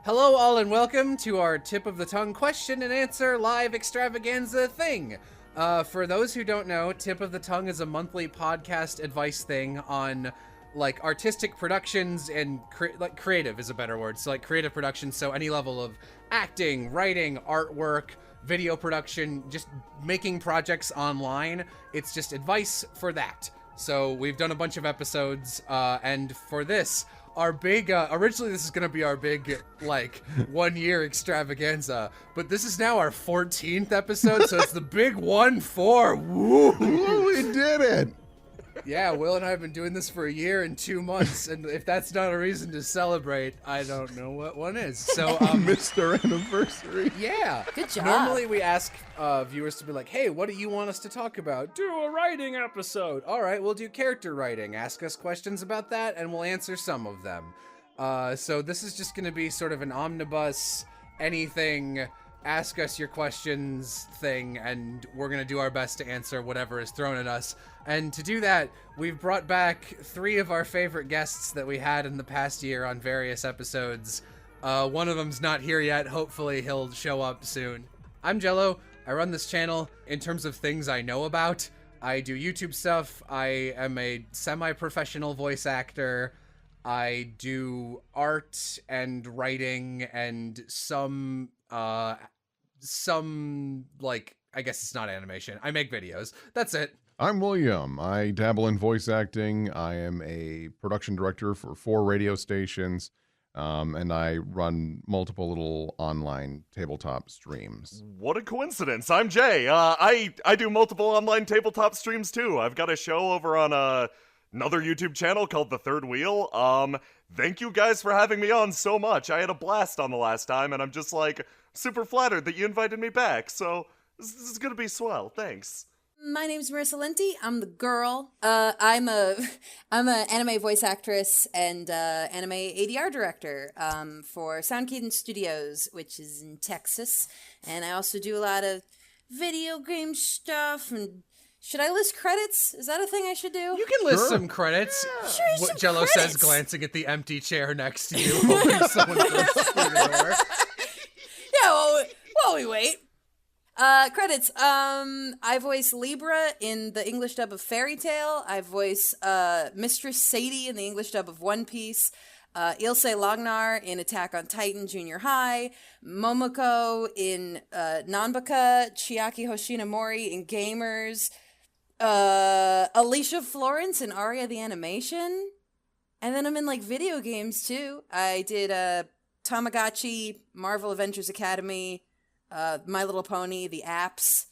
Hello all and welcome to our tip of the tongue question and answer live extravaganza thing. For those who don't know, Tip of the Tongue is a monthly podcast advice thing on like artistic productions and creative is a better word. So like creative productions, so any level of acting, writing, artwork, video production, just making projects online. It's just advice for that. So we've done a bunch of episodes, and for this, our big, originally this is going to be our big, 1 year extravaganza, but this is now our 14th episode, so it's the big 1-4. Woo! We did it! Yeah, Will and I have been doing this for a year and 2 months, and if that's not a reason to celebrate, I don't know what one is. So, missed our anniversary. Yeah. Good job. Normally we ask viewers to be like, hey, what do you want us to talk about? Do a writing episode. All right, we'll do character writing. Ask us questions about that, and we'll answer some of them. So this is just going to be sort of an omnibus, anything, ask us your questions thing, and we're going to do our best to answer whatever is thrown at us. And to do that, we've brought back 3 of our favorite guests that we had in the past year on various episodes. One of them's not here yet. Hopefully he'll show up soon. I'm Jello. I run this channel. In terms of things I know about, I do YouTube stuff. I am a semi-professional voice actor. I do art and writing and some I guess it's not animation. I make videos. That's it. I'm William. I dabble in voice acting. I am a production director for 4 radio stations, and I run multiple little online tabletop streams. What a coincidence. I'm Jay. I do multiple online tabletop streams too. I've got a show over on another YouTube channel called The Third Wheel. Thank you guys for having me on so much. I had a blast on the last time, and I'm just super flattered that you invited me back. So this is gonna be swell. Thanks. My name's Marissa Lenti. I'm the girl. I'm a anime voice actress and anime ADR director for Sound Cadence Studios, which is in Texas. And I also do a lot of video game stuff. And should I list credits? Is that a thing I should do? You can list some credits. Yeah. Sure, What some Jello credits. says, glancing at the empty chair next to you, hoping someone goes through the door. Yeah, while we wait. Credits. I voice Libra in the English dub of Fairy Tail. I voice Mistress Sadie in the English dub of One Piece. Ilse Lognar in Attack on Titan Junior High. Momoko in Nanbaka. Chiaki Hoshinamori in Gamers. Alicia Florence in Aria the Animation. And then I'm in video games too. I did Tamagotchi, Marvel Adventures Academy, My Little Pony, the apps,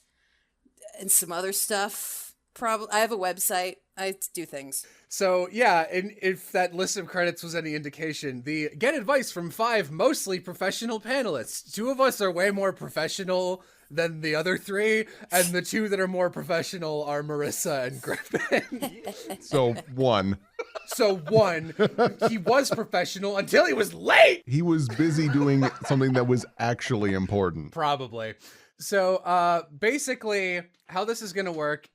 and some other stuff. I have a website. I do things. So, yeah, and if that list of credits was any indication, the get advice from 5 mostly professional panelists. 2 of us are way more professional than the other 3, and the 2 that are more professional are Marissa and Griffin. So, 1. So, 1, he was professional until he was late! He was busy doing something that was actually important. Probably. So, basically, how this is going to work,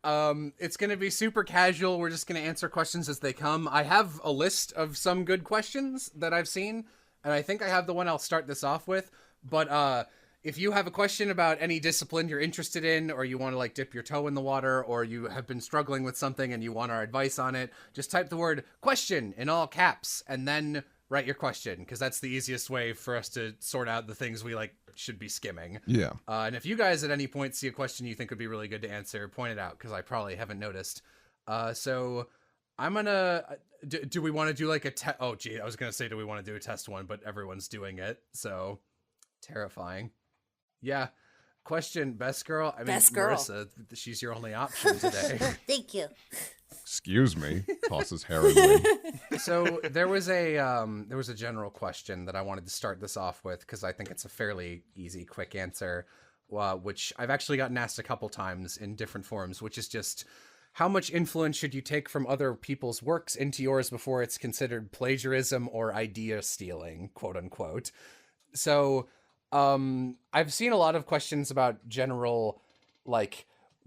it's going to be super casual. We're just going to answer questions as they come. I have a list of some good questions that I've seen, and I think I have the one I'll start this off with. But if you have a question about any discipline you're interested in, or you want to dip your toe in the water, or you have been struggling with something and you want our advice on it, just type the word question in all caps and then write your question, because that's the easiest way for us to sort out the things we should be skimming. Yeah. And if you guys at any point see a question you think would be really good to answer, point it out, because I probably haven't noticed. So I'm gonna do we want to do a test? Oh gee, I was gonna say do we want to do a test one, but everyone's doing it, so terrifying. Yeah. Question, best girl? I mean, Best girl. Marissa, she's your only option today. Thank you. Excuse me. Tosses heraldry. So there was a general question that I wanted to start this off with, because I think it's a fairly easy, quick answer, which I've actually gotten asked a couple times in different forms, which is just, how much influence should you take from other people's works into yours before it's considered plagiarism or idea stealing, quote unquote? So I've seen a lot of questions about general,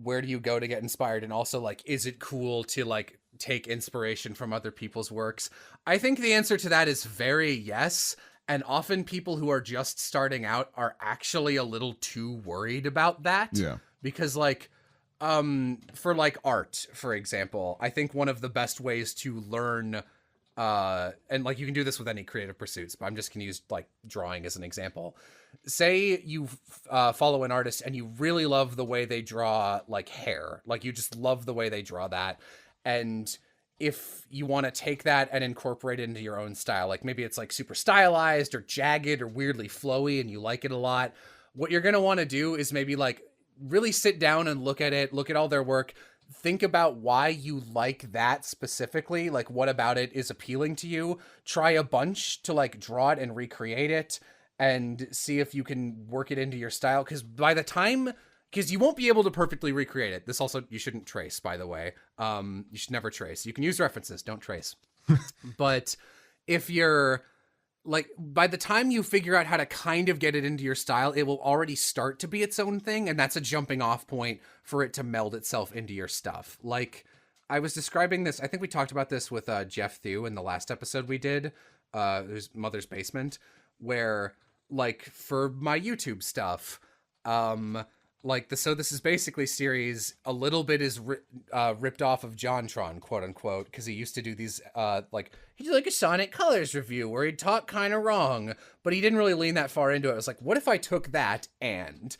where do you go to get inspired? And also, is it cool to, take inspiration from other people's works? I think the answer to that is very yes. And often people who are just starting out are actually a little too worried about that. Yeah. Because like, for like art, for example, I think one of the best ways to learn, and like you can do this with any creative pursuits, but I'm just going to use like drawing as an example. Say you follow an artist and you really love the way they draw like hair, like you just love the way they draw that. And if you want to take that and incorporate it into your own style, like maybe it's like super stylized or jagged or weirdly flowy and you like it a lot, what you're going to want to do is maybe like really sit down and look at all their work, think about why you like that specifically, like what about it is appealing to you, try a bunch to like draw it and recreate it and see if you can work it into your style. Because you won't be able to perfectly recreate it. This also, you shouldn't trace, by the way. You should never trace. You can use references, don't trace. But if you're, like, by the time you figure out how to kind of get it into your style, it will already start to be its own thing, and that's a jumping off point for it to meld itself into your stuff. Like, I was describing this, I think we talked about this with Jeff Thew in the last episode we did, who's Mother's Basement, where, like, for my YouTube stuff, like so this is basically series a little bit is ripped off of JonTron, quote unquote, because he used to do these like he did like a Sonic Colors review where he'd talk kind of wrong, but he didn't really lean that far into it. I was like, what if I took that and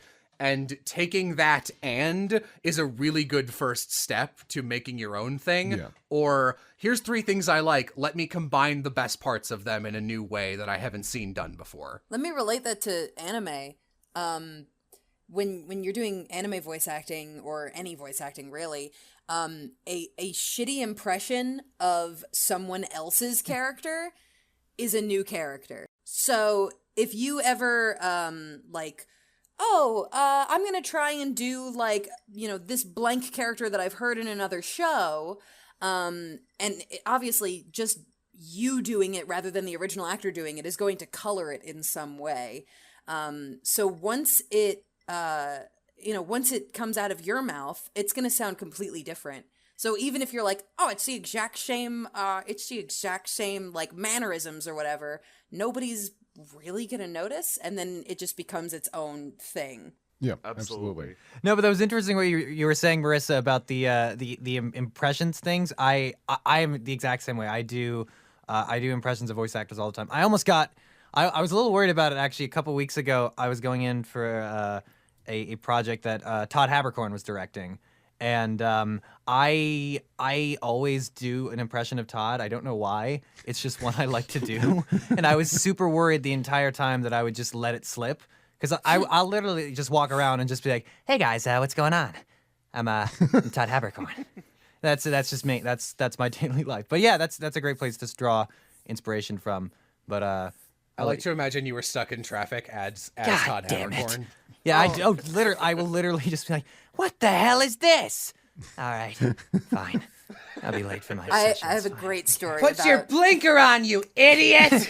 taking that and is a really good first step to making your own thing. Yeah. Or here's 3 things I like, let me combine the best parts of them in a new way that I haven't seen done before. Let me relate that to anime. When you're doing anime voice acting or any voice acting really, a shitty impression of someone else's character is a new character. So if you ever like, I'm gonna try and do like, this blank character that I've heard in another show, and obviously just you doing it rather than the original actor doing it is going to color it in some way. So once it comes out of your mouth, it's going to sound completely different. So even if you're like, it's the exact same like mannerisms or whatever, nobody's really going to notice. And then it just becomes its own thing. Yeah, Absolutely. No, but that was interesting what you were saying, Marissa, about the impressions things. I am the exact same way. I do impressions of voice actors all the time. I almost got, I was a little worried about it actually a couple weeks ago. I was going in for a project that Todd Haberkorn was directing, and I always do an impression of Todd. I don't know why. It's just one I like to do, and I was super worried the entire time that I would just let it slip, because I'll literally just walk around and just be like, "Hey guys, what's going on? I'm Todd Haberkorn." That's just me. That's my daily life. But yeah, that's a great place to draw inspiration from. But I like to imagine you were stuck in traffic as Todd Haberkorn. Yeah, I will literally just be like, "What the hell is this?" All right, fine. I'll be late for my session. I have a great story. Put your blinker on, you idiot!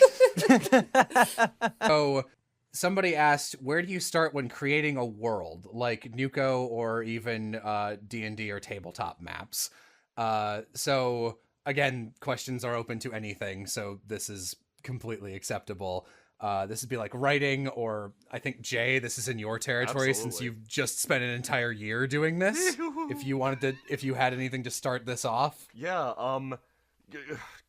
So, somebody asked, where do you start when creating a world, like Nuko or even D&D or tabletop maps? So, again, questions are open to anything, so this is completely acceptable. This would be like writing, or I think, Jay, this is in your territory. Absolutely. Since you've just spent an entire year doing this. If you had anything to start this off. Yeah,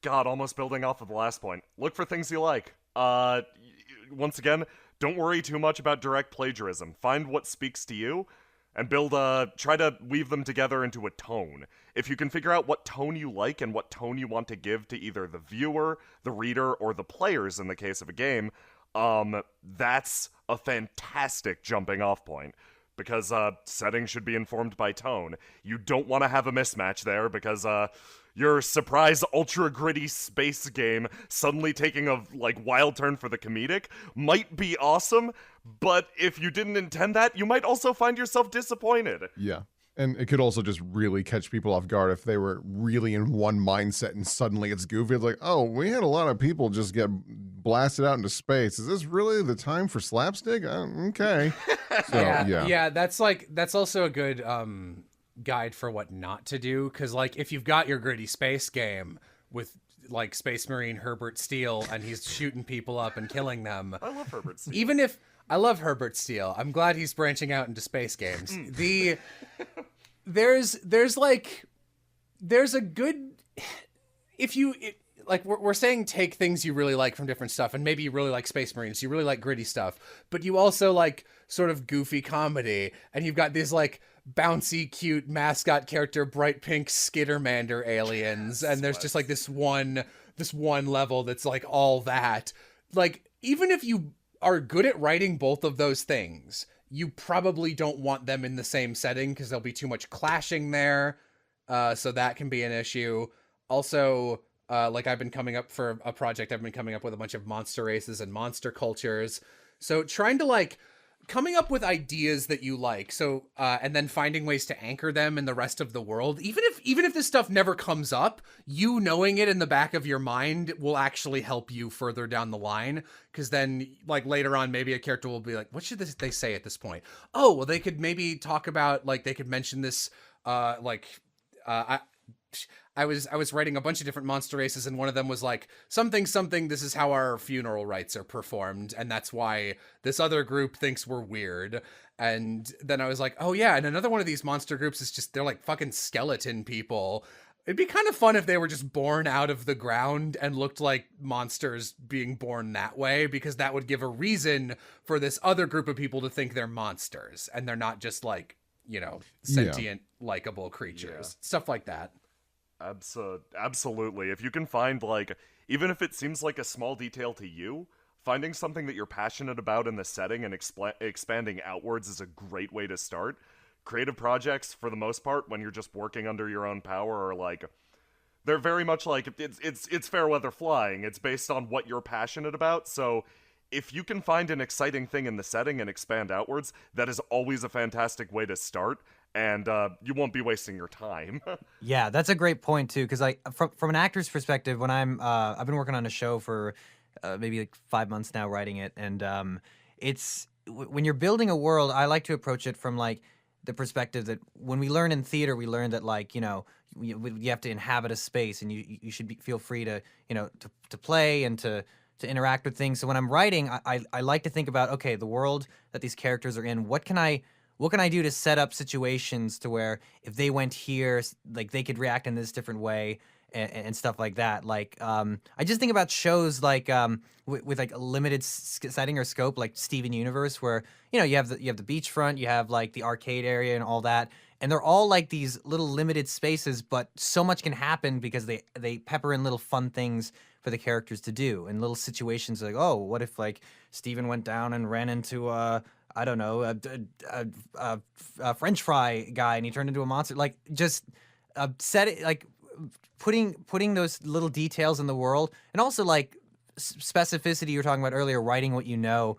God, almost building off of the last point. Look for things you like. Once again, don't worry too much about direct plagiarism. Find what speaks to you, and try to weave them together into a tone. If you can figure out what tone you like and what tone you want to give to either the viewer, the reader, or the players in the case of a game, that's a fantastic jumping off point. Because setting should be informed by tone. You don't want to have a mismatch there, because your surprise ultra gritty space game suddenly taking a wild turn for the comedic might be awesome, but if you didn't intend that, you might also find yourself disappointed. Yeah. And it could also just really catch people off guard if they were really in one mindset and suddenly it's goofy. It's like, oh, we had a lot of people just get blasted out into space. Is this really the time for slapstick? Okay. So, yeah. That's also a good guide for what not to do. Because, if you've got your gritty space game with, like Space Marine Herbert Steele and he's shooting people up and killing them. I love Herbert Steele. Even if I love Herbert Steele, I'm glad he's branching out into space games. There's a good, like we're saying, take things you really like from different stuff, and maybe you really like Space Marines, you really like gritty stuff, but you also like sort of goofy comedy, and you've got these like bouncy, cute mascot character, bright pink Skittermander aliens, and there's just like this one level that's like all that. Like, even if you are good at writing both of those things, you probably don't want them in the same setting because there'll be too much clashing there. So that can be an issue. Also, like I've been coming up for a project, I've been coming up with a bunch of monster races and monster cultures. So trying to like coming up with ideas that you like. So, and then finding ways to anchor them in the rest of the world. Even if this stuff never comes up, you knowing it in the back of your mind will actually help you further down the line. Cause then like later on, maybe a character will be like, what should they say at this point? Oh, well, they could maybe talk about, like, they could mention this, I was writing a bunch of different monster races, and one of them was like, something, this is how our funeral rites are performed, and that's why this other group thinks we're weird. And then I was like, oh yeah, and another one of these monster groups is just, they're like fucking skeleton people. It'd be kind of fun if they were just born out of the ground and looked like monsters being born that way, because that would give a reason for this other group of people to think they're monsters, and they're not just like, sentient, likable creatures. Stuff like that. Absolutely. If you can find, like, even if it seems like a small detail to you, finding something that you're passionate about in the setting and expanding outwards is a great way to start. Creative projects, for the most part, when you're just working under your own power, are like, they're very much like, it's fair weather flying. It's based on what you're passionate about. So if you can find an exciting thing in the setting and expand outwards, that is always a fantastic way to start. And you won't be wasting your time. Yeah, that's a great point too. Because from an actor's perspective, when I've been working on a show for maybe like 5 months now, writing it, and it's when you're building a world, I like to approach it from like the perspective that when we learn in theater, we learn that like you have to inhabit a space, and you should feel free to to play and to interact with things. So when I'm writing, I like to think about, okay, the world that these characters are in, what can I do to set up situations to where if they went here, like they could react in this different way and stuff like that. Like, I just think about shows like with like a limited setting or scope, like Steven Universe, where you have the beachfront, you have like the arcade area and all that, and they're all like these little limited spaces, but so much can happen because they pepper in little fun things for the characters to do, and little situations like, oh, what if like Steven went down and ran into I don't know, a French fry guy, and he turned into a monster. Like, just set it, like putting those little details in the world, and also like specificity you were talking about earlier, writing what you know.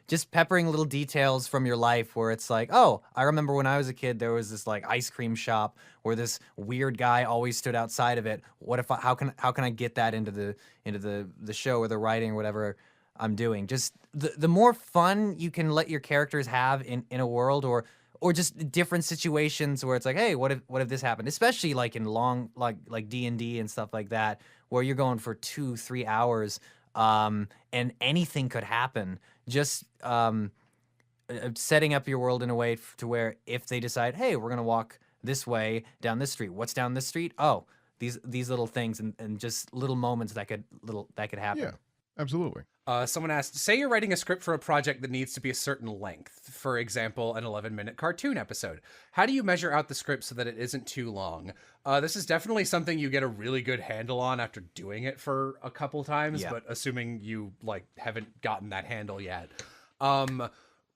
Just peppering little details from your life where it's like, oh, I remember when I was a kid, there was this like ice cream shop where this weird guy always stood outside of it. What if how can I get that into the show or the writing or whatever I'm doing? Just the more fun you can let your characters have in a world, or just different situations where it's like, hey, what if this happened? Especially like in long like D&D and stuff like that, where you're going for 2-3 hours, and anything could happen. Just setting up your world in a way to where if they decide, hey, we're gonna walk this way down this street, what's down this street? Oh, these little things and just little moments that could happen. Yeah, absolutely. Someone asked, say you're writing a script for a project that needs to be a certain length, for example, an 11-minute cartoon episode. How do you measure out the script so that it isn't too long? This is definitely something you get a really good handle on after doing it for a couple times, Yeah. but assuming you like haven't gotten that handle yet.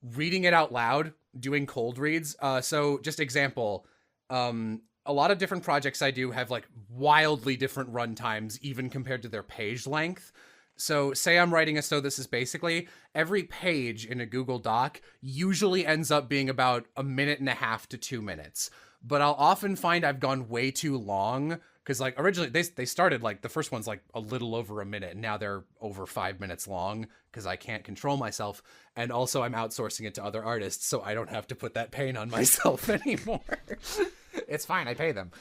Reading it out loud, doing cold reads. So just example, a lot of different projects I do have like wildly different run times, even compared to their page length. So say I'm writing so this is basically every page in a Google Doc usually ends up being about 1.5 to 2 minutes. But I'll often find I've gone way too long because like originally they started like the first one's like a little over a minute, and now they're over 5 minutes long because I can't control myself. And also I'm outsourcing it to other artists, so I don't have to put that pain on myself anymore. It's fine, I pay them.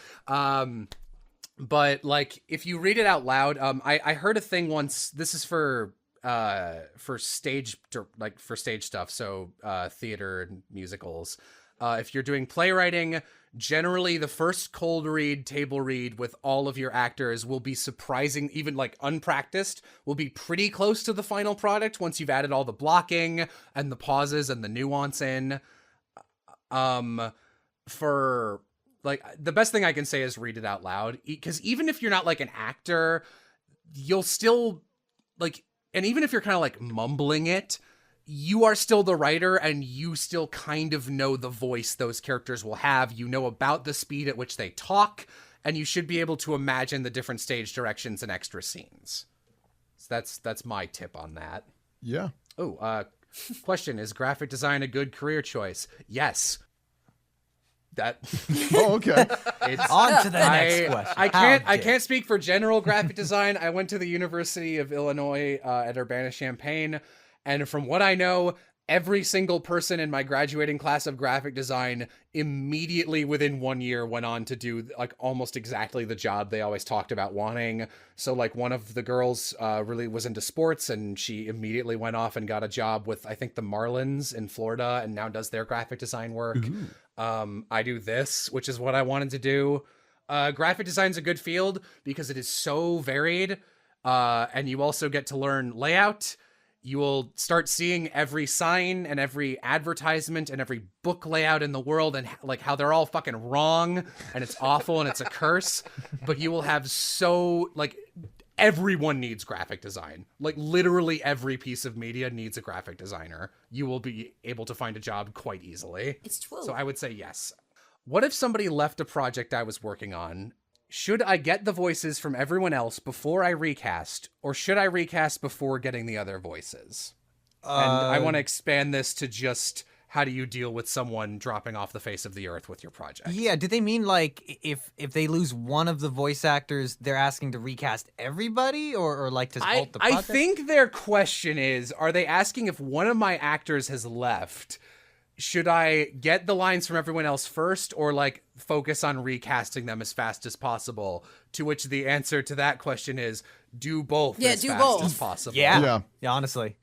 But like, if you read it out loud, I heard a thing once. This is for stage, like for stage stuff. So theater and musicals. If you're doing playwriting, generally the first cold read, table read with all of your actors will be surprising, even like unpracticed, will be pretty close to the final product once you've added all the blocking and the pauses and the nuance in. For like, the best thing I can say is read it out loud, because even if you're not like an actor, you'll still like, and even if you're kind of like mumbling it, you are still the writer and you still kind of know the voice those characters will have. You know about the speed at which they talk, and you should be able to imagine the different stage directions and extra scenes. So that's my tip on that. Yeah. Oh, question, is graphic design a good career choice? Yes. That Oh, okay. it's On to the next question. I can't speak for general graphic design. I went to the University of Illinois at Urbana-Champaign, and from what I know, every single person in my graduating class of graphic design immediately within 1 year went on to do like almost exactly the job they always talked about wanting. So like, one of the girls really was into sports, and she immediately went off and got a job with, I think, the Marlins in Florida, and now does their graphic design work. I do this, which is what I wanted to do. Graphic design's a good field because it is so varied, and you also get to learn layout. You will start seeing every sign and every advertisement and every book layout in the world, and like how they're all fucking wrong and it's awful and it's a curse. But you will have so like, everyone needs graphic design. Like literally every piece of media needs a graphic designer. You will be able to find a job quite easily. It's true. So I would say yes. What if somebody left a project I was working on? Should I get the voices from everyone else before I recast, or should I recast before getting the other voices? And I want to expand this to just, how do you deal with someone dropping off the face of the earth with your project? Yeah, do they mean like if they lose one of the voice actors, they're asking to recast everybody, or like to halt the project? I think their question is, are they asking if one of my actors has left, should I get the lines from everyone else first, or like focus on recasting them as fast as possible? To which the answer to that question is, do both as fast as possible. Yeah, honestly.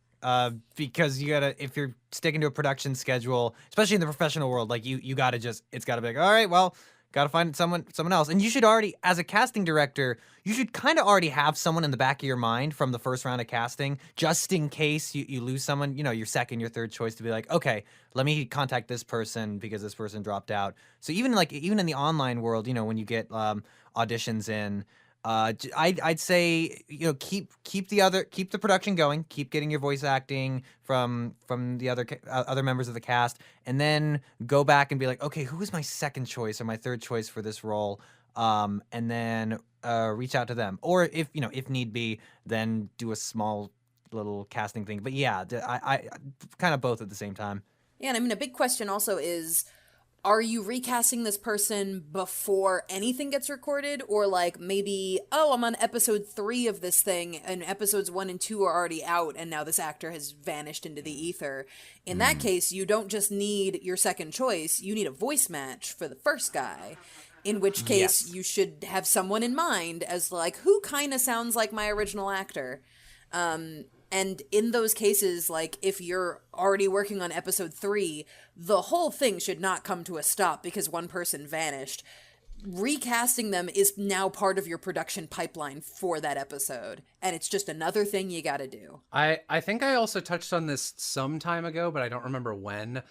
Because you gotta, if you're sticking to a production schedule, especially in the professional world, like you gotta just, it's gotta be like, all right, well, gotta find someone else. And you should already, as a casting director, you should kind of already have someone in the back of your mind from the first round of casting, just in case you lose someone, your second, your third choice, to be like, okay, let me contact this person because this person dropped out. So even in the online world, when you get auditions in, I'd say keep the production going, keep getting your voice acting from the other members of the cast, and then go back and be like, okay, who is my second choice or my third choice for this role, and then reach out to them, or if need be, then do a small little casting thing. But yeah, I kind of both at the same time. Yeah, and I mean, a big question also is, are you recasting this person before anything gets recorded? Or like, maybe, I'm on episode 3 of this thing and episodes 1 and 2 are already out and now this actor has vanished into the ether. In that case, you don't just need your second choice, you need a voice match for the first guy. In which case, you should have someone in mind as like, who kind of sounds like my original actor? And in those cases, like, if you're already working on episode 3, the whole thing should not come to a stop because one person vanished. Recasting them is now part of your production pipeline for that episode. And it's just another thing you gotta do. I think I also touched on this some time ago, but I don't remember when.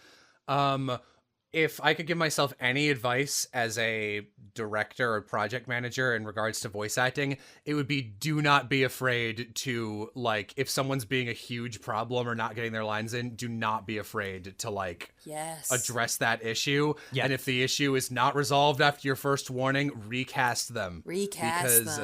If I could give myself any advice as a director or project manager in regards to voice acting, it would be, do not be afraid to, like, if someone's being a huge problem or not getting their lines in, do not be afraid to, like, address that issue. Yeah. And if the issue is not resolved after your first warning, recast them. Because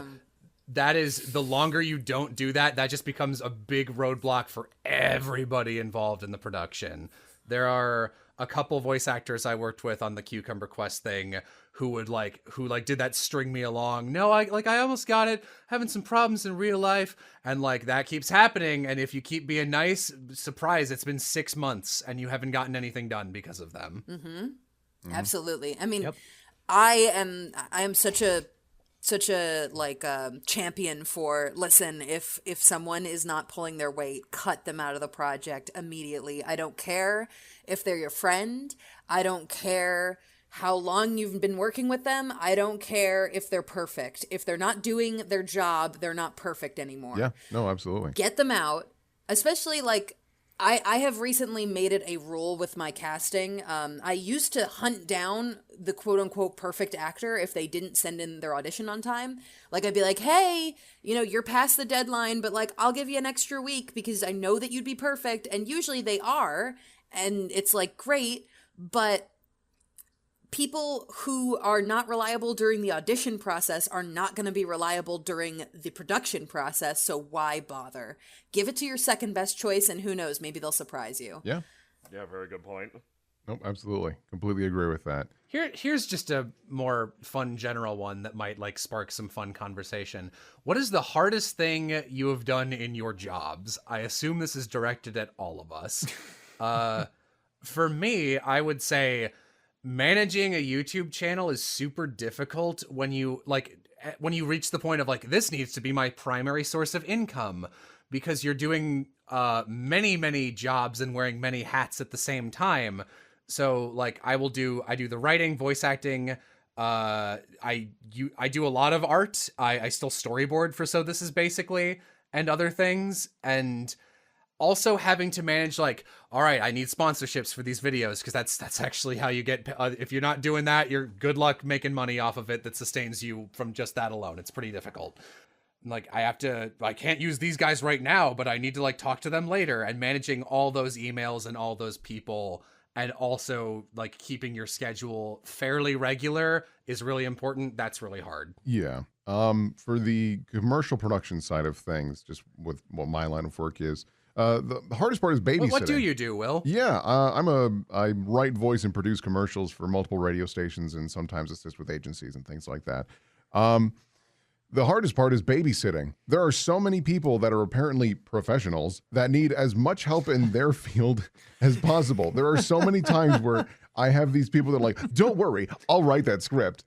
that is, the longer you don't do that, that just becomes a big roadblock for everybody involved in the production. There are a couple voice actors I worked with on the Cucumber Quest thing who did that string me along. No, I almost got it, having some problems in real life. And like, that keeps happening. And if you keep being nice, surprise, it's been 6 months and you haven't gotten anything done because of them. Absolutely. I mean, I am such a such a champion for, listen, if someone is not pulling their weight, cut them out of the project immediately. I don't care if they're your friend. I don't care how long you've been working with them. I don't care if they're perfect. If they're not doing their job, they're not perfect anymore. Yeah, no, absolutely. Get them out. Especially I have recently made it a rule with my casting. I used to hunt down the quote-unquote perfect actor if they didn't send in their audition on time. I'd be like, hey, you're past the deadline, but I'll give you an extra week because I know that you'd be perfect. And usually they are. And it's great. But people who are not reliable during the audition process are not going to be reliable during the production process, so why bother? Give it to your second best choice, and who knows, maybe they'll surprise you. Yeah. Yeah, very good point. Nope, absolutely. Completely agree with that. Here's just a more fun general one that might spark some fun conversation. What is the hardest thing you have done in your jobs? I assume this is directed at all of us. For me, I would say managing a YouTube channel is super difficult when you reach the point of this needs to be my primary source of income, because you're doing many jobs and wearing many hats at the same time. So I do the writing, voice acting, I do a lot of art. I still storyboard for So This Is Basically and other things, and also having to manage all right, I need sponsorships for these videos because that's actually how you get, if you're not doing that, you're good luck making money off of it that sustains you from just that alone. It's pretty difficult. I can't use these guys right now, but I need to talk to them later, and managing all those emails and all those people, and also keeping your schedule fairly regular is really important. That's really hard. Yeah. For the commercial production side of things, just with what my line of work is, the hardest part is babysitting. What do you do, Will? Yeah, I write, voice, and produce commercials for multiple radio stations, and sometimes assist with agencies and things like that. The hardest part is babysitting. There are so many people that are apparently professionals that need as much help in their field as possible. There are so many times where I have these people that are like, don't worry, I'll write that script.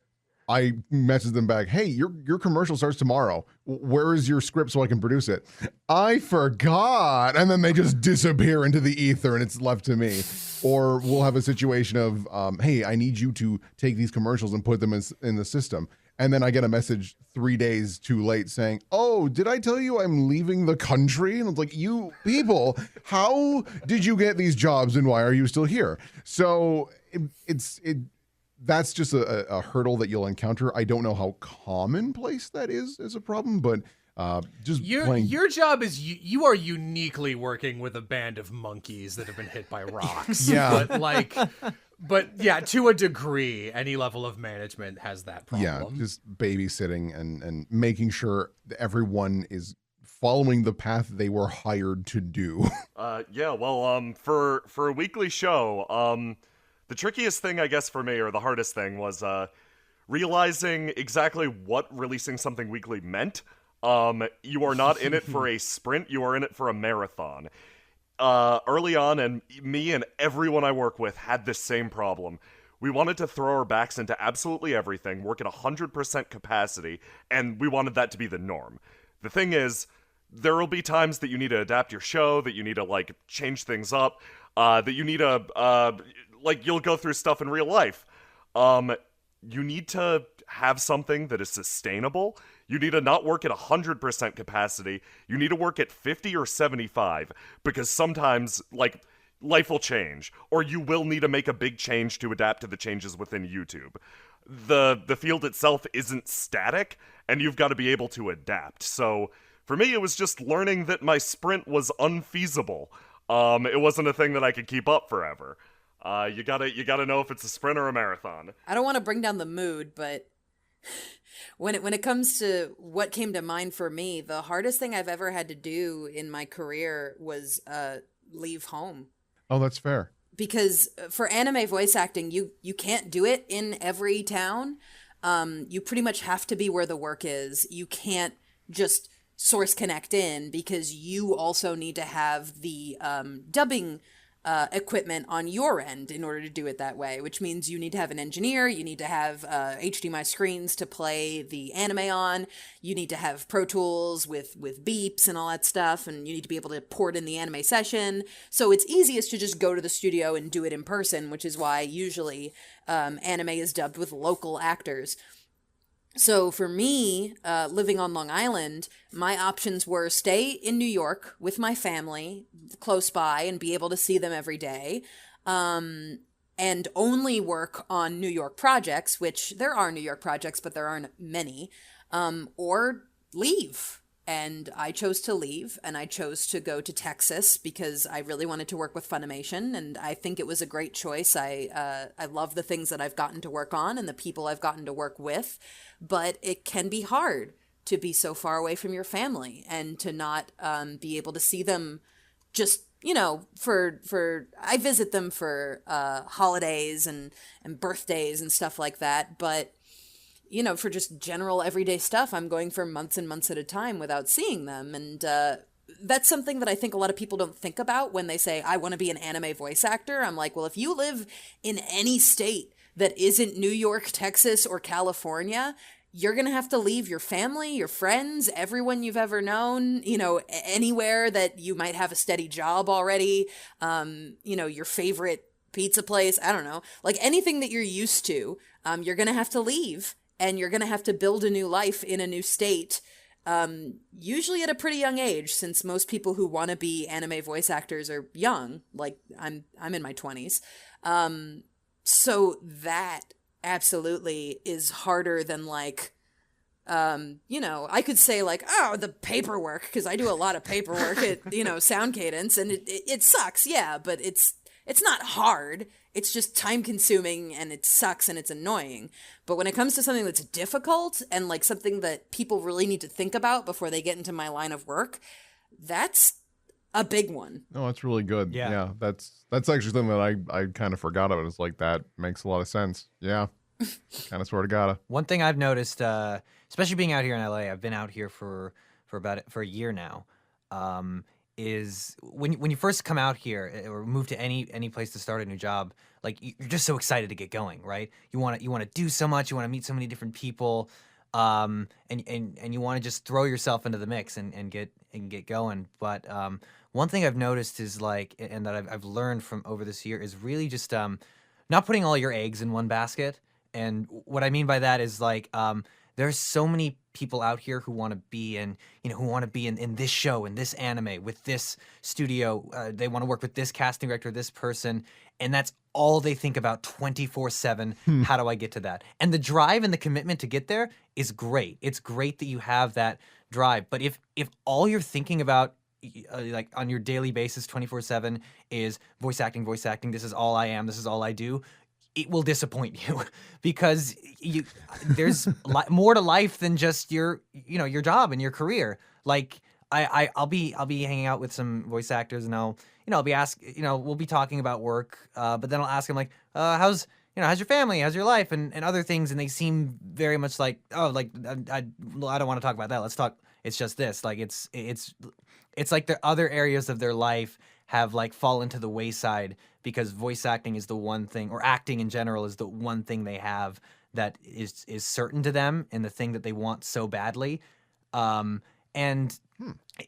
I message them back, hey, your commercial starts tomorrow. Where is your script so I can produce it? I forgot. And then they just disappear into the ether and it's left to me. Or we'll have a situation of, hey, I need you to take these commercials and put them in the system. And then I get a message 3 days too late saying, oh, did I tell you I'm leaving the country? And it's like, you people, how did you get these jobs and why are you still here? So that's just a hurdle that you'll encounter. I don't know how commonplace that is as a problem, but your job is you are uniquely working with a band of monkeys that have been hit by rocks. Yeah. But yeah, to a degree, any level of management has that problem. Yeah, just babysitting and making sure that everyone is following the path they were hired to do. For a weekly show, the trickiest thing, I guess, for me, or the hardest thing, was realizing exactly what releasing something weekly meant. You are not in it for a sprint, you are in it for a marathon. Early on, and me and everyone I work with had this same problem. We wanted to throw our backs into absolutely everything, work at 100% capacity, and we wanted that to be the norm. The thing is, there will be times that you need to adapt your show, that you need to, change things up, that you need to, you'll go through stuff in real life. You need to have something that is sustainable. You need to not work at 100% capacity. You need to work at 50 or 75, because sometimes, life will change, or you will need to make a big change to adapt to the changes within YouTube. The field itself isn't static, and you've got to be able to adapt. So, for me, it was just learning that my sprint was unfeasible. It wasn't a thing that I could keep up forever. You gotta know if it's a sprint or a marathon. I don't want to bring down the mood, but when it comes to what came to mind for me, the hardest thing I've ever had to do in my career was leave home. Oh, that's fair. Because for anime voice acting, you can't do it in every town. You pretty much have to be where the work is. You can't just source connect in, because you also need to have the dubbing equipment on your end in order to do it that way, which means you need to have an engineer, you need to have HDMI screens to play the anime on, you need to have Pro Tools with beeps and all that stuff, and you need to be able to port in the anime session. So it's easiest to just go to the studio and do it in person, which is why usually anime is dubbed with local actors. So for me, living on Long Island, my options were stay in New York with my family close by and be able to see them every day, and only work on New York projects, which there are New York projects, but there aren't many, or leave. And I chose to leave, and I chose to go to Texas because I really wanted to work with Funimation, and I think it was a great choice. I love the things that I've gotten to work on and the people I've gotten to work with, but it can be hard to be so far away from your family and to not be able to see them just, you know, for I visit them for holidays and birthdays and stuff like that, but you know, for just general everyday stuff, I'm going for months and months at a time without seeing them. And that's something that I think a lot of people don't think about when they say, I want to be an anime voice actor. I'm like, well, if you live in any state that isn't New York, Texas, or California, you're going to have to leave your family, your friends, everyone you've ever known, you know, anywhere that you might have a steady job already, you know, your favorite pizza place, I don't know, like anything that you're used to, you're going to have to leave. And you're going to have to build a new life in a new state, usually at a pretty young age, since most people who want to be anime voice actors are young. Like, I'm in my 20s. So that absolutely is harder than, like, you know, I could say, like, oh, the paperwork, because I do a lot of paperwork at, you know, Sound Cadence, and it sucks, yeah, but it's not hard. It's just time consuming and it sucks and it's annoying. But when it comes to something that's difficult and like something that people really need to think about before they get into my line of work, that's a big one. No, that's really good. Yeah. Yeah, that's actually something that I kind of forgot about. It's like, that makes a lot of sense. Yeah, kind of sort of gotta. One thing I've noticed, especially being out here in LA, I've been out here for a year now. Is when you first come out here or move to any place to start a new job, like you're just so excited to get going, right? You want to do so much, you want to meet so many different people, and you want to just throw yourself into the mix and get going. But one thing I've noticed is like, and that I've learned from over this year is really just not putting all your eggs in one basket. And what I mean by that is like there's so many people out here who want to be in, in this show, in this anime, with this studio. They want to work with this casting director, this person, and that's all they think about 24/7. How do I get to that? And the drive and the commitment to get there is great. It's great that you have that drive. But if all you're thinking about, like on your daily basis, 24/7, is voice acting, this is all I am, this is all I do, it will disappoint you because there's more to life than just your job and your career. Like I'll be hanging out with some voice actors and I'll be we'll be talking about work, but then I'll ask them like, how's your family, how's your life, and other things, and they seem very much like, oh, like I don't want to talk about that. Let's talk. It's just this. Like it's like the other areas of their life have like fallen to the wayside because voice acting is the one thing, or acting in general is the one thing they have that is certain to them and the thing that they want so badly. And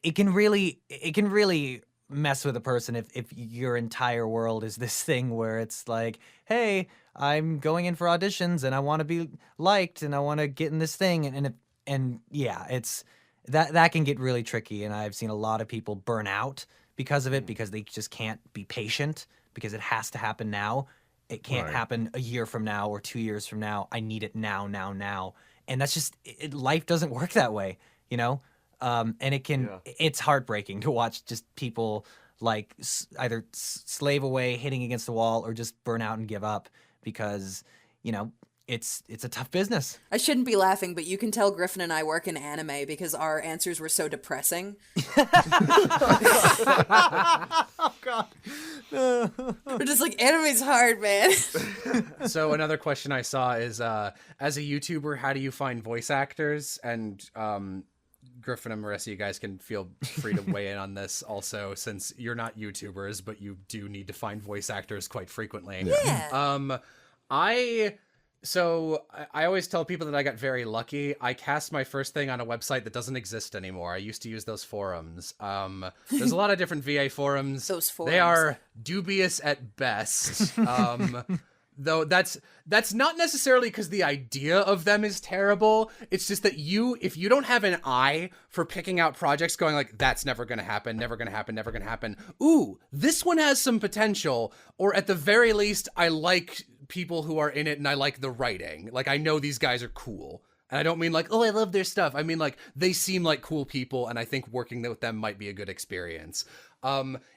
it can really mess with a person if your entire world is this thing where it's like, hey, I'm going in for auditions and I want to be liked and I want to get in this thing, and yeah, it's that can get really tricky, and I've seen a lot of people burn out because of it, because they just can't be patient, because it has to happen now. It can't happen a year from now or 2 years from now. I need it now. And that's just, life doesn't work that way, and it's heartbreaking to watch just people like either slave away, hitting against the wall, or just burn out and give up because, it's a tough business. I shouldn't be laughing, but you can tell Griffin and I work in anime because our answers were so depressing. Oh, God. We're just like, anime's hard, man. So another question I saw is, as a YouTuber, how do you find voice actors? And Griffin and Marissa, you guys can feel free to weigh in on this also, since you're not YouTubers, but you do need to find voice actors quite frequently. Yeah. I always tell people that I got very lucky. I cast my first thing on a website that doesn't exist anymore. I used to use those forums. There's a lot of different VA forums. Those forums. They are dubious at best. Though that's not necessarily because the idea of them is terrible. It's just that if you don't have an eye for picking out projects going like, that's never going to happen, never going to happen, never going to happen. Ooh, this one has some potential. Or at the very least, I like people who are in it and I like the writing. Like, I know these guys are cool. And I don't mean like, oh, I love their stuff. I mean like, they seem like cool people and I think working with them might be a good experience.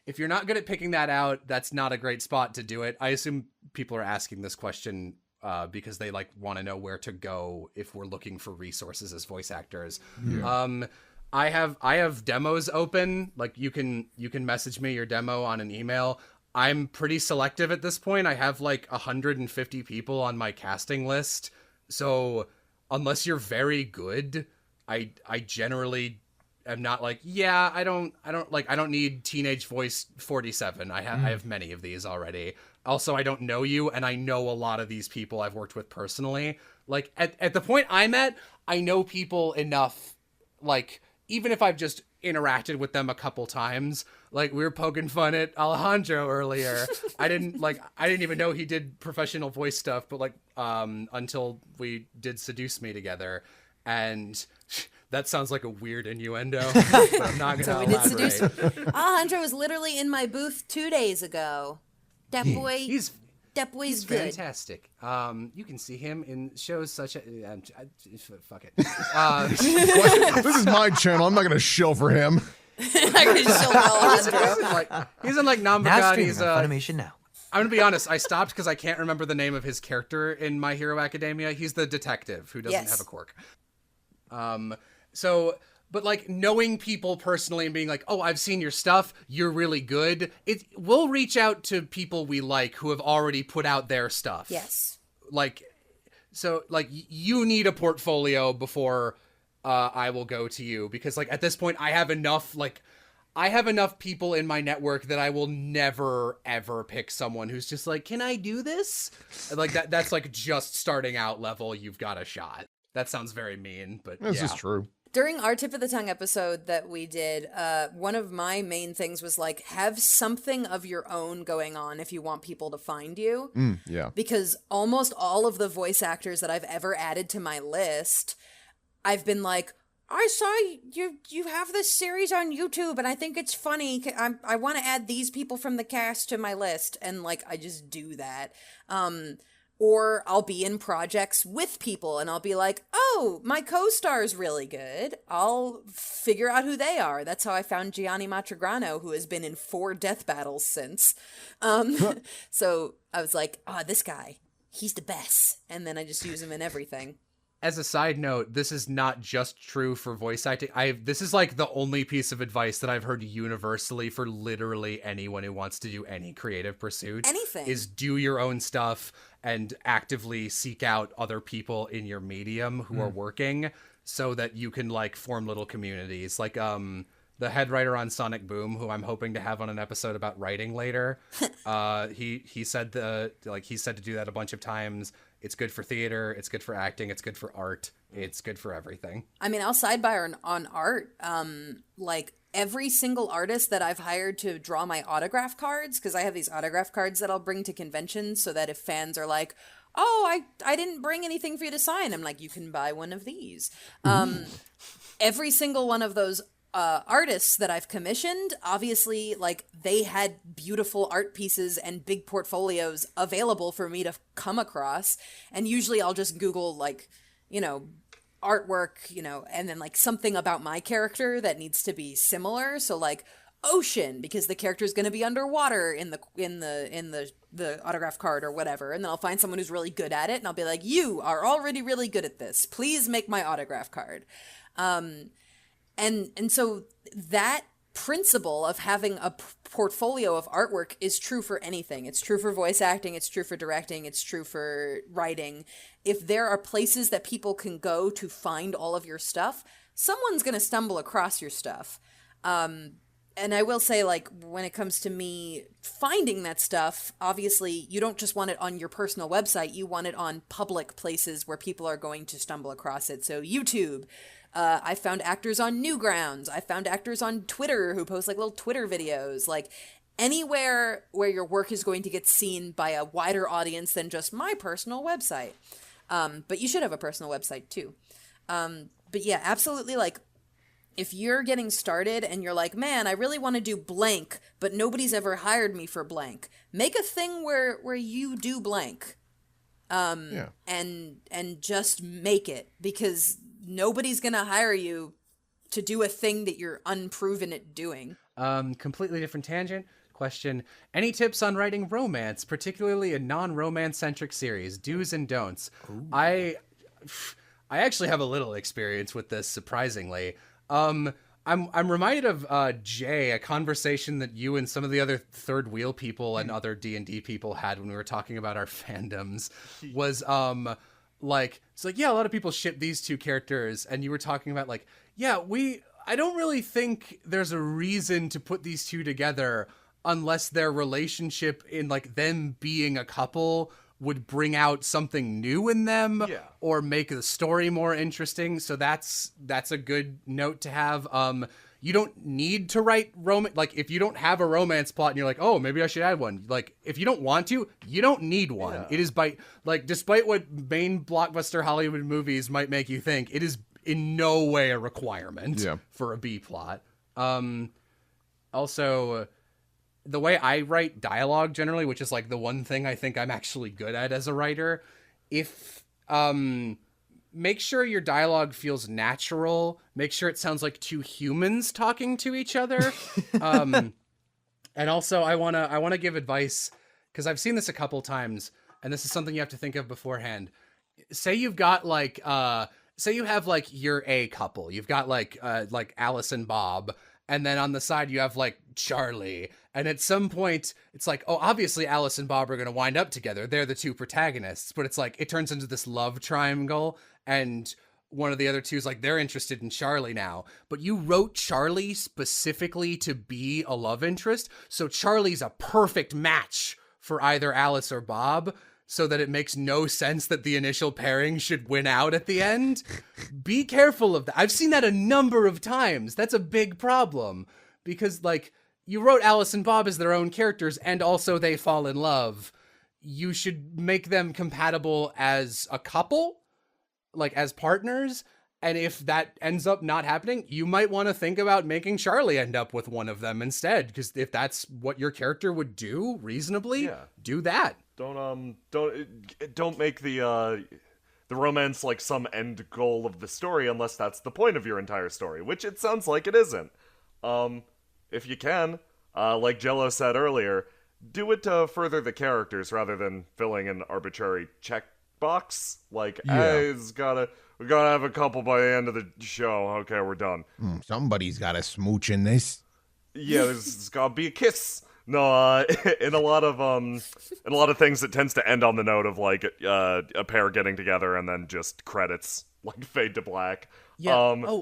If you're not good at picking that out, that's not a great spot to do it. I assume people are asking this question because they like want to know where to go if we're looking for resources as voice actors. Yeah. I have demos open. Like you can message me your demo on an email. I'm pretty selective at this point. I have like 150 people on my casting list. So unless you're very good, I generally am not like, yeah, I don't need teenage voice 47. I have many of these already. Also, I don't know you, and I know a lot of these people I've worked with personally. Like at the point I'm at, I know people enough, like even if I've just interacted with them a couple times. Like we were poking fun at Alejandro earlier. I didn't even know he did professional voice stuff, but like until we did Seduce Me together, and that sounds like a weird innuendo. But I'm not gonna elaborate. Alejandro was literally in my booth 2 days ago. That boy, He's He's good. fantastic. You can see him in shows such as fuck it. This is my channel. I'm not going to shill for him. I could show Alejandro. He's in like Now Nambaga. streaming He's on Funimation now. I'm gonna be honest. I stopped because I can't remember the name of his character in My Hero Academia. He's the detective who doesn't have a quirk. But like knowing people personally and being like, oh, I've seen your stuff, you're really good. We'll reach out to people we like who have already put out their stuff. Yes. Like, so like you need a portfolio before I will go to you, because like at this point I have enough people in my network that I will never ever pick someone who's just like, can I do this? Like that's like just starting out level. You've got a shot. That sounds very mean, but This is true. During our Tip of the Tongue episode that we did, one of my main things was like, have something of your own going on if you want people to find you. Yeah. Because almost all of the voice actors that I've ever added to my list, I've been like, I saw you have this series on YouTube and I think it's funny. I want to add these people from the cast to my list. And like, I just do that. Or I'll be in projects with people and I'll be like, oh, my co-star's really good. I'll figure out who they are. That's how I found Gianni Matrigrano, who has been in 4 death battles since. So I was like, oh, this guy, he's the best. And then I just use him in everything. As a side note, this is not just true for voice acting. This is like the only piece of advice that I've heard universally for literally anyone who wants to do any creative pursuit. Anything. Is do your own stuff and actively seek out other people in your medium who are working so that you can like form little communities. Like the head writer on Sonic Boom, who I'm hoping to have on an episode about writing later. He said to do that a bunch of times. It's good for theater, it's good for acting, it's good for art, it's good for everything. I mean, I'll sidebar on art. Like every single artist that I've hired to draw my autograph cards, because I have these autograph cards that I'll bring to conventions so that if fans are like, oh, I didn't bring anything for you to sign, I'm like, you can buy one of these. Every single one of those artists that I've commissioned, obviously, like, they had beautiful art pieces and big portfolios available for me to come across. And usually I'll just Google, like, you know, artwork, you know, and then like something about my character that needs to be similar. So like ocean, because the character is going to be underwater in the autograph card or whatever. And then I'll find someone who's really good at it and I'll be like, you are already really good at this. Please make my autograph card. And so that principle of having a portfolio of artwork is true for anything. It's true for voice acting, it's true for directing, it's true for writing. If there are places that people can go to find all of your stuff, someone's going to stumble across your stuff. And I will say, like, when it comes to me finding that stuff, obviously you don't just want it on your personal website, you want it on public places where people are going to stumble across it. So YouTube, I found actors on Newgrounds, I found actors on Twitter who post like little Twitter videos, like anywhere where your work is going to get seen by a wider audience than just my personal website. But you should have a personal website too. But yeah, absolutely, like, if you're getting started and you're like, man, I really want to do blank, but nobody's ever hired me for blank, make a thing where you do blank. And just make it, because nobody's going to hire you to do a thing that you're unproven at doing. Completely different tangent. Question. Any tips on writing romance, particularly a non-romance centric series? Do's and don'ts. Ooh. I actually have a little experience with this, surprisingly. I'm reminded of Jay, a conversation that you and some of the other Third Wheel people and other D&D people had when we were talking about our fandoms. Was like, it's like, yeah, a lot of people ship these two characters, and you were talking about like, yeah, I don't really think there's a reason to put these two together unless their relationship in like them being a couple would bring out something new in them, or make the story more interesting. So that's a good note to have. You don't need to write romance. Like, if you don't have a romance plot and you're like, oh, maybe I should add one. Like, if you don't want to, you don't need one. Yeah. It is despite what main blockbuster Hollywood movies might make you think, it is in no way a requirement for a B plot. Also, the way I write dialogue generally, which is like the one thing I think I'm actually good at as a writer, if make sure your dialogue feels natural, make sure it sounds like two humans talking to each other. And also I want to give advice, because I've seen this a couple times, and this is something you have to think of beforehand. Say you've got like say you have like your A couple. You've got like Alice and Bob, and then on the side you have like Charlie. And at some point, it's like, oh, obviously Alice and Bob are going to wind up together. They're the two protagonists. But it's like, it turns into this love triangle. And one of the other two is like, they're interested in Charlie now. But you wrote Charlie specifically to be a love interest. So Charlie's a perfect match for either Alice or Bob, so that it makes no sense that the initial pairing should win out at the end. Be careful of that. I've seen that a number of times. That's a big problem. Because, like, you wrote Alice and Bob as their own characters, and also they fall in love. You should make them compatible as a couple, like as partners. And if that ends up not happening, you might want to think about making Charlie end up with one of them instead. Because if that's what your character would do reasonably, do that. Don't make the romance like some end goal of the story unless that's the point of your entire story, which it sounds like it isn't. If you can, like Jello said earlier, do it to further the characters rather than filling an arbitrary checkbox. Like, hey, we gotta have a couple by the end of the show. Okay, we're done. Somebody's got a smooch in this. Yeah, there's gotta be a kiss. No, in a lot of things, it tends to end on the note of like a pair getting together and then just credits, like fade to black. Yeah.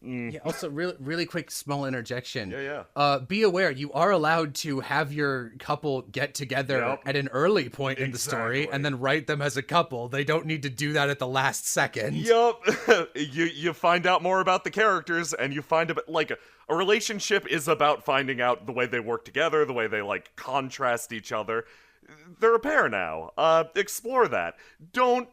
Yeah, also, really quick, small interjection. Yeah. Be aware, you are allowed to have your couple get together at an early point in the story and then write them as a couple. They don't need to do that at the last second. Yup. You find out more about the characters, and you find like a relationship is about finding out the way they work together, the way they like contrast each other. They're a pair now. Explore that. Don't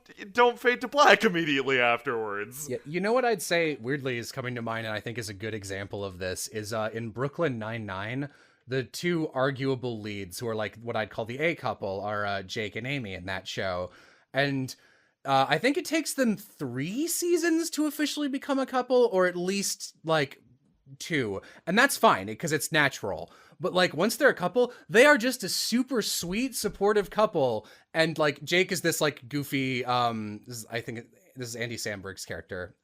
fade to black immediately afterwards. Yeah, you know what I'd say weirdly is coming to mind, and I think is a good example of this, is in Brooklyn Nine-Nine, the two arguable leads, who are like what I'd call the A couple, are Jake and Amy in that show. And I think it takes them 3 seasons to officially become a couple, or at least like 2. And that's fine, because it's natural. But like once they're a couple, they are just a super sweet, supportive couple. And like Jake is this like goofy, I think this is Andy Samberg's character.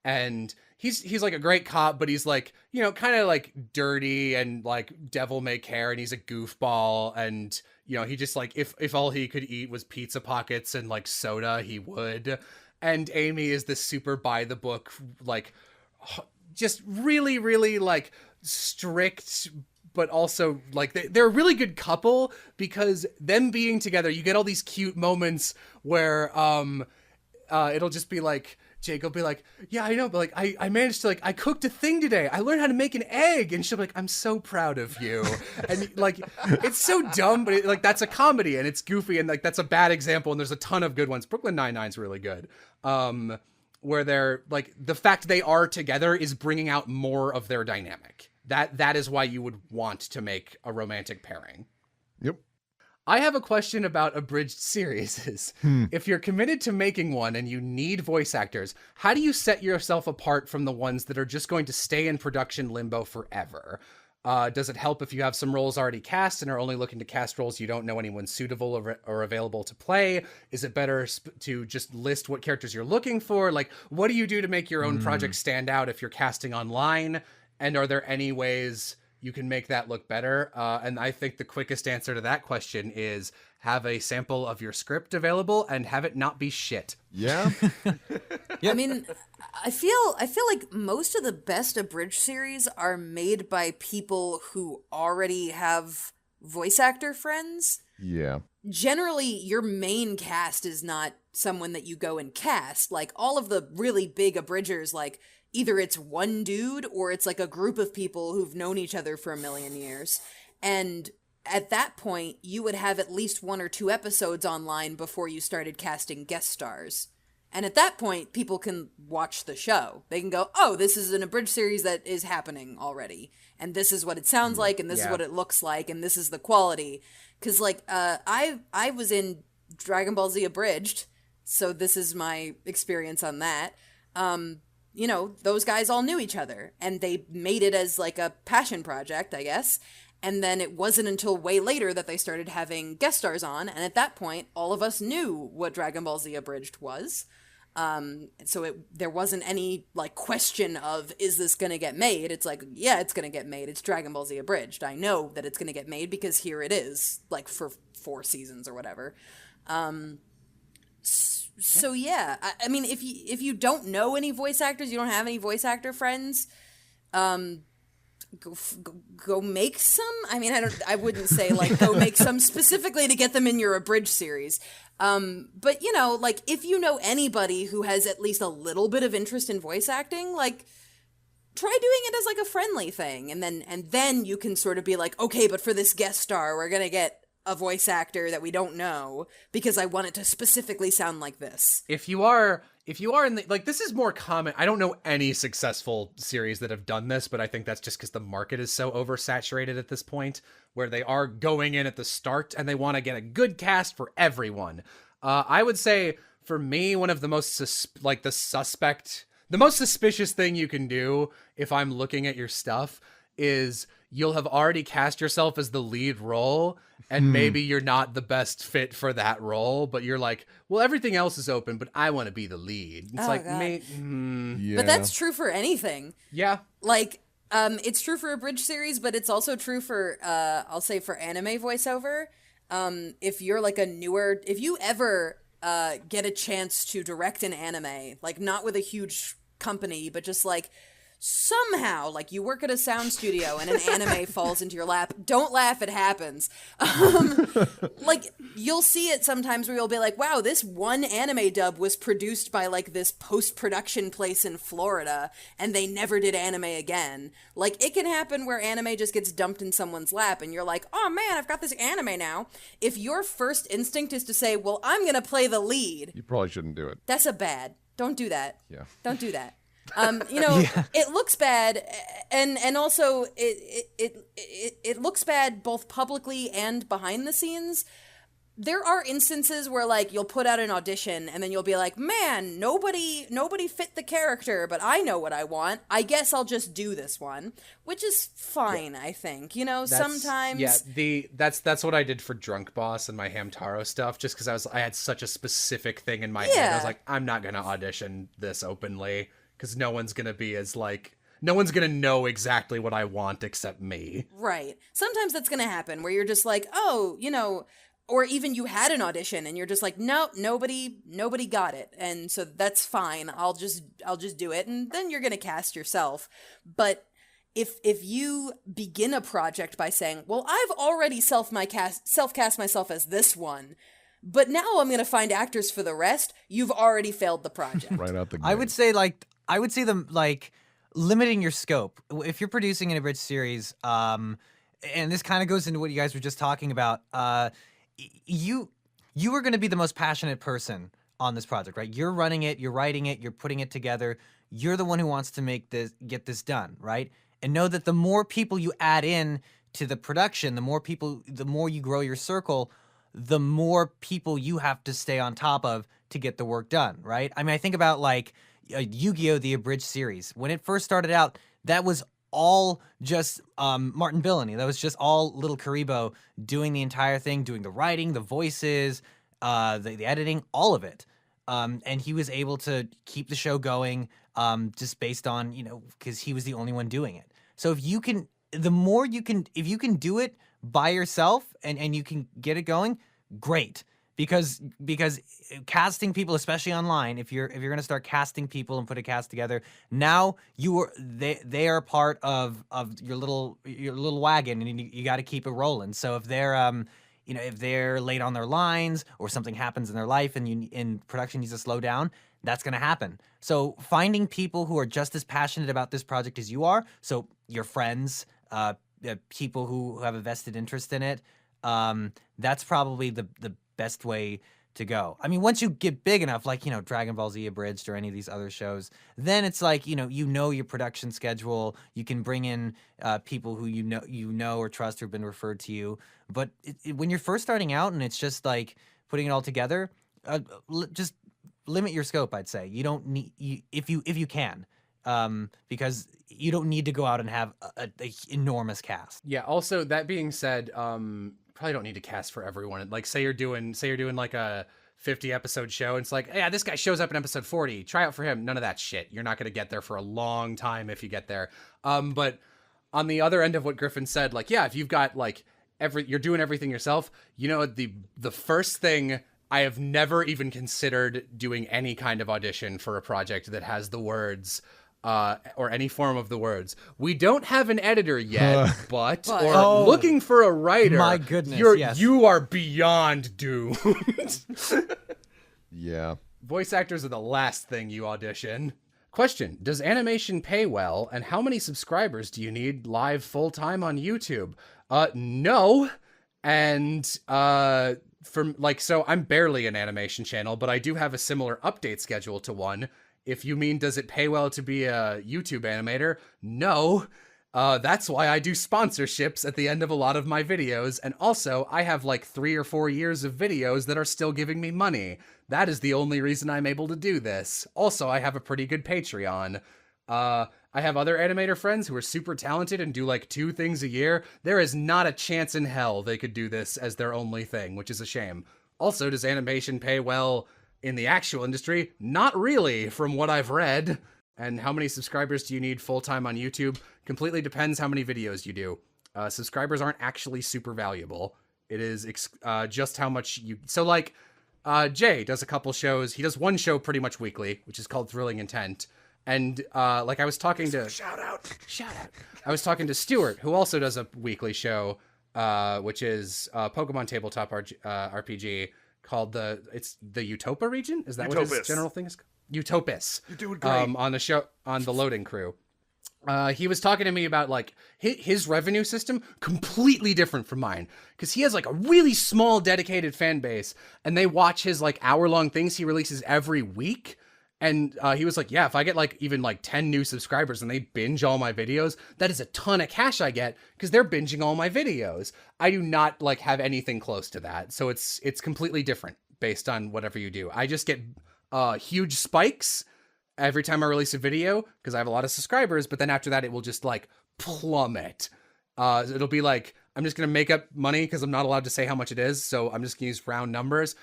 And he's like a great cop, but he's like, you know, kind of like dirty and like devil may care, and he's a goofball. And, you know, he just like, if all he could eat was pizza pockets and like soda, he would. And Amy is this super by the book, like just really, really like strict, but also like they're a really good couple because them being together, you get all these cute moments where it'll just be like, Jake will be like, yeah, I know, but like I managed to, like, I cooked a thing today. I learned how to make an egg. And she'll be like, I'm so proud of you. And like, it's so dumb, but like that's a comedy and it's goofy. And like, that's a bad example. And there's a ton of good ones. Brooklyn Nine-Nine's really good. Where they're like, the fact they are together is bringing out more of their dynamic. That is why you would want to make a romantic pairing. Yep. I have a question about abridged series. If you're committed to making one and you need voice actors, how do you set yourself apart from the ones that are just going to stay in production limbo forever? Does it help if you have some roles already cast and are only looking to cast roles you don't know anyone suitable or available to play? Is it better to just list what characters you're looking for? Like, what do you do to make your own project stand out if you're casting online? And are there any ways you can make that look better? And I think the quickest answer to that question is have a sample of your script available and have it not be shit. Yeah. I mean, I feel like most of the best abridged series are made by people who already have voice actor friends. Yeah. Generally, your main cast is not someone that you go and cast. Like, all of the really big abridgers, like, either it's one dude or it's like a group of people who've known each other for a million years. And at that point, you would have at least 1 or 2 episodes online before you started casting guest stars. And at that point, people can watch the show. They can go, oh, this is an abridged series that is happening already. And this is what it sounds like, and this is what it looks like, and this is the quality. Because, like, I was in Dragon Ball Z Abridged, so this is my experience on that. You know, those guys all knew each other, and they made it as, like, a passion project, I guess. And then it wasn't until way later that they started having guest stars on, and at that point, all of us knew what Dragon Ball Z Abridged was. So there wasn't any, like, question of, is this gonna get made? It's like, yeah, it's gonna get made. It's Dragon Ball Z Abridged. I know that it's gonna get made because here it is, like, for 4 seasons or whatever. So yeah, I mean, if you don't know any voice actors, you don't have any voice actor friends, go make some. I mean, I wouldn't say like go make some specifically to get them in your abridged series. But you know, like if you know anybody who has at least a little bit of interest in voice acting, like try doing it as like a friendly thing, and then you can sort of be like, okay, but for this guest star, we're gonna get a voice actor that we don't know because I want it to specifically sound like this. If you are in the, like, this is more common. I don't know any successful series that have done this, but I think that's just because the market is so oversaturated at this point, where they are going in at the start and they want to get a good cast for everyone. I would say for me, one of the most the most suspicious thing you can do if I'm looking at your stuff is you'll have already cast yourself as the lead role, and maybe you're not the best fit for that role, but you're like, well, everything else is open, but I want to be the lead. It's Yeah. But that's true for anything. Yeah. Like, it's true for a bridge series, but it's also true for, I'll say for anime voiceover. If you're like if you ever get a chance to direct an anime, like not with a huge company, but just like somehow, like you work at a sound studio and an anime falls into your lap, don't laugh, it happens. Like you'll see it sometimes where you'll be like, wow, this one anime dub was produced by like this post-production place in Florida and they never did anime again. Like it can happen where anime just gets dumped in someone's lap and you're like, oh man, I've got this anime now. If your first instinct is to say, well, I'm gonna play the lead, You probably shouldn't do it. that's a bad. Don't do that. Yeah. Don't do that. You know, it looks bad, and also it looks bad both publicly and behind the scenes. There are instances where like you'll put out an audition and then you'll be like, man, nobody fit the character, but I know what I want. I guess I'll just do this one, which is fine. Yeah. I think, you know, sometimes. Yeah, that's what I did for Drunk Boss and my Hamtaro stuff, just because I had such a specific thing in my head. I was like, I'm not gonna audition this openly. Because no one's going to know exactly what I want except me. Right. Sometimes that's going to happen where you're just like, oh, you know, or even you had an audition and you're just like, nope, nobody got it, and so that's fine. I'll just do it, and then you're gonna cast yourself. But if you begin a project by saying, well, I've already self-cast myself as this one, but now I'm gonna find actors for the rest, you've already failed the project. Right out the gate. I would say limiting your scope. If you're producing an abridged series, and this kind of goes into what you guys were just talking about, you are going to be the most passionate person on this project, right? You're running it, you're writing it, you're putting it together. You're the one who wants to get this done, right? And know that the more people you add in to the production, the more you grow your circle, the more people you have to stay on top of to get the work done, right? I mean, I think about like Yu-Gi-Oh! The abridged series. When it first started out, that was all just Martin Billany. That was just all Little Karibo doing the entire thing, doing the writing, the voices, the editing, all of it. And he was able to keep the show going just based on, because he was the only one doing it. So if you can do it by yourself and you can get it going, great. Because casting people, especially online, if you're going to start casting people and put a cast together, now they are part of your little wagon, and you got to keep it rolling. So if they're late on their lines or something happens in their life and production needs to slow down, that's going to happen. So finding people who are just as passionate about this project as you are, so your friends, people who have a vested interest in it, that's probably the best way to go. I mean, once you get big enough, like, Dragon Ball Z Abridged or any of these other shows, then it's like, your production schedule. You can bring in people who you know or trust or been referred to you. But when you're first starting out and it's just like putting it all together, just limit your scope, I'd say. You don't need, if you can, because you don't need to go out and have a enormous cast. Yeah. Also, that being said, probably don't need to cast for everyone. Like, say you're doing like a 50 episode show, and it's like, yeah, this guy shows up in episode 40. Try out for him. None of that shit. You're not going to get there for a long time if you get there. But on the other end of what Griffin said, like, yeah, if you've got like you're doing everything yourself, the first thing, I have never even considered doing any kind of audition for a project that has the words or any form of the words, "We don't have an editor yet, but or looking for a writer." My goodness, yes. You are beyond doomed. Yeah. Voice actors are the last thing you audition. Question: does animation pay well, and how many subscribers do you need live full-time on YouTube? No. And so I'm barely an animation channel, but I do have a similar update schedule to one. If you mean, does it pay well to be a YouTube animator? No. That's why I do sponsorships at the end of a lot of my videos. And also, I have like 3 or 4 years of videos that are still giving me money. That is the only reason I'm able to do this. Also, I have a pretty good Patreon. I have other animator friends who are super talented and do like 2 things a year. There is not a chance in hell they could do this as their only thing, which is a shame. Also, does animation pay well in the actual industry? Not really, from what I've read. And how many subscribers do you need full-time on YouTube? Completely depends how many videos you do. Subscribers aren't actually super valuable. It is just how much you... So, like, Jay does a couple shows. He does one show pretty much weekly, which is called Thrilling Intent. And, I was talking to... Shout out! I was talking to Stuart, who also does a weekly show, which is Pokemon Tabletop RPG, called the Utopia region? Is that what his general thing is? Utopus. You're doing great. On the show, on the Loading Crew. He was talking to me about like his revenue system, completely different from mine, because he has like a really small dedicated fan base, and they watch his like hour-long things he releases every week. And he was like, yeah, if I get like even like 10 new subscribers and they binge all my videos, that is a ton of cash I get, because they're binging all my videos. I do not like have anything close to that. So it's completely different based on whatever you do. I just get huge spikes every time I release a video because I have a lot of subscribers, but then after that it will just like plummet. It'll be like, I'm just going to make up money because I'm not allowed to say how much it is. So I'm just going to use round numbers.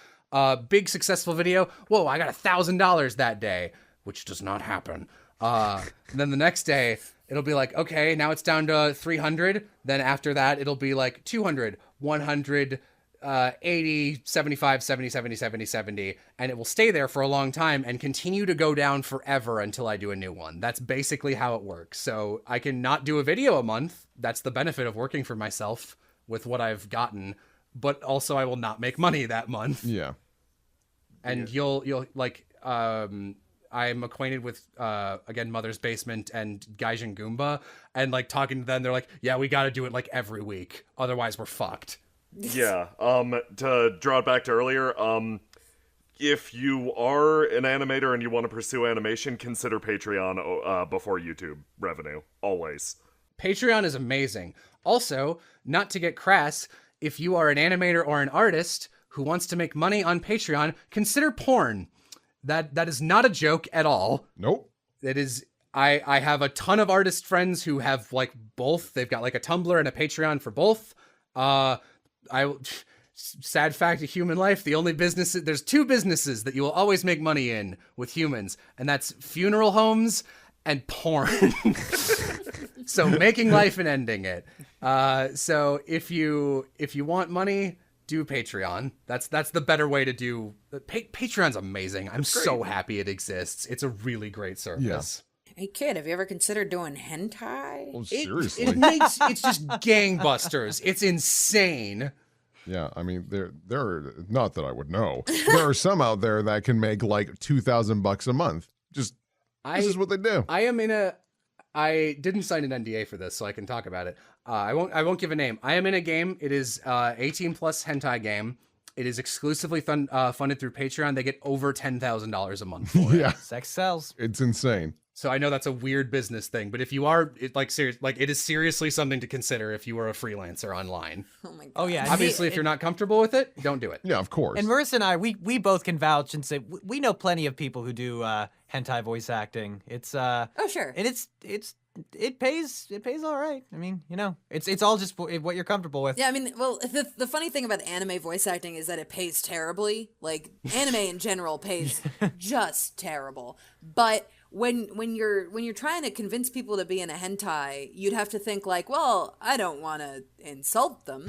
Big successful video. Whoa, I got $1,000 that day, which does not happen. And then the next day it'll be like, okay, now it's down to 300. Then after that, it'll be like 200, 100, 80, 75, 70, 70, 70, 70, and it will stay there for a long time and continue to go down forever until I do a new one. That's basically how it works. So I can not do a video a month. That's the benefit of working for myself with what I've gotten, but also I will not make money that month. Yeah. And you'll like, I'm acquainted with, again, Mother's Basement and Gaijin Goomba, and like talking to them, they're like, yeah, we got to do it like every week. Otherwise we're fucked. Yeah, to draw it back to earlier, if you are an animator and you want to pursue animation, consider Patreon before YouTube revenue, always. Patreon is amazing. Also, not to get crass, if you are an animator or an artist who wants to make money on Patreon, consider porn. That is not a joke at all. Nope. It is. I have a ton of artist friends who have like both. They've got like a Tumblr and a Patreon for both. Sad fact of human life, the only there's two businesses that you will always make money in with humans, and that's funeral homes and porn. So making life and ending it. So if you want money, do Patreon. That's the better way to do. Patreon's amazing. I'm so happy it exists. It's a really great service. Hey kid, have you ever considered doing hentai? Well, seriously. It's just gangbusters. It's insane. Yeah, I mean, there are, not that I would know. There are some out there that can make like $2,000 a month. This is what they do. I didn't sign an NDA for this, so I can talk about it. I won't give a name. I am in a game. It is 18 plus hentai game. It is exclusively funded through Patreon. They get over $10,000 a month for it. Yeah, Sex sells. it's insane. So I know that's a weird business thing, but if you are it is seriously something to consider if you are a freelancer online. Oh my god. Oh yeah. Obviously, if you're not comfortable with it, don't do it. Yeah, of course. And Marissa and I, we both can vouch and say we know plenty of people who do hentai voice acting. It's Oh sure. and it pays all right. I mean, you know, it's all just what you're comfortable with. Yeah, I mean, well, the funny thing about anime voice acting is that it pays terribly. Like anime in general pays just terrible. But when you're trying to convince people to be in a hentai, you'd have to think like, well, I don't want to insult them.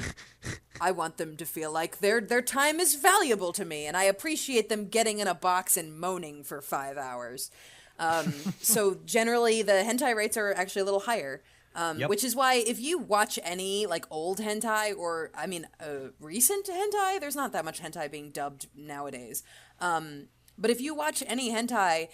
I want them to feel like their time is valuable to me, and I appreciate them getting in a box and moaning for 5 hours. So generally, the hentai rates are actually a little higher. Which is why if you watch any like old hentai or recent hentai, there's not that much hentai being dubbed nowadays. But if you watch any hentai,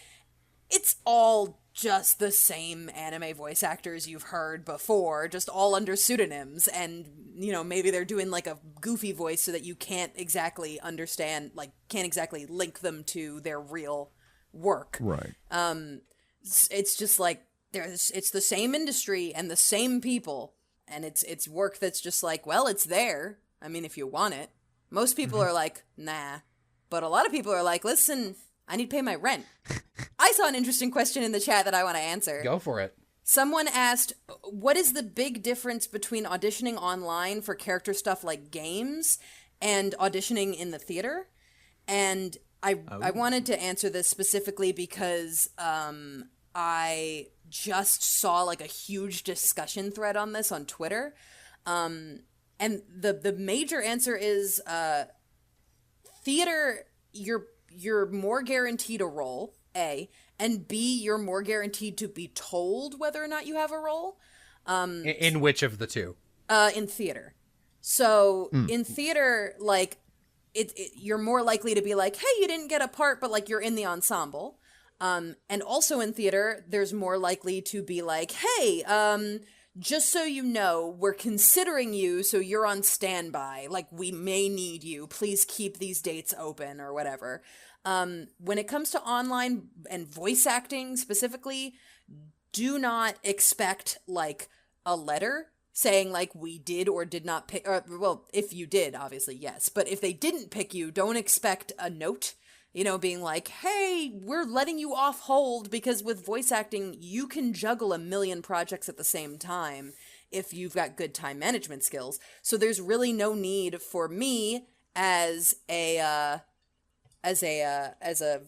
it's all just the same anime voice actors you've heard before, just all under pseudonyms, and you know, maybe they're doing like a goofy voice so that you can't exactly understand, like can't exactly link them to their real work. Right. It's just like it's the same industry and the same people, and it's work that's just like, well, it's there. I mean, if you want it. Most people are like, nah. But a lot of people are like, listen, I need to pay my rent. I saw an interesting question in the chat that I want to answer. Go for it. Someone asked, what is the big difference between auditioning online for character stuff like games and auditioning in the theater? And I wanted to answer this specifically because I just saw like a huge discussion thread on this on Twitter. And the major answer is theater, you're more guaranteed a role, A, and B, you're more guaranteed to be told whether or not you have a role. In which of the two? In theater. So in theater, like, you're more likely to be like, hey, you didn't get a part, but like you're in the ensemble. And also in theater, there's more likely to be like, hey, just so you know, we're considering you, so you're on standby. Like, we may need you. Please keep these dates open or whatever. When it comes to online and voice acting specifically, do not expect like a letter saying like we did or did not pick, or, well, if you did, obviously, yes. But if they didn't pick you, don't expect a note, you know, being like, hey, we're letting you off hold, because with voice acting, you can juggle a million projects at the same time if you've got good time management skills. So there's really no need for me as a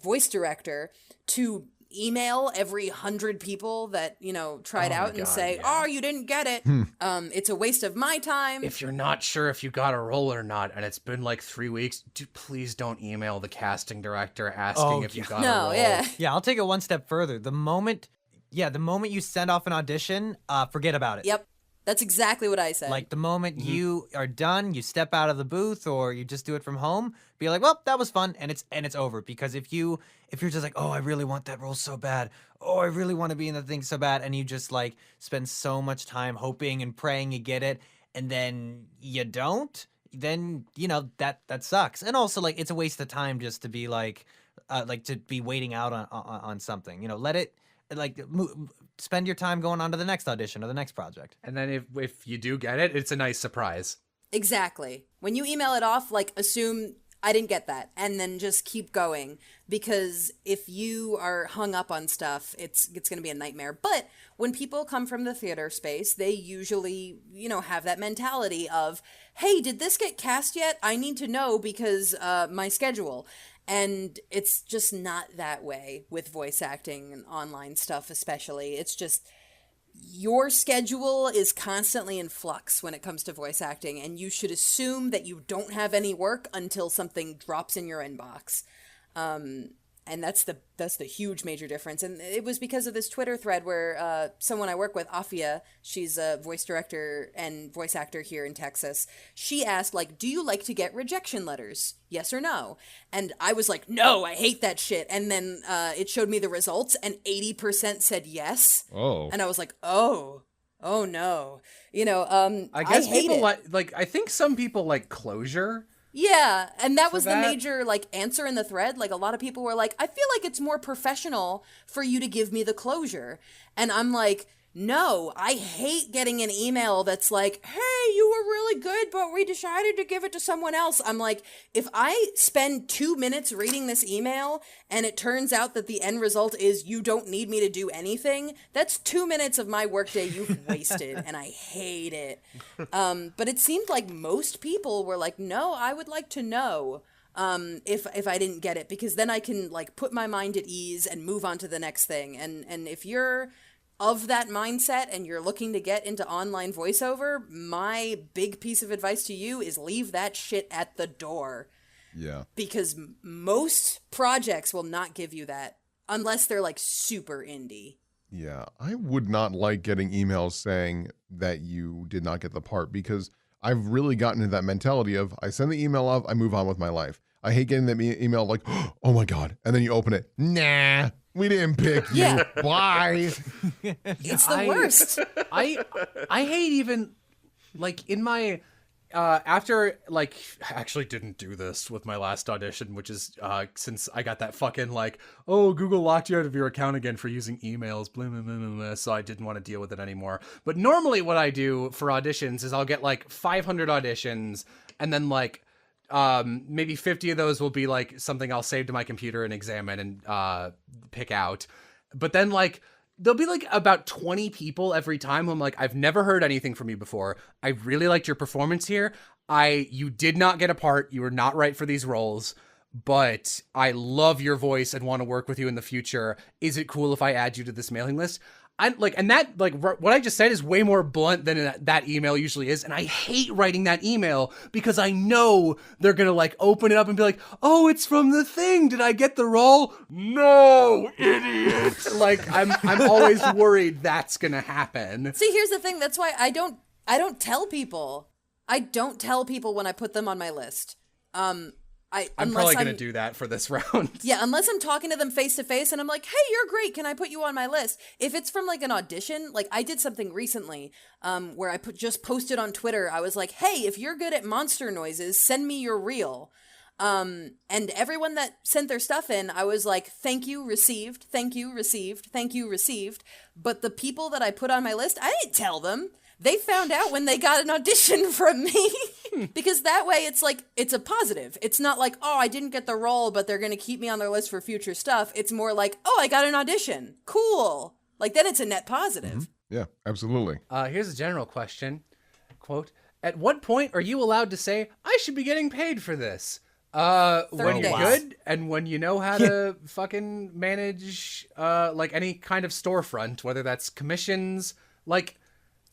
voice director to email every 100 people that, tried Oh my out and God, say, yeah. oh, you didn't get it. It's a waste of my time. If you're not sure if you got a role or not, and it's been like 3 weeks, please don't email the casting director asking if you got a No, role. yeah. Yeah, I'll take it one step further. The moment you send off an audition, forget about it. Yep. That's exactly what I said. Like the moment you are done, you step out of the booth or you just do it from home, be like, well, that was fun, and it's over. Because if you're just like, oh, I really want that role so bad, oh, I really want to be in the thing so bad, and you just like spend so much time hoping and praying you get it, and then you don't, then that sucks. And also like it's a waste of time just to be like to be waiting out on something. Let it spend your time going on to the next audition or the next project. And then if you do get it, it's a nice surprise. Exactly. When you email it off, like assume I didn't get that, and then just keep going, because if you are hung up on stuff, it's going to be a nightmare. But when people come from the theater space, they usually, have that mentality of, hey, did this get cast yet? I need to know because my schedule. And it's just not that way with voice acting and online stuff especially. It's just your schedule is constantly in flux when it comes to voice acting, and you should assume that you don't have any work until something drops in your inbox. And that's the huge major difference. And it was because of this Twitter thread where someone I work with, Afia, she's a voice director and voice actor here in Texas. She asked, like, do you like to get rejection letters? Yes or no? And I was like, no, I hate that shit. And then it showed me the results, and 80% said yes. Oh. And I was like, oh no. I guess I hate people it. I think some people like closure. Yeah, and that was the that? major answer in the thread. Like a lot of people were like, I feel like it's more professional for you to give me the closure. And I'm like, no, I hate getting an email that's like, hey, you were really good, but we decided to give it to someone else. I'm like, if I spend 2 minutes reading this email and it turns out that the end result is you don't need me to do anything, that's 2 minutes of my workday you've wasted, and I hate it. But it seemed like most people were like, no, I would like to know if I didn't get it, because then I can put my mind at ease and move on to the next thing. And if you're of that mindset and you're looking to get into online voiceover, my big piece of advice to you is leave that shit at the door. Yeah. Because most projects will not give you that unless they're super indie. Yeah. I would not like getting emails saying that you did not get the part, because I've really gotten into that mentality of I send the email off, I move on with my life. I hate getting that email like, oh my God. And then you open it. Nah. We didn't pick you. Yeah. Bye. It's the worst. I hate even in my after I actually didn't do this with my last audition, which is since I got that fucking oh, Google locked you out of your account again for using emails, blah, blah, blah, blah, blah, so I didn't want to deal with it anymore. But normally what I do for auditions is I'll get 500 auditions, and then maybe 50 of those will be something I'll save to my computer and examine and pick out. But then there'll be about 20 people every time who I'm I've never heard anything from you before. I really liked your performance here. You did not get a part. You were not right for these roles, but I love your voice and want to work with you in the future. Is it cool if I add you to this mailing list? What I just said is way more blunt than that email usually is, and I hate writing that email because I know they're gonna open it up and be like, "Oh, it's from the thing. Did I get the role? No, idiot!" I'm always worried that's gonna happen. See, here's the thing. That's why I don't tell people. I don't tell people when I put them on my list. I'm probably going to do that for this round. Yeah, unless I'm talking to them face to face and I'm like, hey, you're great. Can I put you on my list? If it's from an audition, I did something recently where I just posted on Twitter. I was like, hey, if you're good at monster noises, send me your reel. And everyone that sent their stuff in, I was like, thank you, received, thank you, received, thank you, received. But the people that I put on my list, I didn't tell them. They found out when they got an audition from me. Because that way it's a positive. It's not oh, I didn't get the role, but they're going to keep me on their list for future stuff. It's more oh, I got an audition. Cool. Then it's a net positive. Mm-hmm. Yeah, absolutely. Here's a general question. Quote, at what point are you allowed to say, I should be getting paid for this? days. When you're good and when you know how to fucking manage like any kind of storefront, whether that's commissions, like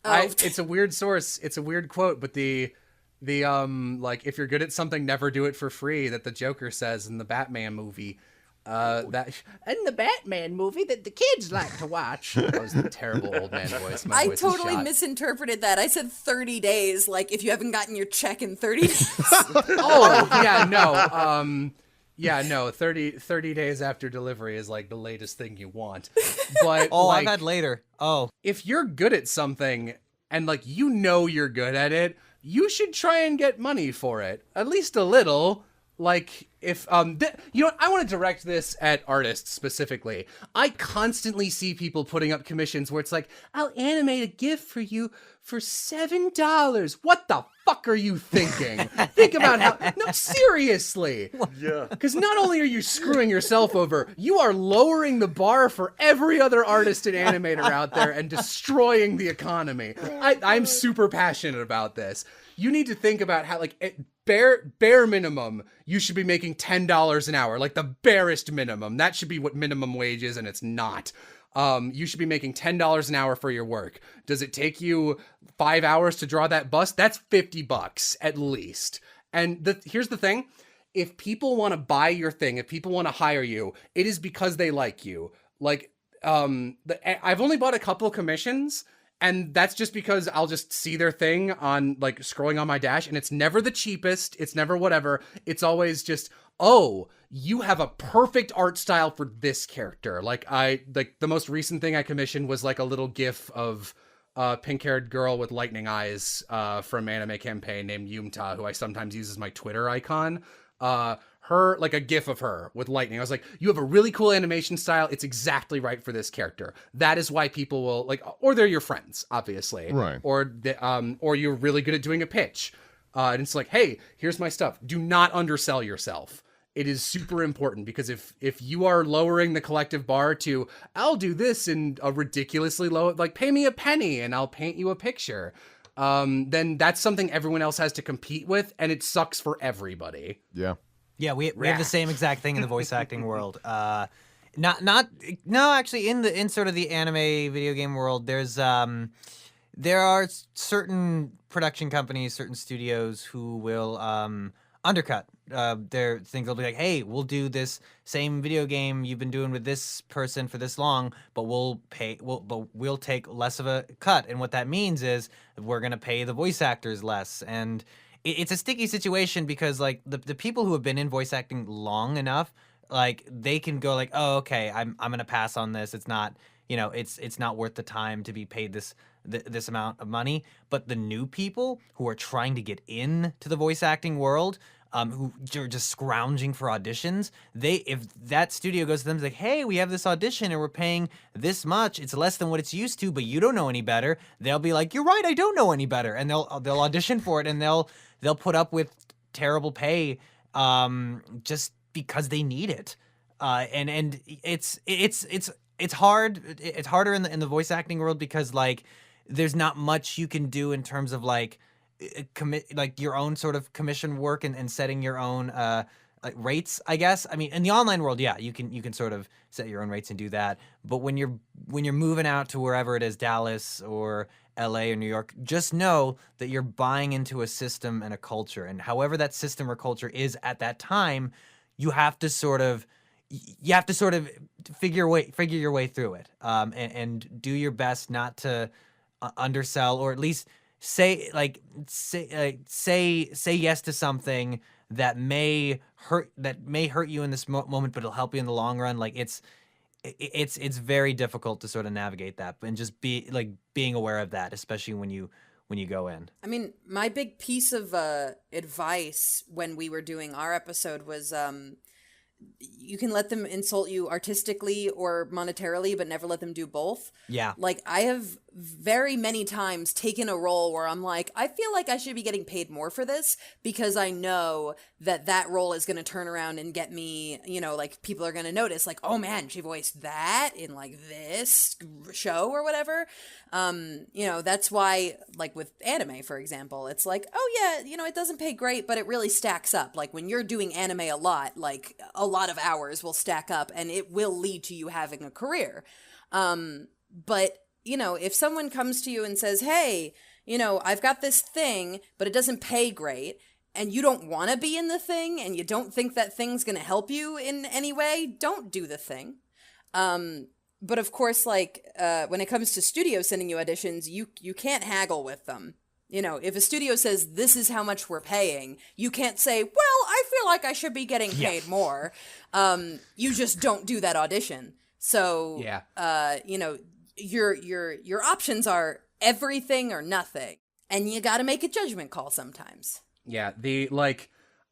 it's a weird source, it's a weird quote, but the like if you're good at something, never do it for free, that the Joker says in the Batman movie. That in the Batman movie that the kids like to watch. That was the terrible old man voice. My I voice is totally shot. misinterpreted that. I said 30 days, like if you haven't gotten your check in 30 days. Oh, yeah, no. 30 days after delivery is like the latest thing you want. But Oh, like, I've had later. Oh, if you're good at something and like you know you're good at it, you should try and get money for it. At least a little. Like if you know, I want to direct this at artists specifically. I constantly see people putting up commissions where it's like, I'll animate a GIF for you for $7. What the fuck are you thinking? Think about how. No, seriously. Yeah. Because not only are you screwing yourself over, you are lowering the bar for every other artist and animator out there and destroying the economy. I'm super passionate about this. You need to think about how, like, bare minimum, you should be making $10 an hour, like the barest minimum. That should be what minimum wage is, and it's not. You should be making $10 an hour for your work. Does it take you 5 hours to draw that bust? That's $50 at least. And here's the thing. If people want to buy your thing, if people want to hire you, it is because they like you. Like, I've only bought a couple commissions, and that's just because I'll just see their thing on, like, scrolling on my dash, and it's never the cheapest. It's never whatever. It's always just, oh, you have a perfect art style for this character. Like, the most recent thing I commissioned was, like, a little GIF of a pink-haired girl with lightning eyes from Anime Campaign named Yumta, who I sometimes use as my Twitter icon. Her, like a GIF of her with lightning. I was like, you have a really cool animation style. It's exactly right for this character. That is why people will, like, or they're your friends, obviously. Right. Or you're really good at doing a pitch. And it's like, hey, here's my stuff. Do not undersell yourself. It is super important, because if you are lowering the collective bar to, I'll do this in a ridiculously low, like, pay me a penny and I'll paint you a picture, then that's something everyone else has to compete with, and it sucks for everybody. Yeah. yeah, we have the same exact thing in the voice acting world. Actually, in sort of the anime video game world, there are certain production companies, certain studios who will undercut their things. They'll be like, hey, we'll do this same video game you've been doing with this person for this long, but we'll take less of a cut. And what that means is we're gonna pay the voice actors less. And it's a sticky situation, because like the people who have been in voice acting long enough, like they can go like, oh, okay, I'm gonna pass on this. It's not, it's not worth the time to be paid this amount of money. But the new people who are trying to get into the voice acting world, who are just scrounging for auditions, if that studio goes to them, like, hey, we have this audition and we're paying this much, it's less than what it's used to, but you don't know any better, they'll be like, you're right, I don't know any better, and they'll audition for it, and they'll put up with terrible pay just because they need it. And it's hard. It's harder in the voice acting world, because like there's not much you can do in terms of like commit, like your own sort of commission work and setting your own like rates, I guess. I mean, in the online world, yeah, you can sort of set your own rates and do that. But when you're moving out to wherever it is, Dallas or LA or New York, just know that you're buying into a system and a culture, and however that system or culture is at that time, you have to sort of figure your way through it, and do your best not to undersell, or at least say yes to something that may hurt you in this moment, but it'll help you in the long run. Like it's very difficult to sort of navigate that, and just being aware of that, especially when you go in. I mean, my big piece of advice when we were doing our episode was you can let them insult you artistically or monetarily, but never let them do both. Yeah. Like, I have very many times taken a role where I'm like, I feel like I should be getting paid more for this, because I know that that role is going to turn around and get me, you know, like, people are going to notice, like, oh man, she voiced that in like this show or whatever. You know, that's why, like with anime, for example, it's like, oh yeah, you know, it doesn't pay great, but it really stacks up. Like, when you're doing anime a lot, like, a lot of hours will stack up and it will lead to you having a career. But, you know, if someone comes to you and says, hey, you know, I've got this thing, but it doesn't pay great, and you don't want to be in the thing, and you don't think that thing's going to help you in any way, don't do the thing. But of course, like, when it comes to studios sending you auditions, you can't haggle with them. You know, if a studio says, this is how much we're paying, you can't say, well, I feel like I should be getting paid more. You just don't do that audition. So, you know, your options are everything or nothing. And you got to make a judgment call sometimes. Yeah,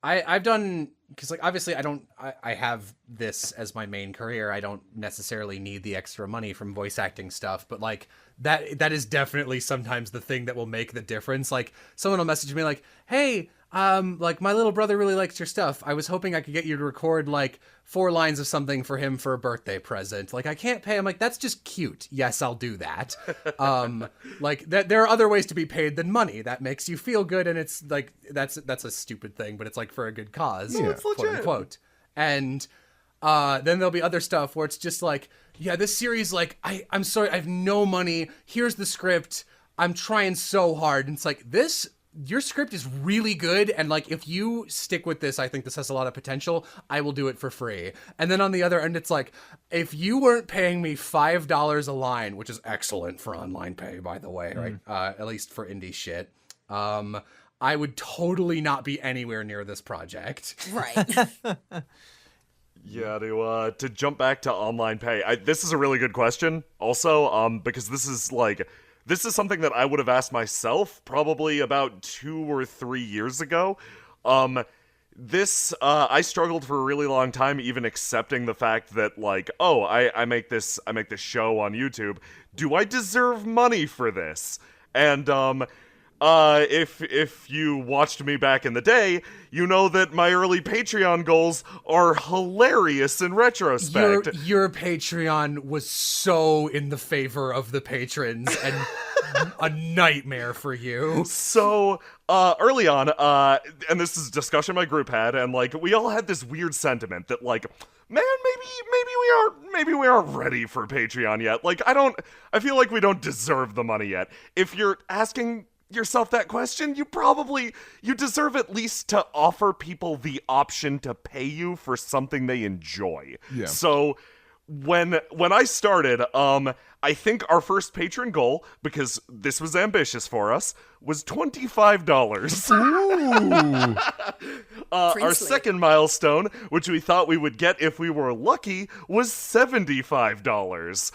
I've done, because like obviously I have this as my main career. I don't necessarily need the extra money from voice acting stuff, but like that is definitely sometimes the thing that will make the difference. Like, someone will message me like, hey, like, my little brother really likes your stuff. I was hoping I could get you to record like 4 lines of something for him for a birthday present. Like, I can't pay. I'm like, that's just cute. Yes, I'll do that. Like, that there are other ways to be paid than money. That makes you feel good, and it's like that's a stupid thing, but it's like for a good cause, quote unquote. And then there'll be other stuff where it's just like, yeah, this series, like, I'm sorry, I have no money. Here's the script. I'm trying so hard. And it's like, your script is really good, and like, if you stick with this, I think this has a lot of potential. I will do it for free. And then on the other end, it's like, if you weren't paying me $5 a line, which is excellent for online pay, by the way, right? At least for indie shit. I would totally not be anywhere near this project. Right. Yeah, to jump back to online pay, this is a really good question also, because this is something that I would have asked myself probably about 2 or 3 years ago. I struggled for a really long time even accepting the fact that, like, oh, I make this show on YouTube. Do I deserve money for this? And if you watched me back in the day, you know that my early Patreon goals are hilarious in retrospect. Your Patreon was so in the favor of the patrons and a nightmare for you. So, early on, and this is a discussion my group had, and like, we all had this weird sentiment that, like, man, maybe we aren't ready for Patreon yet. Like, I feel like we don't deserve the money yet. If you're asking yourself that question, you deserve at least to offer people the option to pay you for something they enjoy. Yeah. So when I started, I think our first patron goal, because this was ambitious for us, was $25. Our second milestone, which we thought we would get if we were lucky, was $75.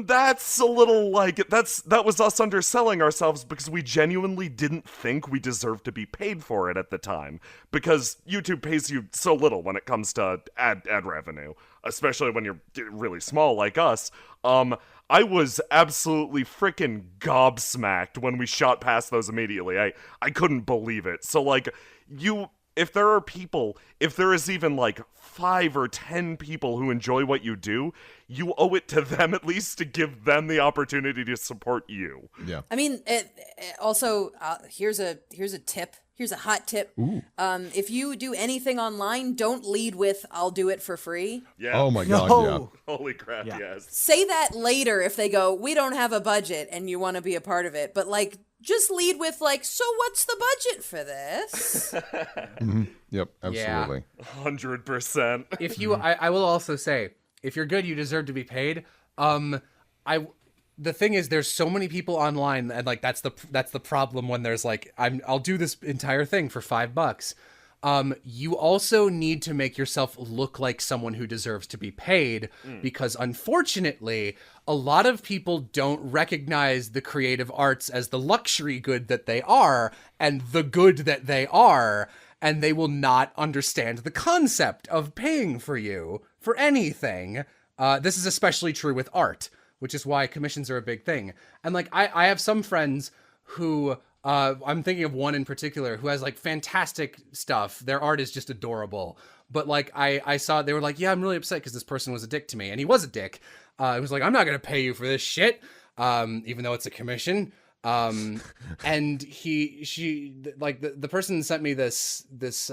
That's a little like, that was us underselling ourselves, because we genuinely didn't think we deserved to be paid for it at the time, because YouTube pays you so little when it comes to ad revenue, especially when you're really small like us. I was absolutely freaking gobsmacked when we shot past those immediately. I couldn't believe it. So like, if there is even like 5 or 10 people who enjoy what you do, you owe it to them at least to give them the opportunity to support you. Yeah. I mean, also, here's a tip. Here's a hot tip. If you do anything online, don't lead with, I'll do it for free. Yeah. Oh my God, yeah. Holy crap, yes. Say that later if they go, we don't have a budget and you want to be a part of it. But like, just lead with like, so what's the budget for this? Yep, absolutely. 100%. If you, I will also say, if you're good, you deserve to be paid. The thing is, there's so many people online, and like that's the problem when there's like, I'll do this entire thing for $5. You also need to make yourself look like someone who deserves to be paid, because unfortunately, a lot of people don't recognize the creative arts as the luxury good that they are and the good that they are. and they will not understand the concept of paying for you for anything. This is especially true with art, which is why commissions are a big thing. And like, I have some friends who, I'm thinking of one in particular who has like fantastic stuff. Their art is just adorable. But like, I saw, they were like, yeah, I'm really upset because this person was a dick to me. And he was a dick. He was like, I'm not going to pay you for this shit. Even though it's a commission. And the person sent me this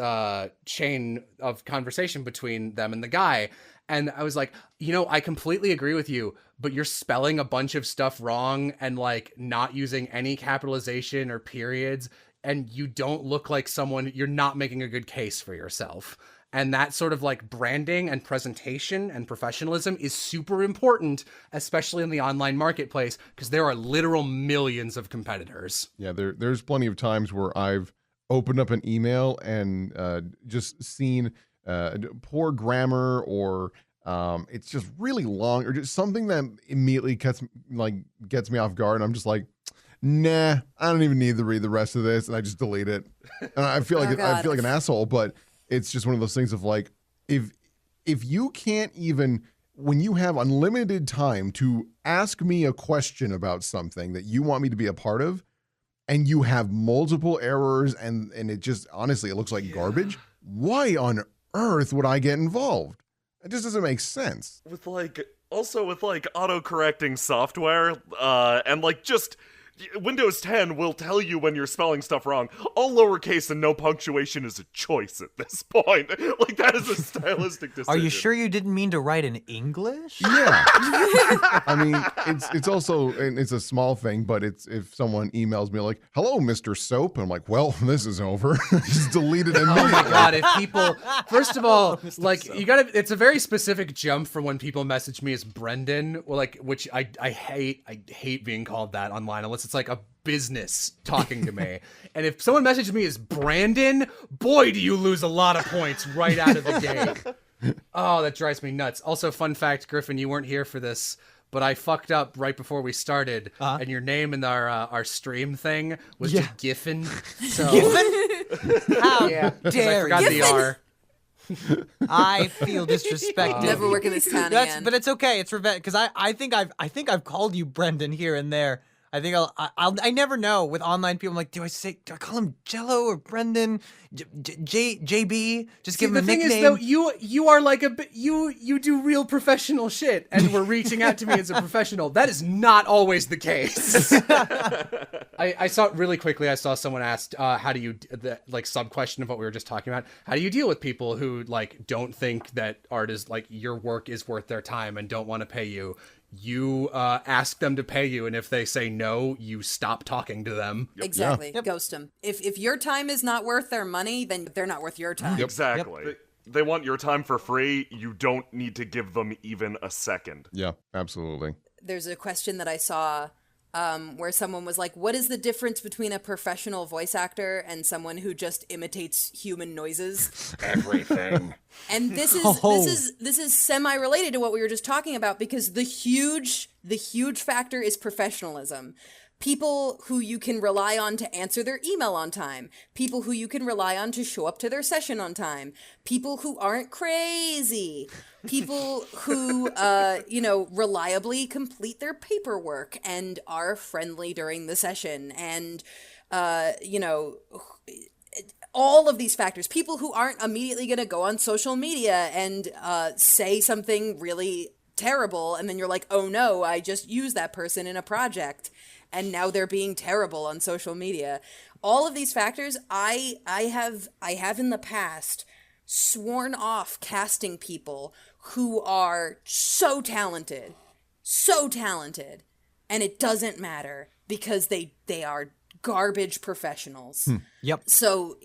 chain of conversation between them and the guy. And I was like, I completely agree with you, but you're spelling a bunch of stuff wrong and like not using any capitalization or periods. And you don't look like you're not making a good case for yourself. And that sort of like branding and presentation and professionalism is super important, especially in the online marketplace, because there are literal millions of competitors. Yeah, there's plenty of times where I've opened up an email and just seen poor grammar or it's just really long or just something that immediately gets me off guard. And I'm just like, nah, I don't even need to read the rest of this, and I just delete it. And I feel like I feel like an asshole, but it's just one of those things of like, if you can't even, when you have unlimited time to ask me a question about something that you want me to be a part of, and you have multiple errors and it just, honestly, it looks like garbage, why on earth would I get involved? It just doesn't make sense. With auto-correcting software, and like just Windows 10 will tell you when you're spelling stuff wrong. All lowercase and no punctuation is a choice at this point. Like, that is a stylistic decision. Are you sure you didn't mean to write in English? Yeah. I mean, it's also, and it's a small thing, but it's if someone emails me like, hello, Mr. Soap, and I'm like, well, this is over. Just delete it immediately. Oh my God, if people, first of all, like, you gotta, it's a very specific jump from when people message me as Brendan, like, which I hate being called that online, unless it's like a business talking to me. And if someone messages me as Brandon, boy, do you lose a lot of points right out of the gate. Oh, that drives me nuts. Also, fun fact, Griffin, you weren't here for this, but I fucked up right before we started, and your name in our stream thing was just Giffen. So, Giffen? How dare I forgot the R. I feel disrespected. Never work in this town again. But it's okay. It's revenge because I think I've called you Brendan here and there. I think I never know with online people. I'm like, do I call him Jello or Brendan, JB? Just give him a nickname. The thing is, though, you are like you do real professional shit, and we're reaching out to me as a professional. That is not always the case. I saw really quickly. I saw someone asked, "How do you sub question of what we were just talking about? How do you deal with people who like don't think that art is like your work is worth their time and don't want to pay you?" You ask them to pay you, and if they say no, you stop talking to them. Exactly. Yep. Ghost them. If your time is not worth their money, then they're not worth your time. Yep. Exactly. Yep. They want your time for free. You don't need to give them even a second. Yeah, absolutely. There's a question that I saw where someone was like, what is the difference between a professional voice actor and someone who just imitates human noises? Everything. And this is semi-related to what we were just talking about, because the huge factor is professionalism. People who you can rely on to answer their email on time. People who you can rely on to show up to their session on time. People who aren't crazy. People who, reliably complete their paperwork and are friendly during the session. And, all of these factors. People who aren't immediately going to go on social media and say something really terrible. And then you're like, oh no, I just used that person in a project. And now they're being terrible on social media. All of these factors, I have in the past sworn off casting people who are so talented, and it doesn't matter because they are garbage professionals. Yep. So,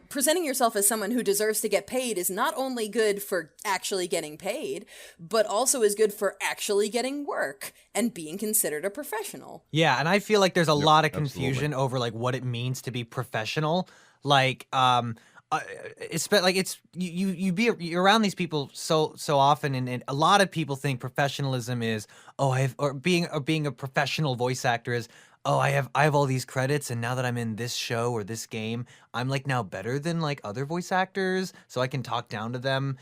presenting yourself as someone who deserves to get paid is not only good for actually getting paid, but also is good for actually getting work and being considered a professional. Yeah, and I feel like there's a lot of confusion over like what it means to be professional. Like, it's like it's you're around these people so often, and a lot of people think professionalism is being a professional voice actor is oh, I have all these credits, and now that I'm in this show or this game, I'm like now better than like other voice actors, so I can talk down to them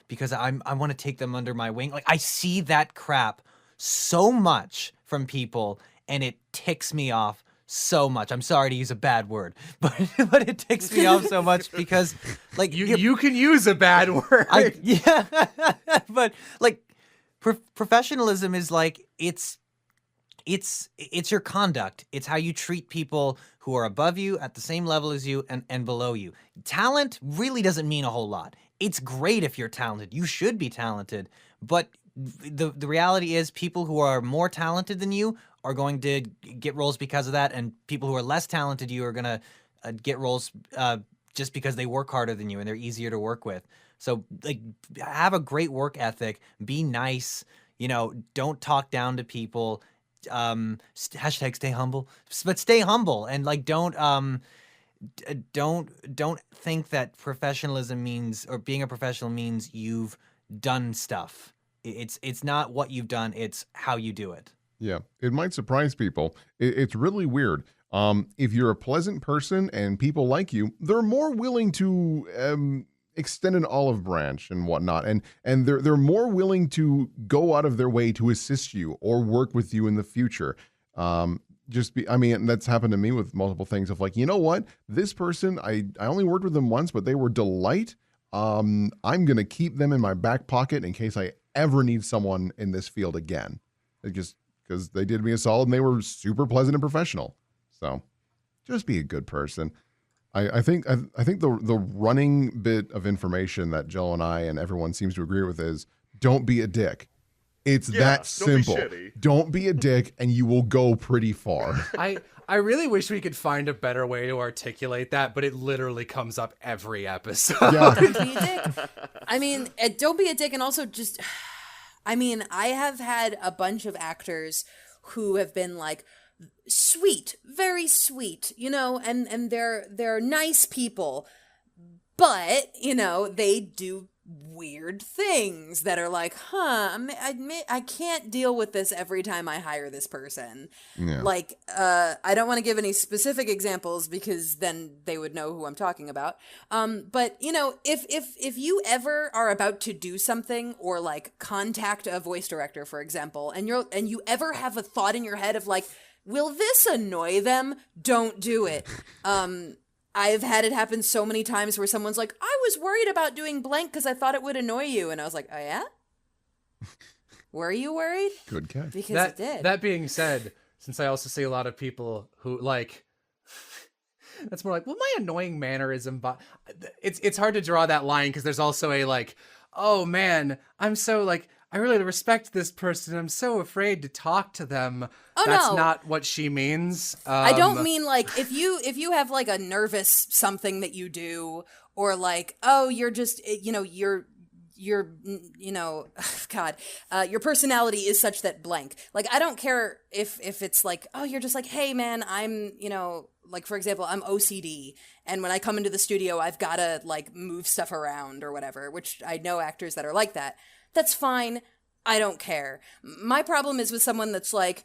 because I want to take them under my wing. Like I see that crap so much from people, and it ticks me off so much. I'm sorry to use a bad word, but it ticks me off so much because like You can use a bad word. yeah, but like professionalism is like it's your conduct. It's how you treat people who are above you, at the same level as you, and below you. Talent really doesn't mean a whole lot. It's great if you're talented. You should be talented, but the reality is people who are more talented than you are going to get roles because of that, and people who are less talented than you are going to get roles just because they work harder than you and they're easier to work with. So like have a great work ethic, be nice, don't talk down to people. Hashtag stay humble, but stay humble, and like don't think that professionalism means, or being a professional means you've done stuff. It's not what you've done, it's how you do it. Yeah, it might surprise people. It's really weird. If you're a pleasant person and people like you, they're more willing to extend an olive branch and whatnot, and they're more willing to go out of their way to assist you or work with you in the future. That's happened to me with multiple things of like, you know what, this person, I only worked with them once, but they were delight. I'm gonna keep them in my back pocket in case I ever need someone in this field again. Just because they did me a solid and they were super pleasant and professional. So just be a good person. I think the running bit of information that Jill and I and everyone seems to agree with is don't be a dick. It's that simple. Don't be a dick and you will go pretty far. I really wish we could find a better way to articulate that, but it literally comes up every episode. Yeah. Don't be a dick. I mean, don't be a dick, and also just, I mean, I have had a bunch of actors who have been like, sweet, very sweet, and they're nice people, but they do weird things that are like, I can't deal with this every time I hire this person. Yeah. Like, I don't want to give any specific examples because then they would know who I'm talking about. But if you ever are about to do something or like contact a voice director, for example, and you ever have a thought in your head of like, will this annoy them? Don't do it. I've had it happen so many times where someone's like, I was worried about doing blank because I thought it would annoy you. And I was like, oh yeah? Were you worried? Good catch. Because it did. That being said, since I also see a lot of people who like, that's more like, well, my annoying mannerism, but it's hard to draw that line because there's also a like, oh man, I'm so like, I really respect this person. I'm so afraid to talk to them. Oh, That's no. not what she means. I don't mean like if you have like a nervous something that you do, or like, oh, you're just God, your personality is such that blank. Like, I don't care if it's like, oh, you're just like, hey man, I'm like, for example, I'm OCD, and when I come into the studio, I've got to like move stuff around or whatever, which I know actors that are like that. That's fine. I don't care. My problem is with someone that's like,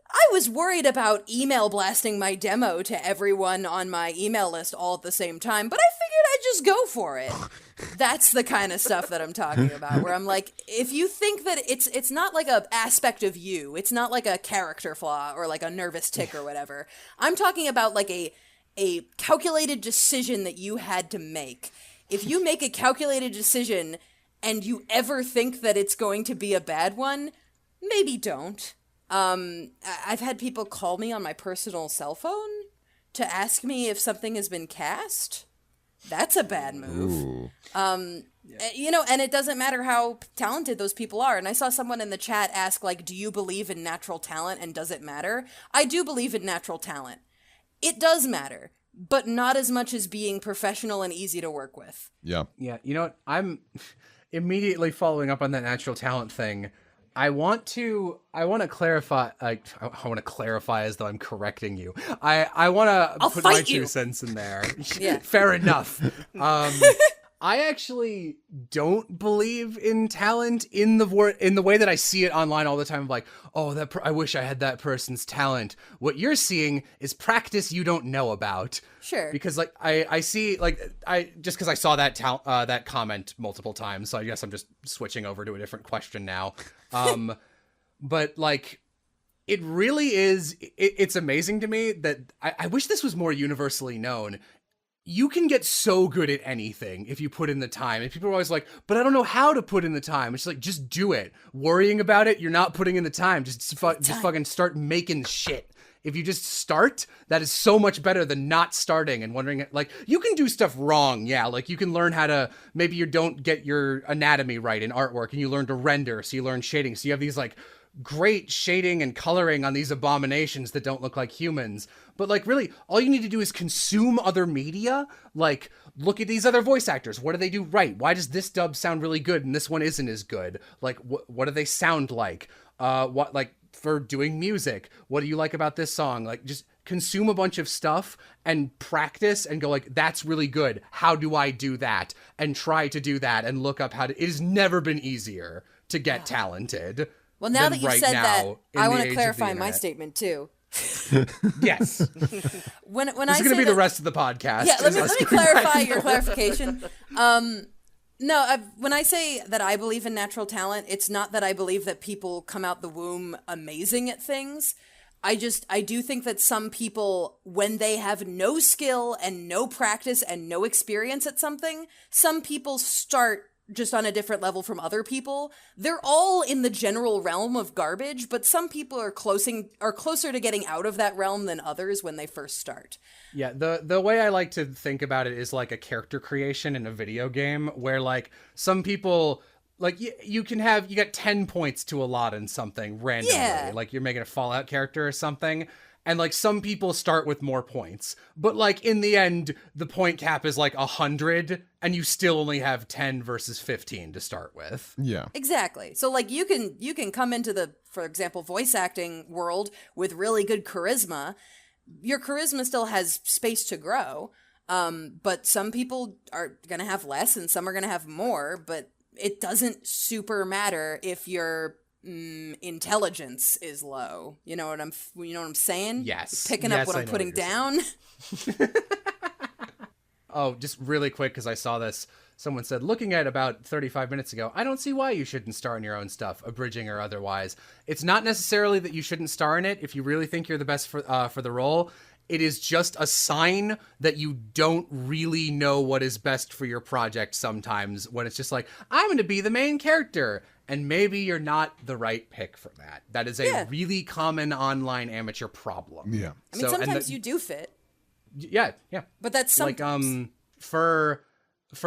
I was worried about email blasting my demo to everyone on my email list all at the same time, but I figured I'd just go for it. That's the kind of stuff that I'm talking about, where I'm like, if you think that it's not like a aspect of you, it's not like a character flaw or like a nervous tic or whatever. I'm talking about like a calculated decision that you had to make. If you make a calculated decision and you ever think that it's going to be a bad one, maybe don't. I've had people call me on my personal cell phone to ask me if something has been cast. That's a bad move. And it doesn't matter how talented those people are. And I saw someone in the chat ask, like, do you believe in natural talent and does it matter? I do believe in natural talent. It does matter, but not as much as being professional and easy to work with. Yeah. Yeah, you know what? I'm immediately following up on that natural talent thing. I want to clarify. I want to clarify as though I'm correcting you. I want to put my 2 cents in there. Yeah. Fair enough. I actually don't believe in talent in the way that I see it online all the time. Like, oh, I wish I had that person's talent. What you're seeing is practice you don't know about. Sure. Because like I see like just because I saw that that comment multiple times, so I guess I'm just switching over to a different question now. But like, it really is. It's amazing to me that I wish this was more universally known. You can get so good at anything if you put in the time. And people are always like, but I don't know how to put in the time. It's like, just do it. Worrying about it, you're not putting in the time. Just fucking start making shit. If you just start, that is so much better than not starting and wondering, like, you can do stuff wrong. Yeah, like you can learn how to, maybe you don't get your anatomy right in artwork and you learn to render. So you learn shading. So you have these like great shading and coloring on these abominations that don't look like humans. But like, really, all you need to do is consume other media. Like, look at these other voice actors. What do they do right? Why does this dub sound really good and this one isn't as good? Like, what do they sound like? What, like, for doing music, what do you like about this song? Like, just consume a bunch of stuff and practice and go like, that's really good. How do I do that? And try to do that and look up how to. It has never been easier to get talented. Well, now that you said that, I want to to clarify my statement too. Yes. When This I is going to be the rest of the podcast. Yeah, let me clarify your clarification. No, when I say that I believe in natural talent, it's not that I believe that people come out the womb amazing at things. I do think that some people, when they have no skill and no practice and no experience at something, some people start just on a different level from other people. They're all in the general realm of garbage, but some people are closer to getting out of that realm than others when they first start. Yeah, the way I like to think about it is like a character creation in a video game where like some people like you got 10 points to allot in something randomly. Yeah. Like you're making a Fallout character or something. And like some people start with more points, but like in the end, the point cap is like 100 and you still only have 10 versus 15 to start with. Yeah. Exactly. So like you can come into the, for example, voice acting world with really good charisma. Your charisma still has space to grow. But some people are going to have less and some are going to have more, but it doesn't super matter if your intelligence is low. You know what I'm saying? Yes. Picking up what I'm putting down. Oh, just really quick, because I saw this. Someone said, looking at about 35 minutes ago, I don't see why you shouldn't star in your own stuff, abridging or otherwise. It's not necessarily that you shouldn't star in it if you really think you're the best for the role. It is just a sign that you don't really know what is best for your project sometimes, when it's just like, I'm going to be the main character. And maybe you're not the right pick for that. That is a really common online amateur problem. Yeah. I mean, sometimes you do fit. Yeah. But that's like for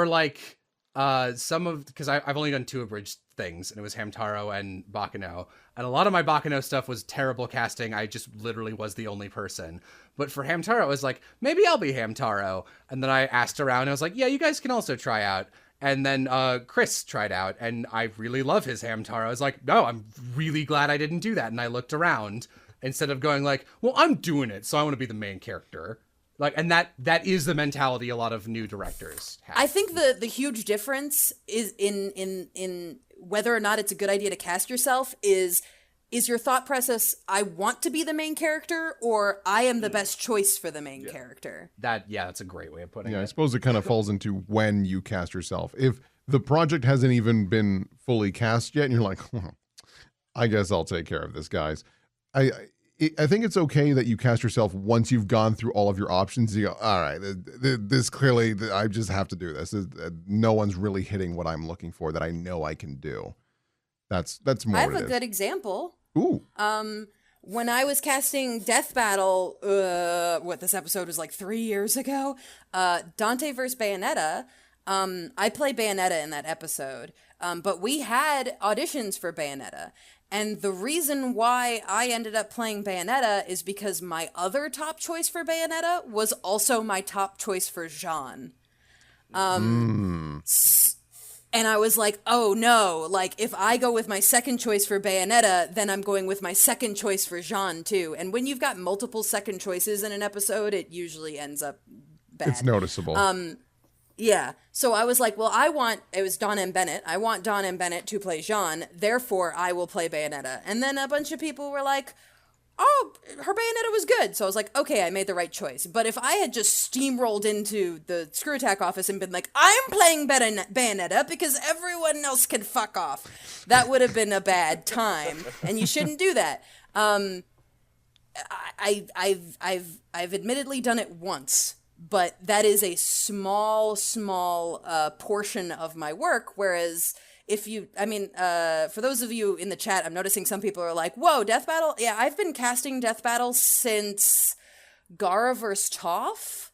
like some of, because I've only done 2 abridged things, and it was Hamtaro and Bakano, and a lot of my Bakano stuff was terrible casting. I just literally was the only person. But for Hamtaro, I was like, maybe I'll be Hamtaro. And then I asked around, and I was like, yeah, you guys can also try out. And then Chris tried out, and I really love his Hamtaro. I was like, no, I'm really glad I didn't do that. And I looked around instead of going like, well, I'm doing it, so I want to be the main character. Like, and that is the mentality a lot of new directors have. I think the huge difference is in whether or not it's a good idea to cast yourself is your thought process, I want to be the main character, or I am the best choice for the main character. That's a great way of putting it. Yeah, I suppose it kind of falls into when you cast yourself. If the project hasn't even been fully cast yet, and you're like, I guess I'll take care of this, guys. I think it's okay that you cast yourself once you've gone through all of your options. You go, all right, this clearly, I just have to do this. No one's really hitting what I'm looking for that I know I can do. That's more. I have a good example. Ooh. When I was casting Death Battle, this episode was like 3 years ago, Dante vs. Bayonetta, I play Bayonetta in that episode, but we had auditions for Bayonetta. And the reason why I ended up playing Bayonetta is because my other top choice for Bayonetta was also my top choice for Jean. And I was like, oh no, like if I go with my second choice for Bayonetta, then I'm going with my second choice for Jean too. And when you've got multiple second choices in an episode, it usually ends up bad. It's noticeable. Yeah. So I was like, well, it was Don M. Bennett. I want Don M. Bennett to play Jean, therefore I will play Bayonetta. And then a bunch of people were like, oh, her Bayonetta was good. So I was like, okay, I made the right choice. But if I had just steamrolled into the Screw Attack office and been like, I'm playing Bayonetta because everyone else can fuck off, that would have been a bad time. And you shouldn't do that. I've admittedly done it once, but that is a small portion of my work. Whereas for those of you in the chat, I'm noticing some people are like, whoa, Death Battle? Yeah, I've been casting Death Battle since Gara vs. Toph.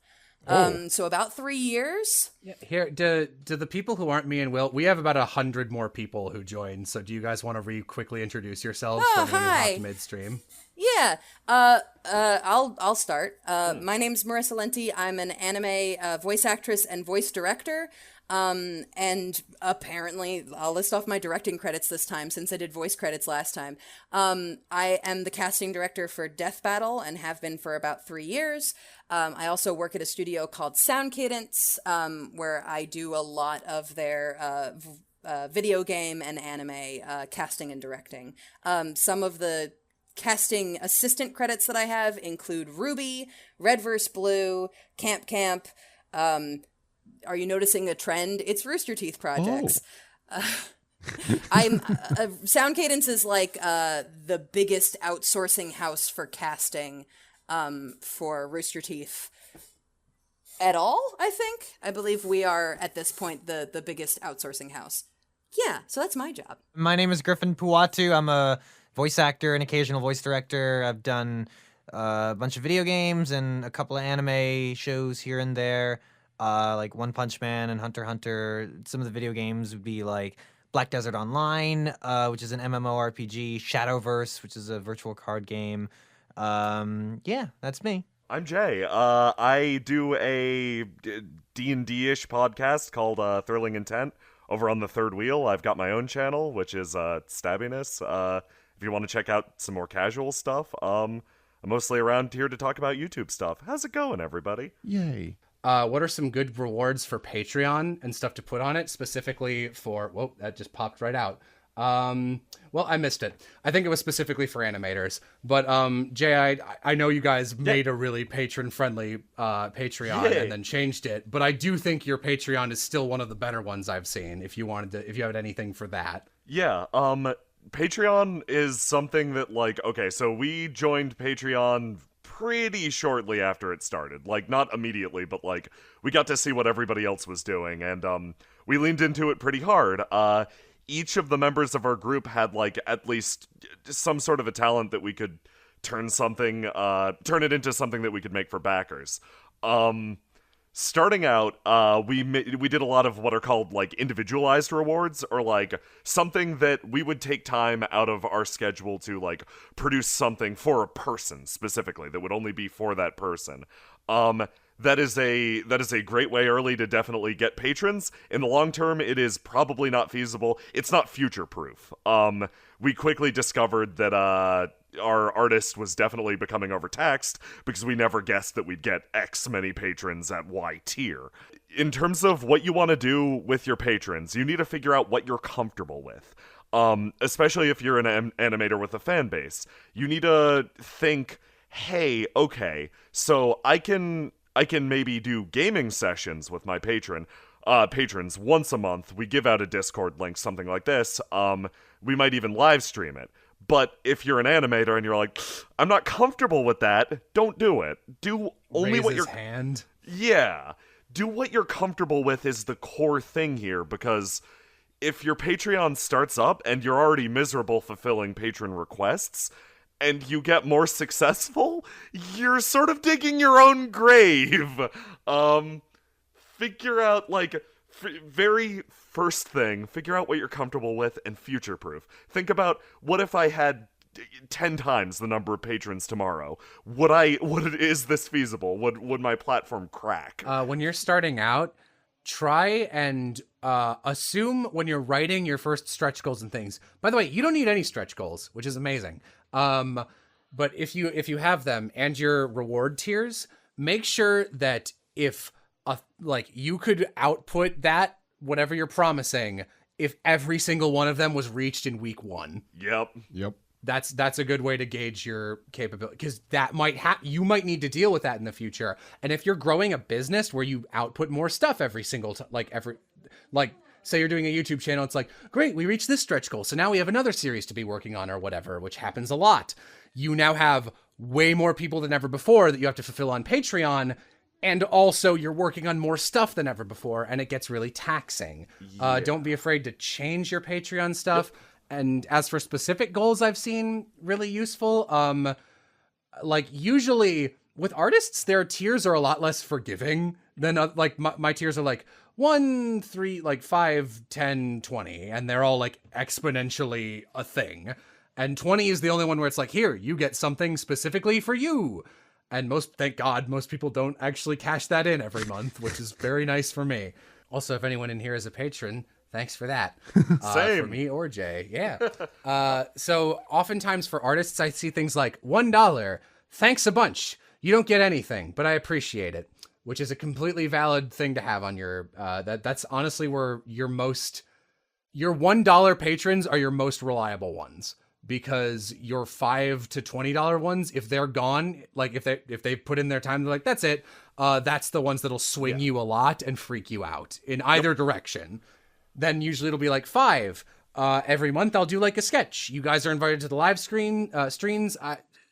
So about 3 years. Yeah, here, do the people who aren't me and Will, we have about 100 more people who joined. So do you guys want to quickly introduce yourselves for when you hop midstream? Yeah, I'll start. My name's Marissa Lenti. I'm an anime voice actress and voice director. And apparently, I'll list off my directing credits this time since I did voice credits last time. I am the casting director for Death Battle and have been for about 3 years. I also work at a studio called Sound Cadence, where I do a lot of their video game and anime casting and directing. Some of the casting assistant credits that I have include Ruby, Red vs. Blue, Camp. Are you noticing a trend? It's Rooster Teeth projects. Sound Cadence is like the biggest outsourcing house for casting for Rooster Teeth at all, I think. I believe we are, at this point, the biggest outsourcing house. Yeah, so that's my job. My name is Griffin Puatu. I'm a voice actor and occasional voice director. I've done a bunch of video games and a couple of anime shows here and there, like One Punch Man and Hunter x Hunter. Some of the video games would be like Black Desert Online, which is an MMORPG, Shadowverse, which is a virtual card game. Yeah, that's me. I'm Jay. I do a D&D-ish podcast called Thrilling Intent over on the Third Wheel. I've got my own channel, which is Stabbiness. If you want to check out some more casual stuff, I'm mostly around here to talk about YouTube stuff. How's it going, everybody? Yay. What are some good rewards for Patreon and stuff to put on it, specifically for... Whoa, that just popped right out. Well, I missed it. I think it was specifically for animators. But, Jay, I know you guys made a really patron-friendly Patreon and then changed it. But I do think your Patreon is still one of the better ones I've seen, if you had anything for that. Yeah, Patreon is something that, okay, so we joined Patreon pretty shortly after it started. Not immediately, but, we got to see what everybody else was doing, and, we leaned into it pretty hard. Each of the members of our group had, at least some sort of a talent that we could turn it into something that we could make for backers. Starting out, we did a lot of what are called, individualized rewards, or, something that we would take time out of our schedule to, produce something for a person, specifically, that would only be for that person. That is a great way early to definitely get patrons. In the long term, it is probably not feasible. It's not future-proof. We quickly discovered that, our artist was definitely becoming overtaxed because we never guessed that we'd get X many patrons at Y tier. In terms of what you want to do with your patrons, you need to figure out what you're comfortable with. Especially if you're an animator with a fan base. You need to think, hey, okay, so I can maybe do gaming sessions with my patrons once a month. We give out a Discord link, something like this. We might even live stream it. But if you're an animator and you're like, I'm not comfortable with that, don't do it. Do only Raise what his you're... hand. Yeah. Do what you're comfortable with is the core thing here, because if your Patreon starts up and you're already miserable fulfilling patron requests, and you get more successful, you're sort of digging your own grave. Figure out, very first thing, figure out what you're comfortable with and future-proof. Think about, what if I had 10 times the number of patrons tomorrow? Is this feasible? Would my platform crack? When you're starting out, try and assume when you're writing your first stretch goals and things. By the way, you don't need any stretch goals, which is amazing. But if you have them and your reward tiers, make sure that if like you could output that whatever you're promising if every single one of them was reached in week 1. Yep. That's a good way to gauge your capability, because that you might need to deal with that in the future. And if you're growing a business where you output more stuff every single time, like say you're doing a YouTube channel, it's like, great, we reached this stretch goal, so now we have another series to be working on or whatever, which happens a lot. You now have way more people than ever before that you have to fulfill on Patreon, and also you're working on more stuff than ever before, and it gets really taxing. Don't be afraid to change your Patreon stuff. Yep. And as for specific goals I've seen really useful, like usually with artists, their tiers are a lot less forgiving than like my tiers are like 1, 3, like 5, 10, 20, and they're all like exponentially a thing. And 20 is the only one where it's like, here, you get something specifically for you. And thank God, most people don't actually cash that in every month, which is very nice for me. Also, if anyone in here is a patron, thanks for that. Same. For me or Jay. Yeah. So oftentimes for artists, I see things like $1. Thanks a bunch. You don't get anything, but I appreciate it, which is a completely valid thing to have on your, that's honestly where your $1 patrons are your most reliable ones, because your $5 to $20 ones, if they're gone, like if they put in their time, they're like, that's it. That's the ones that'll swing you a lot and freak you out in either direction. Then usually it'll be like $5. Every month I'll do like a sketch. You guys are invited to the live streams.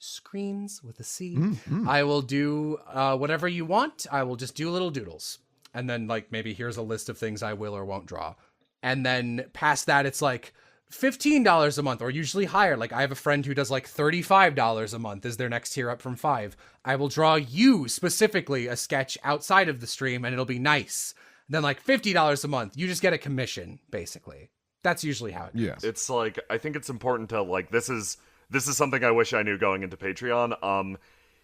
Screens with a C. Mm-hmm. I will do whatever you want. I will just do little doodles. And then like maybe here's a list of things I will or won't draw. And then past that it's like $15 a month, or usually higher. Like I have a friend who does like $35 a month is their next tier up from $5. I will draw you specifically a sketch outside of the stream and it'll be nice. Then like $50 a month, you just get a commission, basically. That's usually how it goes. Yes. It's like, I think it's important to, like, this is something I wish I knew going into Patreon.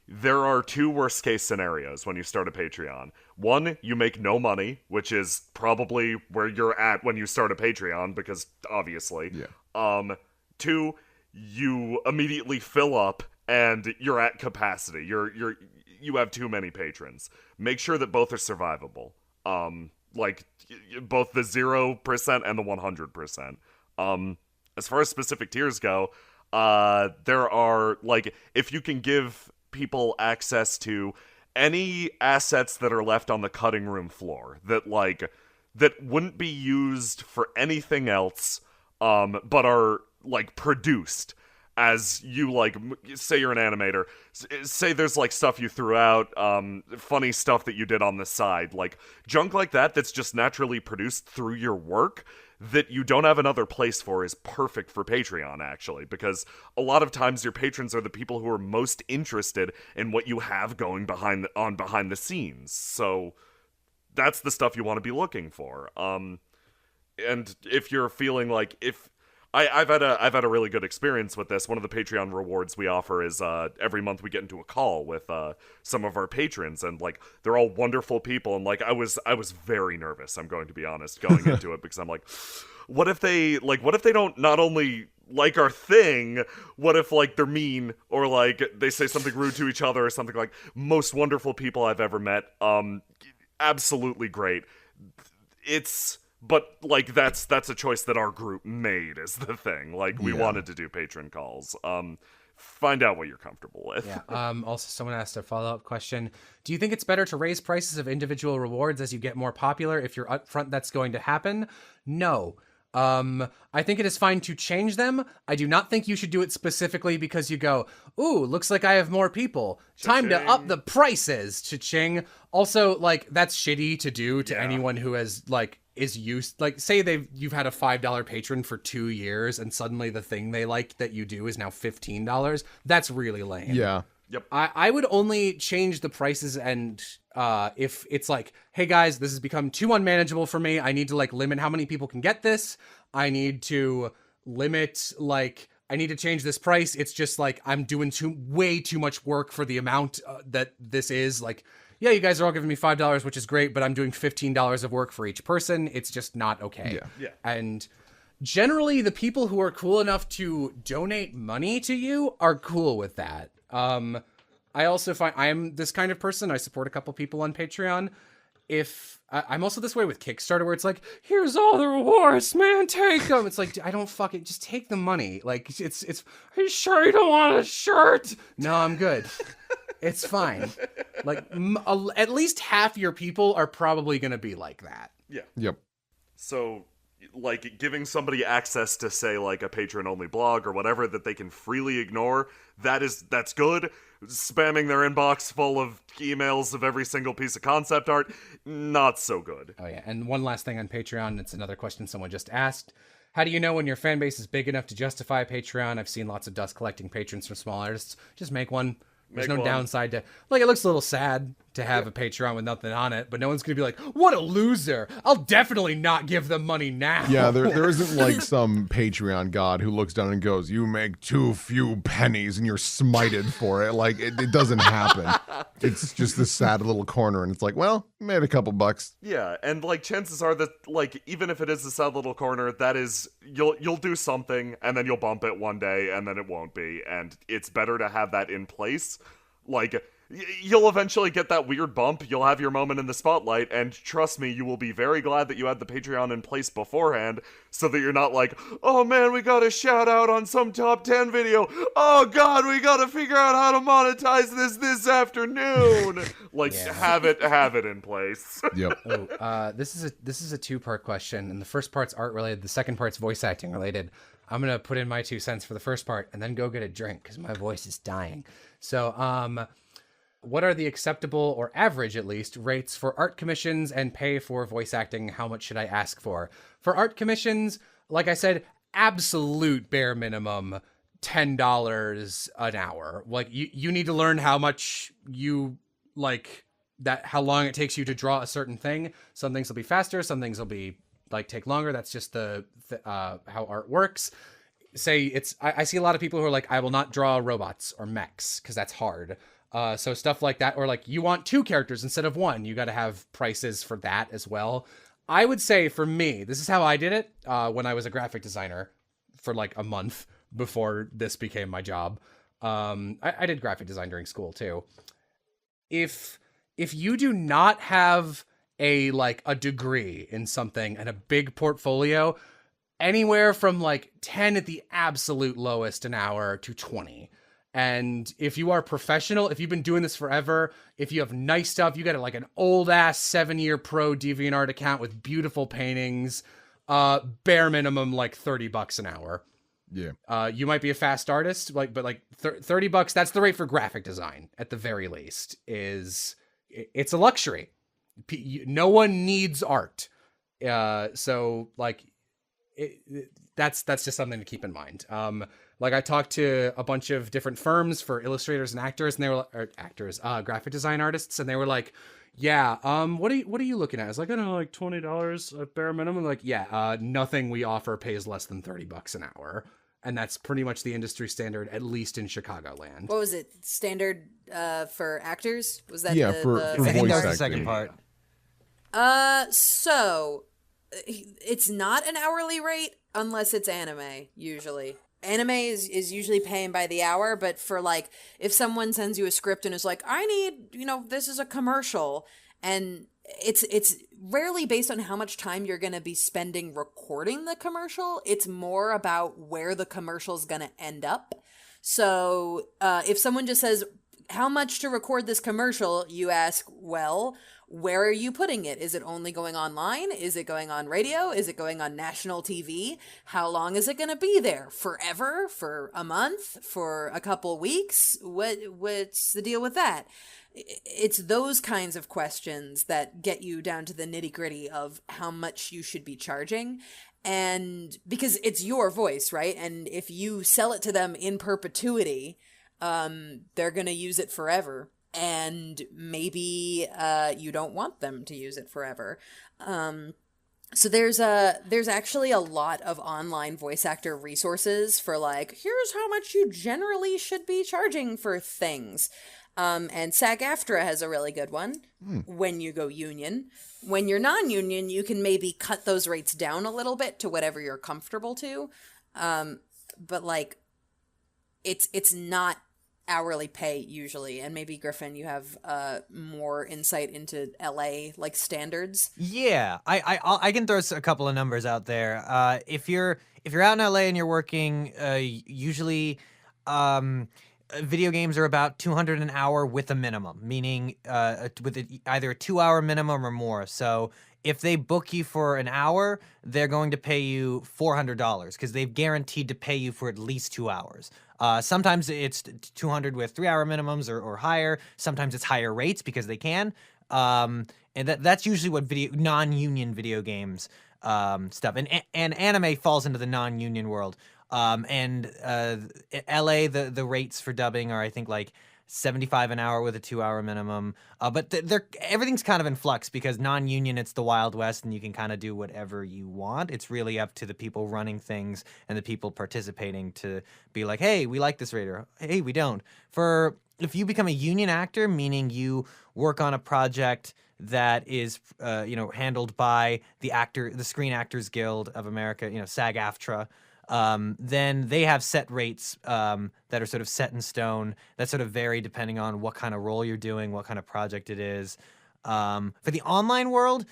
There are 2 worst case scenarios when you start a Patreon. 1, you make no money, which is probably where you're at when you start a Patreon, because obviously. Yeah. 2, you immediately fill up and you're at capacity. You have too many patrons. Make sure that both are survivable. Like both the 0% and the 100%. As far as specific tiers go, there are, like, if you can give people access to any assets that are left on the cutting room floor that wouldn't be used for anything else, but are like produced as you, like, say you're an animator, say there's like stuff you threw out, funny stuff that you did on the side, like junk like that that's just naturally produced through your work that you don't have another place for is perfect for Patreon, actually, because a lot of times your patrons are the people who are most interested in what you have going behind the scenes. So that's the stuff you want to be looking for. And if you're feeling like, I've had a really good experience with this. One of the Patreon rewards we offer is every month we get into a call with some of our patrons, and like they're all wonderful people. And like I was very nervous, I'm going to be honest, going into it, because I'm like, what if they don't not only like our thing, what if like they're mean, or like they say something rude to each other or something. Like, most wonderful people I've ever met, absolutely great. But, like, that's a choice that our group made, is the thing. Like, we wanted to do patron calls. Find out what you're comfortable with. Yeah. Also, someone asked a follow-up question. Do you think it's better to raise prices of individual rewards as you get more popular? If you're upfront, that's going to happen? No. I think it is fine to change them. I do not think you should do it specifically because you go, ooh, looks like I have more people. Time to up the prices. Cha-ching. Also, like, that's shitty to do to anyone who has, like, is used, like, say you've had a $5 patron for 2 years and suddenly the thing they like that you do is now $15. That's really lame. Yeah. Yep. I would only change the prices, and if it's like, hey guys, this has become too unmanageable for me. I need to like limit how many people can get this. I need to limit, like, I need to change this price. It's just like I'm doing way too much work for the amount that this is. Like, yeah, you guys are all giving me $5, which is great, but I'm doing $15 of work for each person. It's just not okay. Yeah. And generally, the people who are cool enough to donate money to you are cool with that. I also find I am this kind of person. I support a couple people on Patreon. I'm also this way with Kickstarter, where it's like, here's all the rewards, man, take them. It's like, I don't fucking just take the money. Like, it's. Are you sure you don't want a shirt? No, I'm good. It's fine. Like, at least half your people are probably gonna be like that. Yeah. Yep. So, like, giving somebody access to, say, like, a patron-only blog or whatever that they can freely ignore, that's good. Spamming their inbox full of emails of every single piece of concept art, not so good. Oh yeah, and one last thing on Patreon, it's another question someone just asked. How do you know when your fan base is big enough to justify Patreon? I've seen lots of dust collecting patrons from small artists. Just make one. There's no downside to, like, it looks a little sad to have a Patreon with nothing on it, but no one's gonna be like, what a loser. I'll definitely not give them money now. Yeah, there isn't like some Patreon god who looks down and goes, you make too few pennies and you're smited for it. Like, it doesn't happen. It's just this sad little corner, and it's like, well, made a couple bucks. Yeah, and, like, chances are that, like, even if it is a sad little corner, that is, you'll do something, and then you'll bump it one day, and then it won't be, and it's better to have that in place. Like, you'll eventually get that weird bump, you'll have your moment in the spotlight, and trust me, you will be very glad that you had the Patreon in place beforehand, so that you're not like, oh man, we got a shout out on some top 10 video, oh god, we gotta figure out how to monetize this afternoon. Like, Yeah. have it in place. Yep. Oh, this is a two-part question, and the first part's art related, the second part's voice acting related. I'm gonna put in my 2 cents for the first part, and then go get a drink because my voice is dying. So, what are the acceptable, or average at least, rates for art commissions and pay for voice acting? How much should I ask for? For art commissions, like I said, absolute bare minimum, $10 an hour. Like, you need to learn how much you like that, how long it takes you to draw a certain thing. Some things will be faster, some things will be like take longer. That's just the how art works. Say I see a lot of people who are like, I will not draw robots or mechs because that's hard. So stuff like that, or like, you want 2 characters instead of 1, you got to have prices for that as well. I would say for me, this is how I did it when I was a graphic designer for like a month before this became my job. I did graphic design during school too. If you do not have a degree in something and a big portfolio, anywhere from like 10 at the absolute lowest an hour to 20. And if you are professional, if you've been doing this forever, if you have nice stuff, you got like an old ass 7-year pro DeviantArt account with beautiful paintings, bare minimum like $30 an hour. Yeah. You might be a fast artist, but $30, that's the rate for graphic design at the very least. It's a luxury. No one needs art. So like, that's just something to keep in mind. Like, I talked to a bunch of different firms for illustrators and actors, and they were graphic design artists, and they were like, yeah, what are you looking at? I was like, I don't know, like $20 at bare minimum. Like, yeah, nothing we offer pays less than $30 an hour. And that's pretty much the industry standard, at least in Chicagoland. What was it? Standard for actors? Was that for I think that was the voice second acting. part. So it's not an hourly rate unless it's anime, usually. Anime is usually paying by the hour, but for like, if someone sends you a script and is like, I need, this is a commercial, and it's rarely based on how much time you're going to be spending recording the commercial. It's more about where the commercial is going to end up. So if someone just says, how much to record this commercial, you ask, well, where are you putting it? Is it only going online? Is it going on radio? Is it going on national TV? How long is it going to be there? Forever? For a month? For a couple weeks? What's the deal with that? It's those kinds of questions that get you down to the nitty-gritty of how much you should be charging. And because it's your voice, right? And if you sell it to them in perpetuity, they're going to use it forever. And maybe you don't want them to use it forever. So there's actually a lot of online voice actor resources for like, here's how much you generally should be charging for things. And SAG-AFTRA has a really good one when you go union. When you're non-union, you can maybe cut those rates down a little bit to whatever you're comfortable to. But like, it's not hourly pay usually, and maybe Griffin, you have more insight into LA like standards. Yeah, I can throw a couple of numbers out there. If you're out in LA and you're working, usually, video games are about $200 an hour with a minimum, meaning either a 2-hour minimum or more. So if they book you for an hour, they're going to pay you $400 because they've guaranteed to pay you for at least 2 hours. Sometimes it's 200 with 3-hour minimums or higher. Sometimes it's higher rates because they can. And that's usually what non-union video games stuff. And anime falls into the non-union world. And LA, the rates for dubbing are, I think, like $75 an hour with a 2-hour minimum. But everything's kind of in flux because non-union, it's the Wild West, and you can kind of do whatever you want. It's really up to the people running things and the people participating to be like, hey, we like this rater. Hey, we don't. If you become a union actor, meaning you work on a project that is, handled by the Screen Actors Guild of America, SAG-AFTRA, then they have set rates that are sort of set in stone that sort of vary depending on what kind of role you're doing, what kind of project it is. For the online world,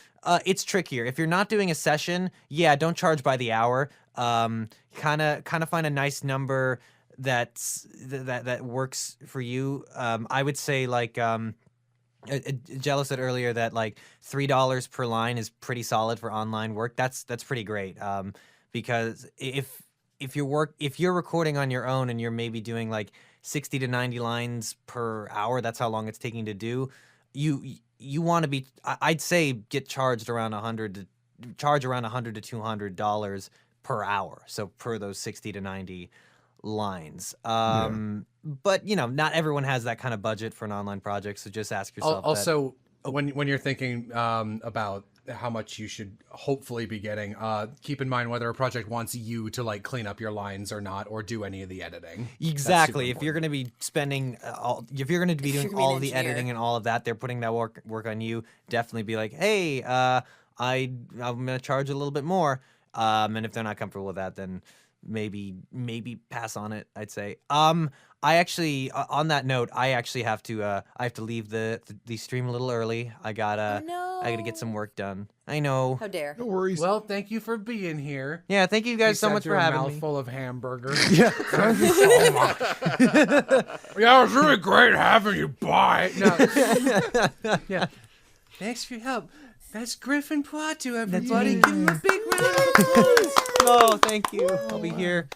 it's trickier. If you're not doing a session, don't charge by the hour. Kind of find a nice number that works for you. I would say like Jello said earlier that like $3 per line is pretty solid for online work. That's pretty great. Because if you're recording on your own and you're maybe doing like 60 to 90 lines per hour, that's how long it's taking to do. You want to be, I'd say, get charged around $100 to $200 per hour. So per those 60 to 90 lines. But not everyone has that kind of budget for an online project. So just ask yourself. Also, when you're thinking about how much you should hopefully be getting, keep in mind whether a project wants you to like clean up your lines or not, or do any of the editing. Exactly. If you're going to be spending if you're going to be doing all of the editing and all of that, they're putting that work on you. Definitely be like, hey, I'm going to charge a little bit more. And if they're not comfortable with that, then maybe pass on it, I'd say. I actually, on that note, I actually have to leave the stream a little early. I gotta get some work done. I know. How dare. No worries. Well, thank you for being here. Yeah, thank you guys so much for having me. Mouthful of hamburger. Yeah. Thank you so much. Yeah, it was really great having you. Bye. No. Yeah. Thanks for your help. That's Griffin Poitou, everybody. Give him a big round of applause. Oh, thank you. I'll be here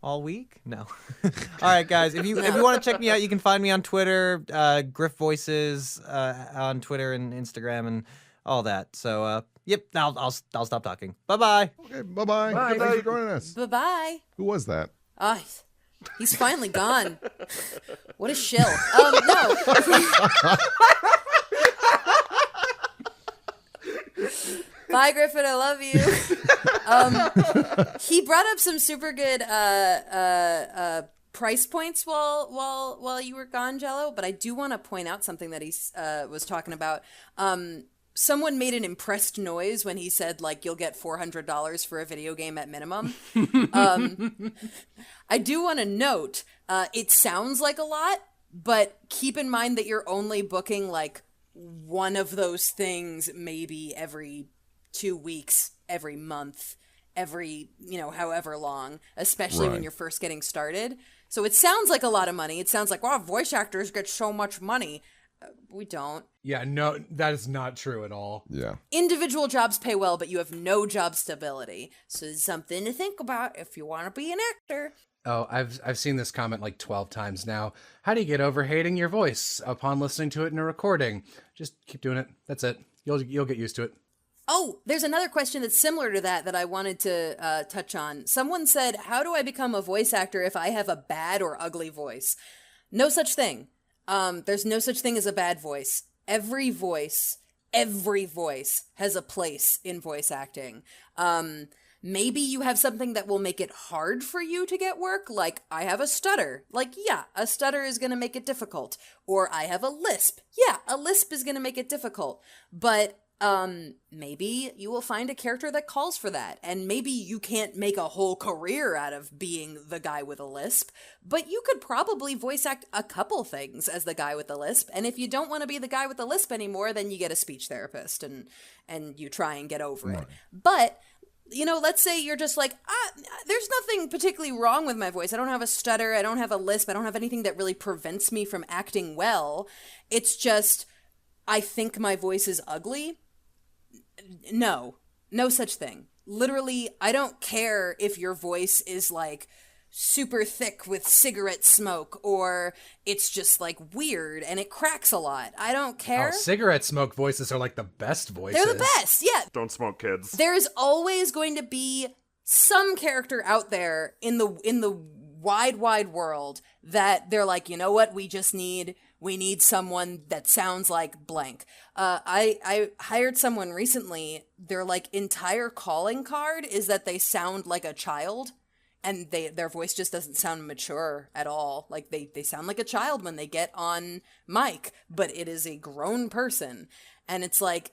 all week? No. All right, guys. If you want to check me out, you can find me on Twitter, Griff Voices on Twitter and Instagram and all that. So, yep. I'll stop talking. Bye-bye. Okay, bye-bye. Bye. Thanks for joining us. Bye-bye. Who was that? He's finally gone. What a shill. No. Bye, Griffin. I love you. He brought up some super good price points while you were gone, Jello. But I do want to point out something that he was talking about. Someone made an impressed noise when he said, like, you'll get $400 for a video game at minimum. I do want to note, it sounds like a lot, but keep in mind that you're only booking, like, one of those things maybe every 2 weeks, every month, every, however long, especially when you're first getting started. So it sounds like a lot of money. It sounds like, wow, voice actors get so much money. We don't. Yeah, no, that is not true at all. Yeah. Individual jobs pay well, but you have no job stability. So it's something to think about if you want to be an actor. Oh, I've seen this comment like 12 times now. How do you get over hating your voice upon listening to it in a recording? Just keep doing it. That's it. You'll get used to it. Oh, there's another question that's similar to that I wanted to touch on. Someone said, how do I become a voice actor if I have a bad or ugly voice? No such thing. There's no such thing as a bad voice. Every voice has a place in voice acting. Maybe you have something that will make it hard for you to get work, like I have a stutter. Like, yeah, a stutter is going to make it difficult. Or I have a lisp. Yeah, a lisp is going to make it difficult. But maybe you will find a character that calls for that. And maybe you can't make a whole career out of being the guy with a lisp, but you could probably voice act a couple things as the guy with the lisp. And if you don't want to be the guy with the lisp anymore, then you get a speech therapist and you try and get over it. But let's say you're just like, there's nothing particularly wrong with my voice. I don't have a stutter. I don't have a lisp. I don't have anything that really prevents me from acting well. It's just, I think my voice is ugly. No such thing. Literally, I don't care if your voice is like super thick with cigarette smoke or it's just like weird and it cracks a lot. I don't care. Oh, cigarette smoke voices are like the best voices. They're the best, yeah. Don't smoke, kids. There's always going to be some character out there in the wide world that they're like, you know what, we need someone that sounds like blank. I hired someone recently. Their like entire calling card is that they sound like a child, and their voice just doesn't sound mature at all. Like they sound like a child when they get on mic, but it is a grown person. And it's like,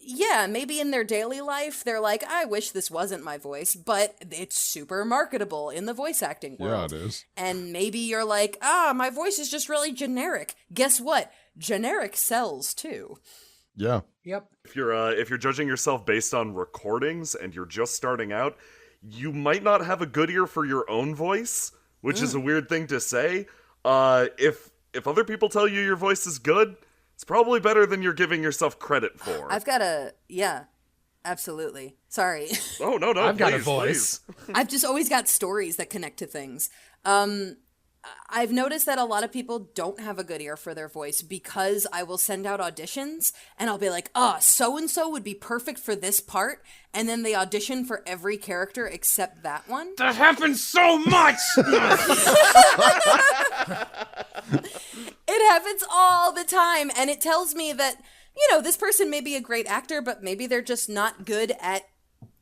yeah, maybe in their daily life, they're like, I wish this wasn't my voice, but it's super marketable in the voice acting world. Yeah, it is. And maybe you're like, my voice is just really generic. Guess what? Generic sells too. Yeah. Yep. If you're judging yourself based on recordings and you're just starting out, you might not have a good ear for your own voice, which is a weird thing to say. If other people tell you your voice is good, it's probably better than you're giving yourself credit for. I've got absolutely. Sorry. Oh, no, I've got a please, voice. please. I've just always got stories that connect to things. I've noticed that a lot of people don't have a good ear for their voice because I will send out auditions and I'll be like, so-and-so would be perfect for this part. And then they audition for every character except that one. That happens so much! It happens all the time. And it tells me that, this person may be a great actor, but maybe they're just not good at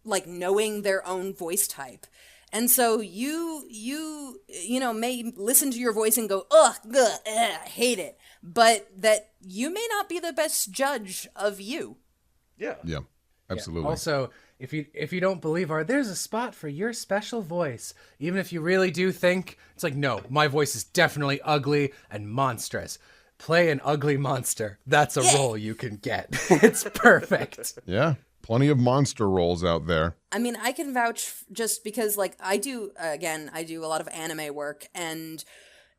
like knowing their own voice type. And so you may listen to your voice and go, I hate it. But that you may not be the best judge of you. Yeah. Yeah. Absolutely. Yeah. Also, if you don't believe there's a spot for your special voice. Even if you really do think, it's like, no, my voice is definitely ugly and monstrous. Play an ugly monster. That's a role you can get. It's perfect. Yeah. Plenty of monster roles out there. I mean, I can vouch just because, like, I do a lot of anime work, and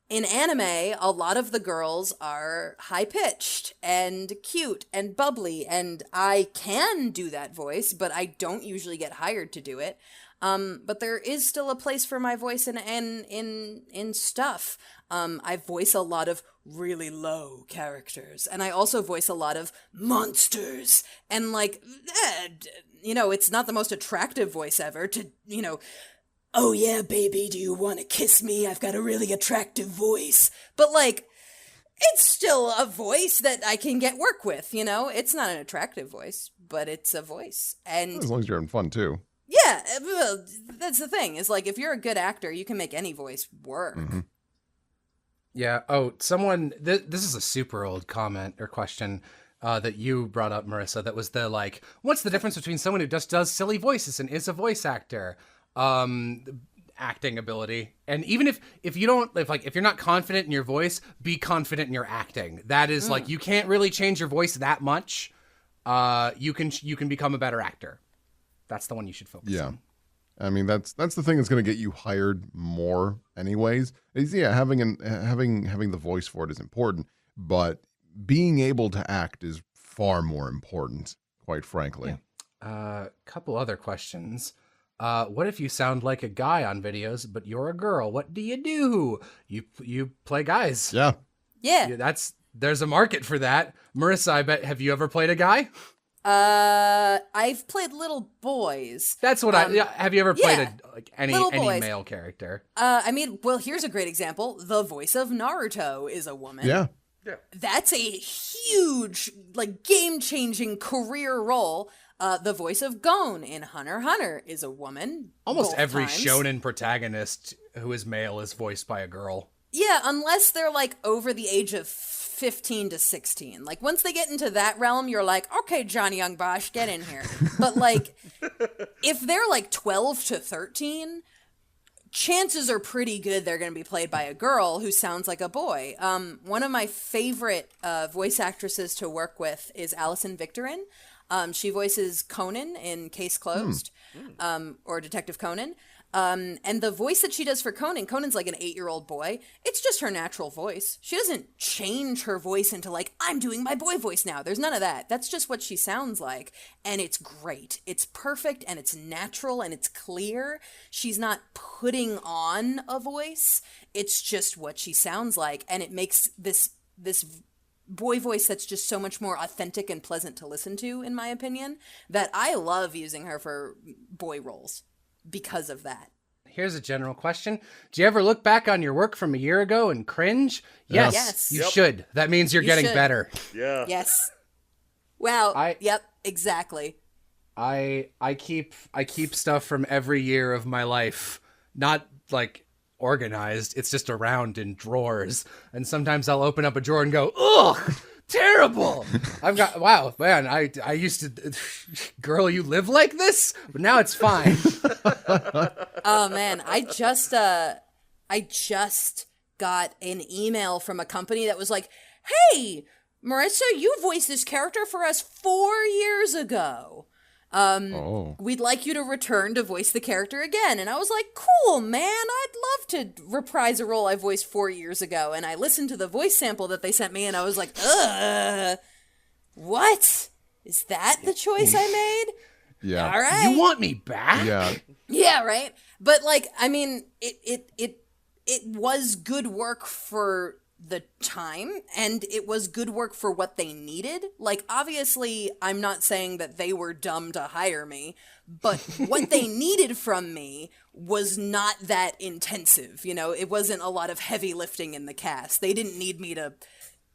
in anime, a lot of the girls are high-pitched and cute and bubbly, and I can do that voice, but I don't usually get hired to do it. But there is still a place for my voice in stuff. I voice a lot of really low characters, and I also voice a lot of monsters, and like, it's not the most attractive voice ever to, oh yeah, baby, do you want to kiss me? I've got a really attractive voice. But like, it's still a voice that I can get work with, It's not an attractive voice, but it's a voice. And As long as you're having fun too. yeah, well, that's the thing, is like, if you're a good actor, you can make any voice work. Mm-hmm. Yeah. Oh, someone. This is a super old comment or question that you brought up, Marissa. That was the like, what's the difference between someone who just does silly voices and is a voice actor? Acting ability. And even if you're not confident in your voice, be confident in your acting. That is like, you can't really change your voice that much. You can become a better actor. That's the one you should focus on. I mean, that's the thing that's going to get you hired more anyways. Is having the voice for it is important, but being able to act is far more important, quite frankly. Yeah. Couple other questions. What if you sound like a guy on videos, but you're a girl? What do? You play guys. Yeah. There's a market for that. Marissa, I bet, have you ever played a guy? I've played little boys. That's what have you ever played any boys. male character? I mean, well, here's a great example. The voice of Naruto is a woman. Yeah. That's a huge, like, game-changing career role. The voice of Gon in Hunter x Hunter is a woman. Almost both every times. shonen protagonist who is male is voiced by a girl. Yeah, unless they're like over the age of 15 to 16. Like, once they get into that realm, you're like, okay, Johnny Young Bosch, get in here. But, like, if they're, like, 12 to 13, chances are pretty good they're going to be played by a girl who sounds like a boy. One of my favorite voice actresses to work with is Alison Victorin. She voices Conan in Case Closed, or Detective Conan. And the voice that she does for Conan's like an 8-year-old boy. It's just her natural voice. She doesn't change her voice into like, I'm doing my boy voice now. There's none of that. That's just what she sounds like. And it's great. It's perfect and it's natural and it's clear. She's not putting on a voice. It's just what she sounds like. And it makes this boy voice that's just so much more authentic and pleasant to listen to, in my opinion, that I love using her for boy roles. Because of that. Here's a general question. Do you ever look back on your work from a year ago and cringe? Yes. You should. That means you're getting should. better. Yeah. Yes. Wow. Yep, exactly. I keep stuff from every year of my life, not like organized. It's just around in drawers. And sometimes I'll open up a drawer and go, ugh, terrible. Wow, man, I used to, girl, you live like this? But now it's fine. Oh man, I just got an email from a company that was like, hey, Marissa, you voiced this character for us 4 years ago. We'd like you to return to voice the character again. And I was like, cool, man, I'd love to reprise a role I voiced 4 years ago. And I listened to the voice sample that they sent me and I was like, what? Is that the choice I made? Yeah. All right. You want me back? Yeah. Yeah, right. But like, I mean, it was good work for the time, and it was good work for what they needed. Like, obviously, I'm not saying that they were dumb to hire me, but what they needed from me was not that intensive. You know, it wasn't a lot of heavy lifting in the cast. They didn't need me to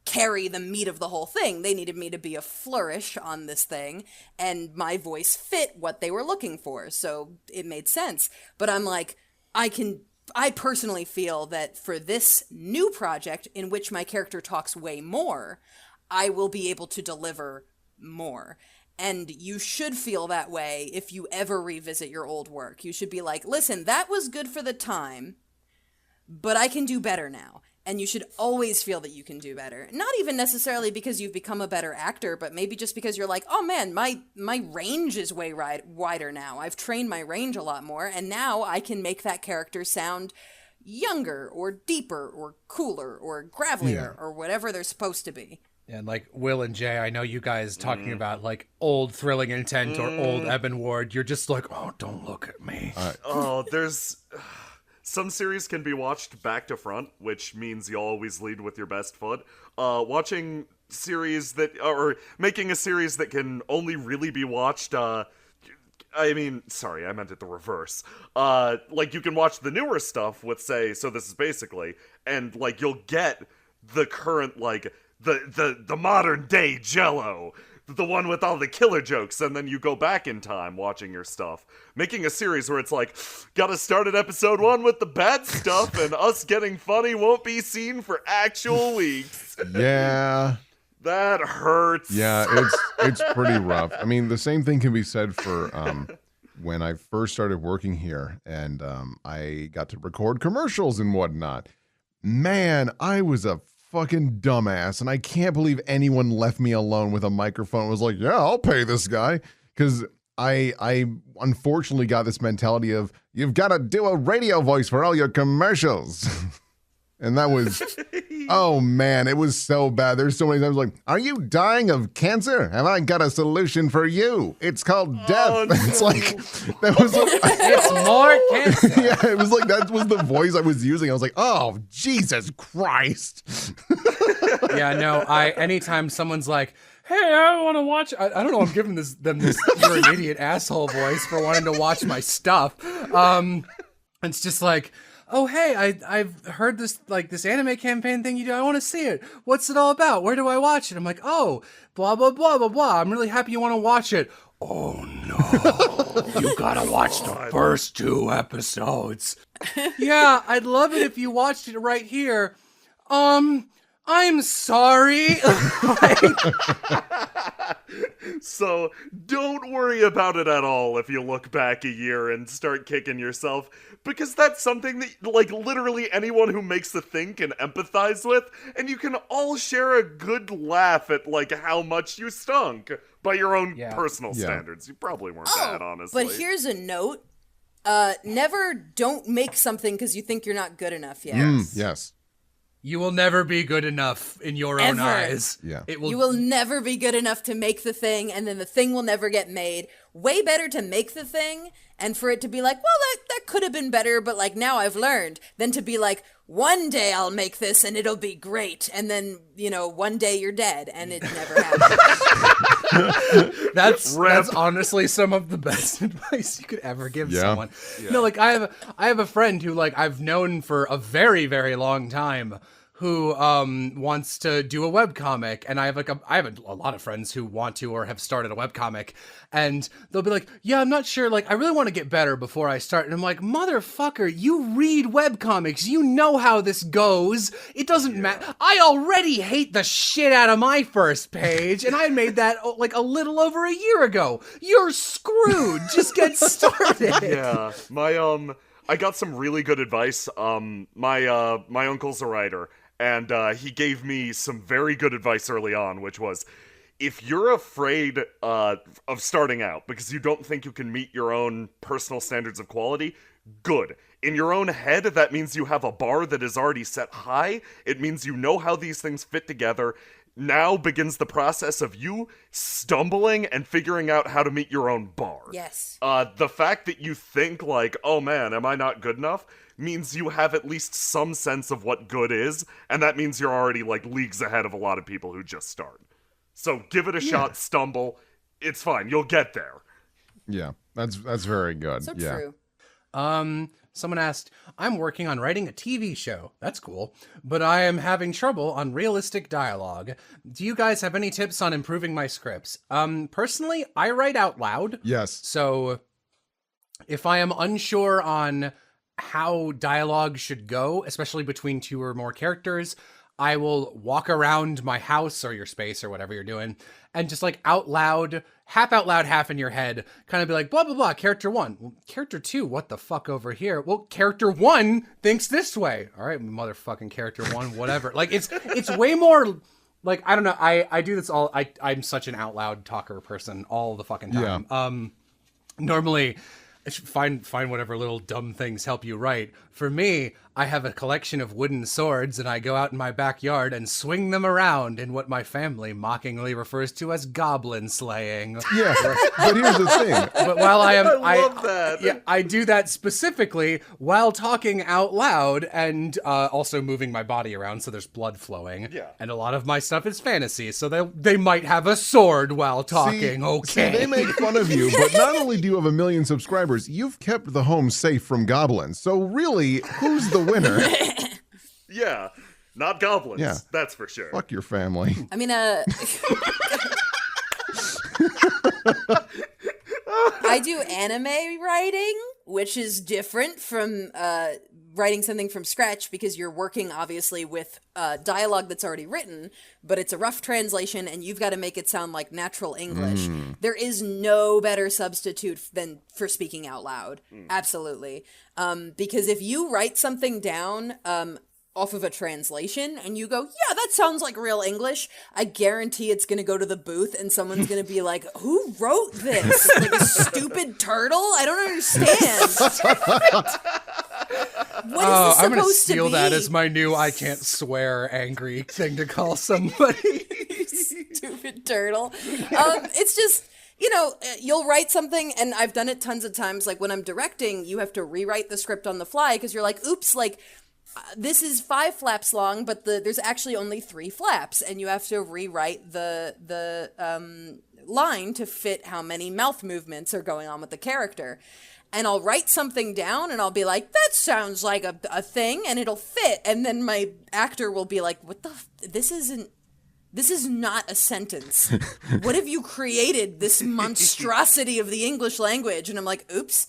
carry the meat of the whole thing. They needed me to be a flourish on this thing, and my voice fit what they were looking for, so it made sense. But I'm like, I personally feel that for this new project, in which my character talks way more, I will be able to deliver more. And you should feel that way if you ever revisit your old work. You should be like, listen, that was good for the time, but I can do better now. And you should always feel that you can do better. Not even necessarily because you've become a better actor, but maybe just because you're like, oh man, my range is way wider now. I've trained my range a lot more, and now I can make that character sound younger or deeper or cooler or gravelier or whatever they're supposed to be. And like Will and Jay, I know you guys talking about like old Thrilling Intent or old Eben Ward. You're just like, oh, don't look at me. There's... Some series can be watched back to front, which means you always lead with your best foot. Watching series that, or making a series that can only really be watched, I meant it the reverse. Like, you can watch the newer stuff with, say, so this is basically, and, like, you'll get the current, like, the modern day Jell-O. The one with all the killer jokes, and then you go back in time watching your stuff. Making a series where it's like, gotta start at episode 1 with the bad stuff, and us getting funny won't be seen for actual weeks. Yeah. That hurts. Yeah, it's pretty rough. I mean, the same thing can be said for when I first started working here, and I got to record commercials and whatnot. Man, I was a fucking dumbass, and I can't believe anyone left me alone with a microphone and was like, yeah, I'll pay this guy, because I unfortunately got this mentality of, you've got to do a radio voice for all your commercials. And that was, oh man, it was so bad. There's so many times like, are you dying of cancer? Have I got a solution for you? It's called death. Oh, no. It's like, that was like, It's more cancer. yeah, it was like, that was the voice I was using. I was like, oh, Jesus Christ. Yeah, no, anytime someone's like, hey, I want to watch, I don't know, I'm giving them this you're an idiot asshole voice for wanting to watch my stuff. It's just like, oh, hey, I've heard this anime campaign thing you do. I want to see it. What's it all about? Where do I watch it? I'm like, oh, blah, blah, blah, blah, blah. I'm really happy you want to watch it. Oh, no. You gotta watch the first 2 episodes. Yeah, I'd love it if you watched it right here. I'm sorry. So don't worry about it at all if you look back a year and start kicking yourself, because that's something that, like, literally anyone who makes the thing can empathize with, and you can all share a good laugh at, like, how much you stunk by your own personal standards. You probably weren't bad, honestly. But here's a note. Never don't make something because you think you're not good enough yet. Yes. You will never be good enough in your own Ever. eyes. Yeah. You will never be good enough to make the thing, and then the thing will never get made. Way better to make the thing and for it to be like, well, that could have been better, but like now I've learned, than to be like, one day I'll make this and it'll be great, and then, you know, one day you're dead, and it never happened. That's honestly some of the best advice you could ever give someone. Yeah. No, like I have a friend who, like, I've known for a very, very long time, who wants to do a webcomic, and I have a lot of friends who want to or have started a webcomic, and they'll be like, yeah, I'm not sure, like, I really want to get better before I start. And I'm like, motherfucker, you read webcomics, you know how this goes. It doesn't matter. I already hate the shit out of my first page, and I made that like a little over a year ago. You're screwed. Just get started. Yeah, I got some really good advice. My uncle's a writer, and he gave me some very good advice early on, which was, if you're afraid of starting out because you don't think you can meet your own personal standards of quality, good. In your own head, that means you have a bar that is already set high. It means you know how these things fit together. Now begins the process of you stumbling and figuring out how to meet your own bar. Yes. The fact that you think like, oh man, am I not good enough, means you have at least some sense of what good is, and that means you're already like leagues ahead of a lot of people who just start. So give it a shot, stumble. It's fine. You'll get there. Yeah, that's very good. So yeah. true. Someone asked, I'm working on writing a TV show. That's cool. But I am having trouble on realistic dialogue. Do you guys have any tips on improving my scripts? Personally, I write out loud. Yes. So if I am unsure on how dialogue should go, especially between two or more characters, I will walk around my house or your space or whatever you're doing and just like out loud, half in your head, kind of be like, blah, blah, blah, character one. Well, character two, what the fuck over here? Well, character one thinks this way. All right, motherfucking character one, whatever. Like it's way more like, I don't know. I do this all. I'm such an out loud talker person all the fucking time. Yeah. Normally find whatever little dumb things help you write. For me, I have a collection of wooden swords, and I go out in my backyard and swing them around in what my family mockingly refers to as goblin slaying. Yeah, but here's the thing. But while I love that. Yeah, I do that specifically while talking out loud and also moving my body around, so there's blood flowing. Yeah. And a lot of my stuff is fantasy, so they might have a sword while talking. See, they make fun of you, but not only do you have 1 million subscribers, you've kept the home safe from goblins. So really, who's the winner? Yeah, not goblins. Yeah. That's for sure. Fuck your family. I mean, I do anime writing, which is different from writing something from scratch because you're working obviously with dialogue that's already written, but it's a rough translation and you've got to make it sound like natural English. There is no better substitute than for speaking out loud. Absolutely. Because if you write something down off of a translation and you go, yeah, that sounds like real English, I guarantee it's going to go to the booth and someone's going to be like, who wrote this? Like a stupid turtle? I don't understand. What is this I'm gonna supposed steal to be? that as my new I can't swear angry thing to call somebody. Stupid turtle. It's just, you know, you'll write something, and I've done it tons of times. Like when I'm directing, you have to rewrite the script on the fly because you're like, oops, like this is 5 flaps long, but there's actually only 3 flaps, and you have to rewrite the line to fit how many mouth movements are going on with the character. And I'll write something down and I'll be like, that sounds like a thing, and it'll fit. And then my actor will be like, what the this is not a sentence. What have you created, this monstrosity of the English language? And I'm like, oops.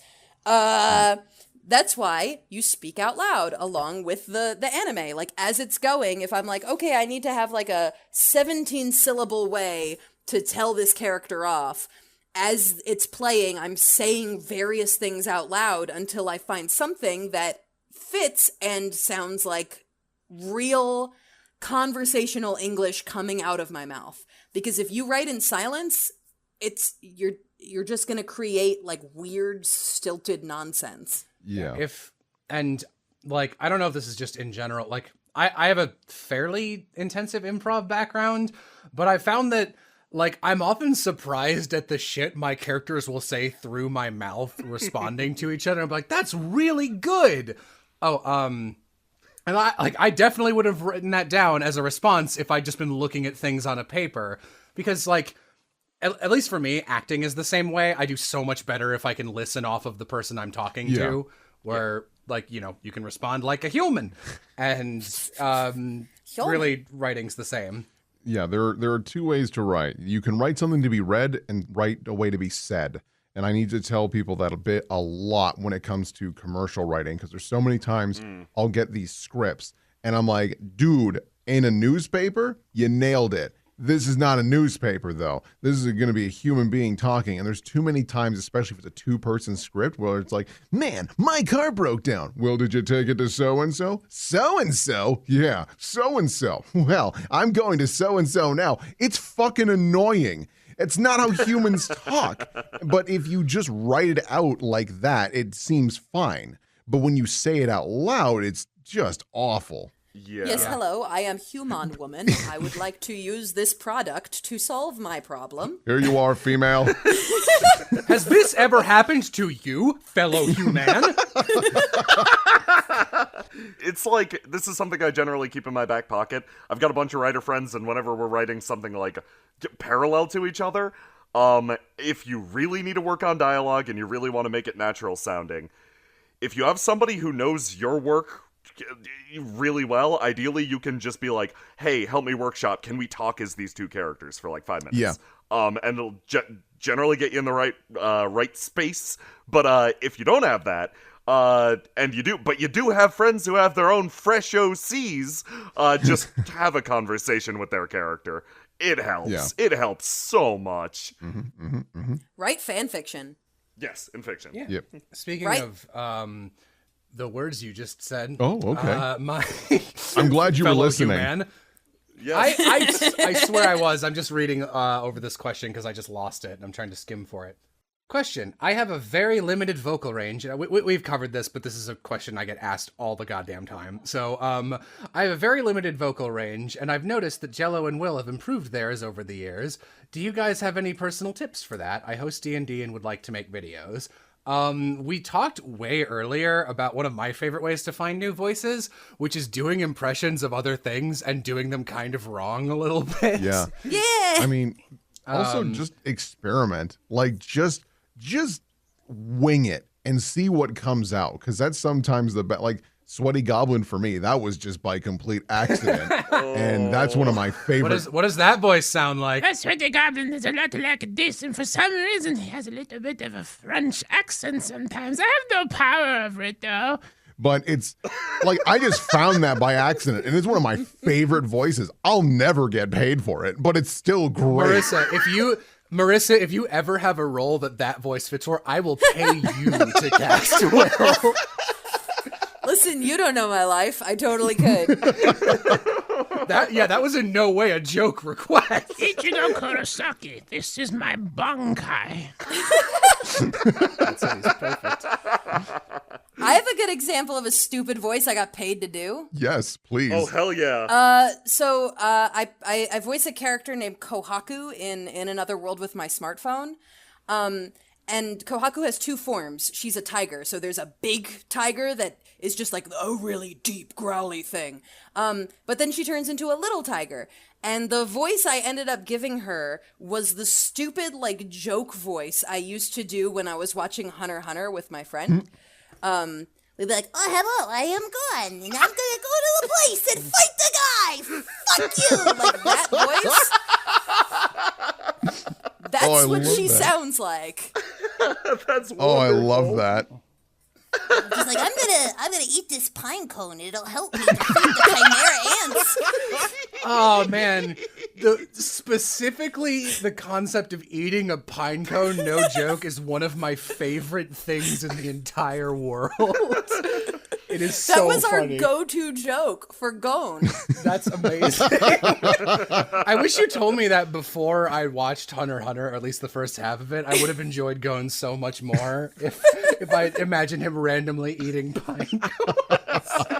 that's why you speak out loud along with the anime. Like, as it's going, if I'm like, okay, I need to have like a 17-syllable way to tell this character off, as it's playing, I'm saying various things out loud until I find something that fits and sounds like real conversational English coming out of my mouth. Because if you write in silence, you're just going to create like weird stilted nonsense. Yeah. I don't know if this is just in general, like I have a fairly intensive improv background, but I found that like I'm often surprised at the shit my characters will say through my mouth responding to each other. I'm like, that's really good. And I definitely would have written that down as a response if I'd just been looking at things on a paper, because like at least for me, acting is the same way. I do so much better if I can listen off of the person I'm talking to, where like, you know, you can respond like a human, and really writing's the same. Yeah, there are two ways to write. You can write something to be read and write a way to be said. And I need to tell people that a lot when it comes to commercial writing, because there's so many times I'll get these scripts and I'm like, dude, in a newspaper, you nailed it. This is not a newspaper, though. This is going to be a human being talking. And there's too many times, especially if it's a two-person script, where it's like, man, my car broke down. Well, did you take it to so-and-so? So-and-so? Yeah, so-and-so. Well, I'm going to so-and-so now. It's fucking annoying. It's not how humans talk. But if you just write it out like that, it seems fine. But when you say it out loud, it's just awful. Yeah. Yes, hello, I am Human Woman. I would like to use this product to solve my problem. Here you are, female. Has this ever happened to you, fellow human? It's like, this is something I generally keep in my back pocket. I've got a bunch of writer friends, and whenever we're writing something like parallel to each other, if you really need to work on dialogue and you really want to make it natural sounding, if you have somebody who knows your work really well, ideally you can just be like, hey, help me workshop, can we talk as these two characters for like 5 minutes? Yeah. And it'll generally get you in the right space. But if you don't have that, and you do have friends who have their own fresh OCs, just have a conversation with their character. It helps. Yeah. It helps so much. Write fan fiction. Yes, in fiction. Yeah. Yep. Speaking Right. of the words you just said. Oh, okay. I'm I'm glad you were listening. Human, Yes. I swear I was. I'm just reading over this question because I just lost it. I'm trying to skim for it. Question. I have a very limited vocal range. We've covered this, but this is a question I get asked all the goddamn time. So, I have a very limited vocal range, and I've noticed that Jello and Will have improved theirs over the years. Do you guys have any personal tips for that? I host D&D and would like to make videos. We talked way earlier about one of my favorite ways to find new voices, which is doing impressions of other things and doing them kind of wrong a little bit. Yeah. Yeah. I mean, also just experiment. Like, just wing it and see what comes out. Because that's sometimes the best. Like, Sweaty Goblin for me, that was just by complete accident. And that's one of my favorites. What does that voice sound like? A sweaty goblin is a lot like this, and for some reason he has a little bit of a French accent sometimes. I have no power over it, though. But it's like, I just found that by accident, and it's one of my favorite voices. I'll never get paid for it, but it's still great. Marissa, if you ever have a role that voice fits for, I will pay you to cast Will. Listen, you don't know my life. I totally could. That was in no way a joke request. Ichigo Kurosaki, this is my Bankai. That sounds perfect. I have a good example of a stupid voice I got paid to do. Yes, please. Oh, hell yeah. So I voice a character named Kohaku in Another World with my smartphone. And Kohaku has two forms. She's a tiger, so there's a big tiger that is just like a really deep, growly thing. But then she turns into a little tiger. And the voice I ended up giving her was the stupid, like, joke voice I used to do when I was watching Hunter x Hunter with my friend. We'd be like, oh, hello, I am Gon, and I'm gonna go to the place and fight the guy! Fuck you! Like, that voice. That's I what love she that. sounds like. That's wonderful. Oh, I love that. Just like, I'm gonna eat this pine cone. It'll help me defeat the chimera ants. Oh man, specifically the concept of eating a pine cone, no joke, is one of my favorite things in the entire world. It is so That was funny. our go-to joke for Gone. That's amazing. I wish you told me that before I watched Hunter x Hunter, or at least the first half of it. I would have enjoyed Gon so much more if I imagined him randomly eating pine cones.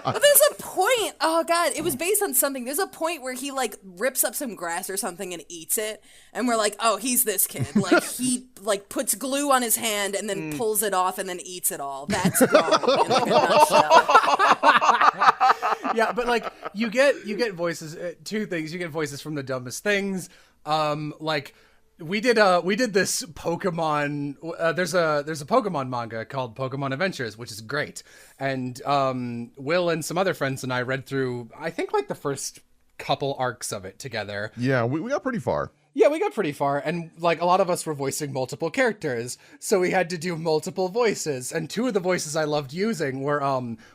But there's a point. Oh god, it was based on something. There's a point where he like rips up some grass or something and eats it, and we're like, oh, he's this kid. Like he like puts glue on his hand and then pulls it off and then eats it all. That's Gon in like a nutshell. Yeah, but like you get voices. Two things: you get voices from the dumbest things. Like we did this Pokemon. There's a Pokemon manga called Pokemon Adventures, which is great. And Will and some other friends and I read through, I think, like the first couple arcs of it together. Yeah, we got pretty far. Yeah, we got pretty far, and like a lot of us were voicing multiple characters, so we had to do multiple voices. And two of the voices I loved using were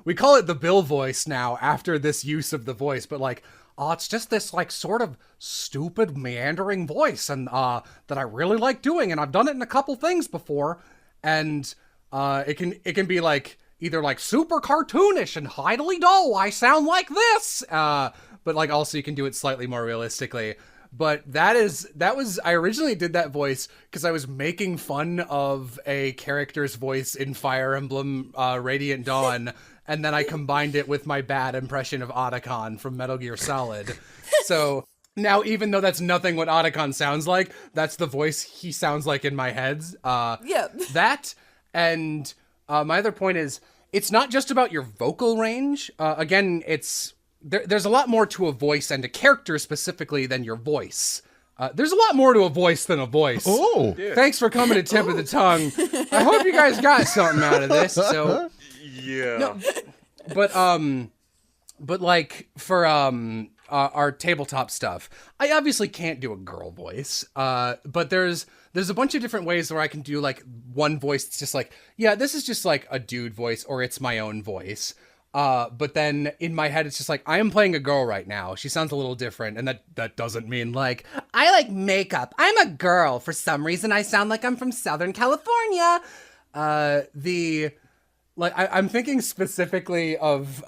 we call it the Bill voice now after this use of the voice, but like it's just this like sort of stupid meandering voice, and that I really like doing, and I've done it in a couple things before, and it can be like either like super cartoonish and highly dull, I sound like this, but like also you can do it slightly more realistically. But I originally did that voice because I was making fun of a character's voice in Fire Emblem Radiant Dawn, and then I combined it with my bad impression of Otacon from Metal Gear Solid. So now, even though that's nothing what Otacon sounds like, that's the voice he sounds like in my head. Yeah. That, and my other point is, it's not just about your vocal range. Again, there's a lot more to a voice and a character specifically than your voice. There's a lot more to a voice than a voice. Oh, Thanks for coming to Tip of the Tongue. I hope you guys got something out of this. So, Yeah. no, but like for our tabletop stuff, I obviously can't do a girl voice. But there's a bunch of different ways where I can do like one voice. It's just like, yeah, this is just like a dude voice, or it's my own voice. But then in my head, it's just like, I am playing a girl right now. She sounds a little different. And that doesn't mean like, I like makeup. I'm a girl. For some reason, I sound like I'm from Southern California. I'm thinking specifically of,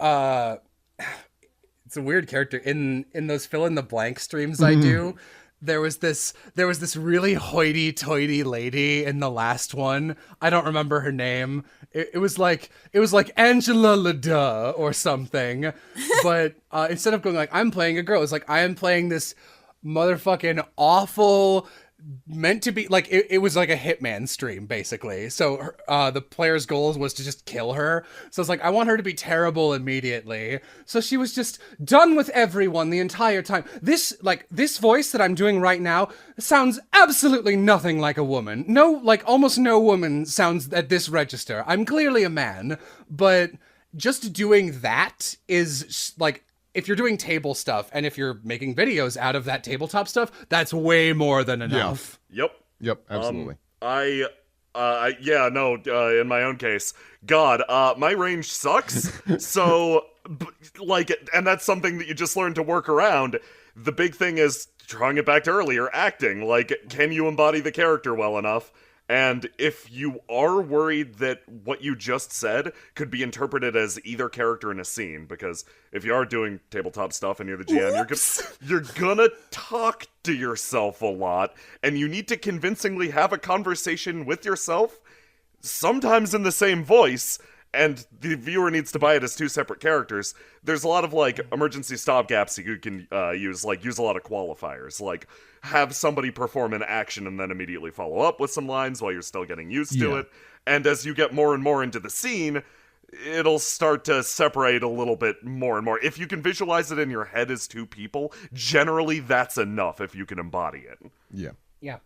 it's a weird character in those fill in the blank streams I do. There was this really hoity-toity lady in the last one. I don't remember her name. It was like Angela Lada or something. But instead of going like, I'm playing a girl, it's like, I am playing this motherfucking awful, meant to be like, it was like a Hitman stream basically. So the player's goal was to just kill her. So it's like, I want her to be terrible immediately. So she was just done with everyone the entire time. This voice that I'm doing right now sounds absolutely nothing like a woman. No, like almost no woman sounds at this register. I'm clearly a man, but just doing that is like, if you're doing table stuff and if you're making videos out of that tabletop stuff, that's way more than enough. Yep. absolutely. In my own case, God, my range sucks. So, and that's something that you just learn to work around. The big thing is, drawing it back to earlier, acting. Like, can you embody the character well enough? And if you are worried that what you just said could be interpreted as either character in a scene, because if you are doing tabletop stuff and you're the GM, you're gonna talk to yourself a lot, and you need to convincingly have a conversation with yourself, sometimes in the same voice, and the viewer needs to buy it as two separate characters. There's a lot of, like, emergency stopgaps you can use a lot of qualifiers, like, have somebody perform an action and then immediately follow up with some lines while you're still getting used to it. And as you get more and more into the scene, it'll start to separate a little bit more and more. If you can visualize it in your head as two people, generally that's enough if you can embody it. Yeah.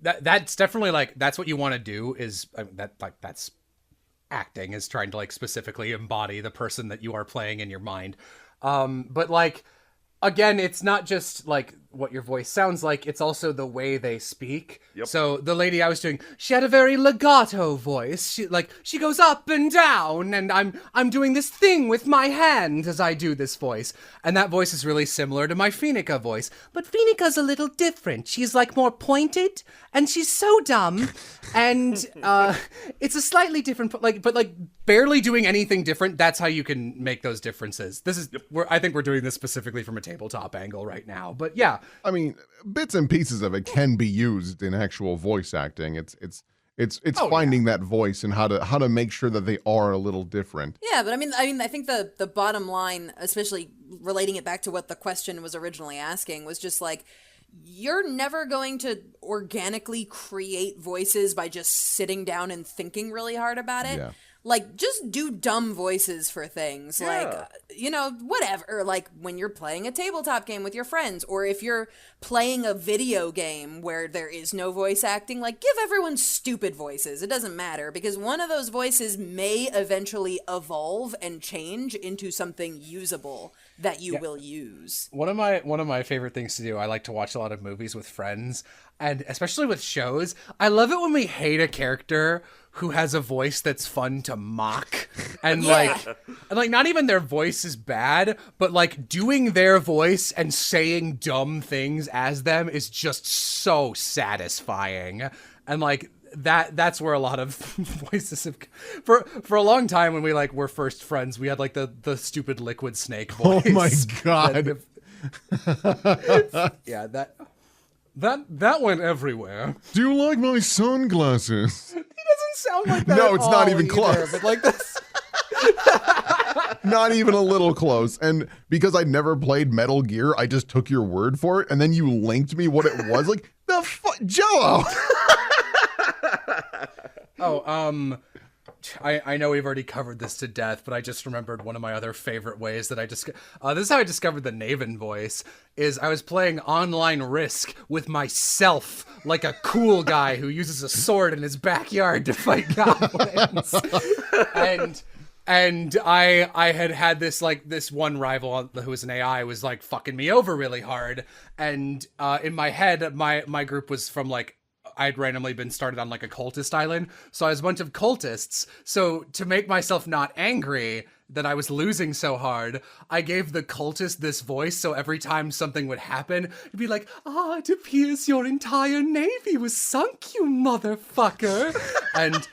That's definitely like, that's what you want to do is that's acting, is trying to like specifically embody the person that you are playing in your mind. But like, again, it's not just like what your voice sounds like, it's also the way they speak. Yep. So the lady I was doing, she had a very legato voice. She goes up and down, and I'm doing this thing with my hand as I do this voice. And that voice is really similar to my Phoenica voice. But Phoenica's a little different. She's like more pointed, and she's so dumb. And it's a slightly different, but barely doing anything different. That's how you can make those differences. This is, I think we're doing this specifically from a tabletop angle right now. But yeah. I mean, bits and pieces of it can be used in actual voice acting. It's finding that voice and how to make sure that they are a little different. Yeah, but I mean, I think the bottom line, especially relating it back to what the question was originally asking, was just like, you're never going to organically create voices by just sitting down and thinking really hard about it. Yeah. Like, just do dumb voices for things. Yeah. Like, whatever. Like, when you're playing a tabletop game with your friends, or if you're playing a video game where there is no voice acting, like, give everyone stupid voices. It doesn't matter, because one of those voices may eventually evolve and change into something usable that you will use. One of my favorite things to do, I like to watch a lot of movies with friends, and especially with shows. I love it when we hate a character who has a voice that's fun to mock, and like not even their voice is bad, but like doing their voice and saying dumb things as them is just so satisfying. And like that's where a lot of voices have, for a long time when we like were first friends, we had like the stupid Liquid Snake voice. Oh my god. Yeah, that went everywhere. Do you like my sunglasses? He doesn't sound like that. No, at it's not all even either, close. But like this. Not even a little close. And because I'd never played Metal Gear, I just took your word for it, and then you linked me what it was. Like, the fuck, Jello! I know we've already covered this to death, but I just remembered one of my other favorite ways that I just this is how I discovered the Naven voice. Is I was playing online Risk with myself, like a cool guy who uses a sword in his backyard to fight goblins. And I had this one rival who was an AI was like fucking me over really hard, and in my head my group was from like, I'd randomly been started on like a cultist island, so I was a bunch of cultists. So to make myself not angry that I was losing so hard, I gave the cultist this voice, so every time something would happen, it'd be like, it appears your entire navy was sunk, you motherfucker. And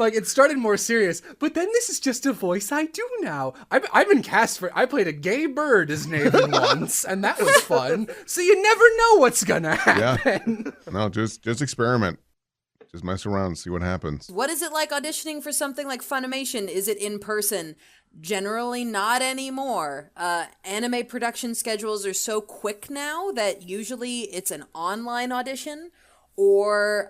like it started more serious, but then this is just a voice I do now. I've been cast for. I played a gay bird as Nathan once, and that was fun. So you never know what's gonna happen. Yeah. No, just experiment. Just mess around and see what happens. What is it like auditioning for something like Funimation? Is it in person? Generally not anymore. Anime production schedules are so quick now that usually it's an online audition, or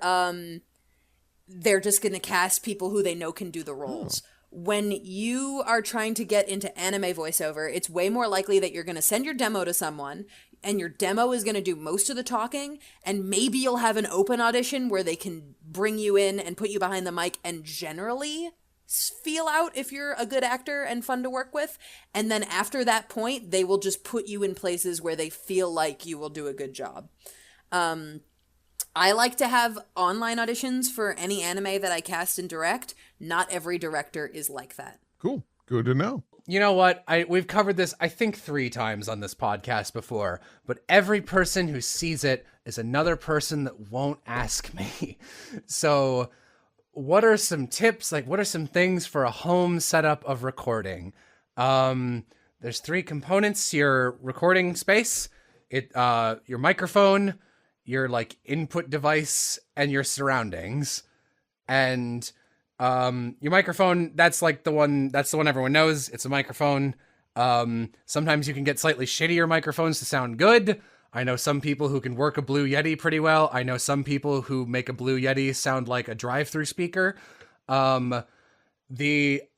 they're just going to cast people who they know can do the roles. When you are trying to get into anime voiceover, it's way more likely that you're going to send your demo to someone, and your demo is going to do most of the talking, and maybe you'll have an open audition where they can bring you in and put you behind the mic and generally feel out if you're a good actor and fun to work with. And then after that point, they will just put you in places where they feel like you will do a good job. I like to have online auditions for any anime that I cast and direct. Not every director is like that. Cool. Good to know. You know what? We've covered this, I think, 3 times on this podcast before, but every person who sees it is another person that won't ask me. So what are some tips? Like, what are some things for a home setup of recording? There's 3 components: your recording space, your microphone, your like input device, and your surroundings. And your microphone, that's the one everyone knows. It's a microphone. Sometimes you can get slightly shittier microphones to sound good. I know some people who can work a Blue Yeti pretty well. I know some people who make a Blue Yeti sound like a drive-through speaker. I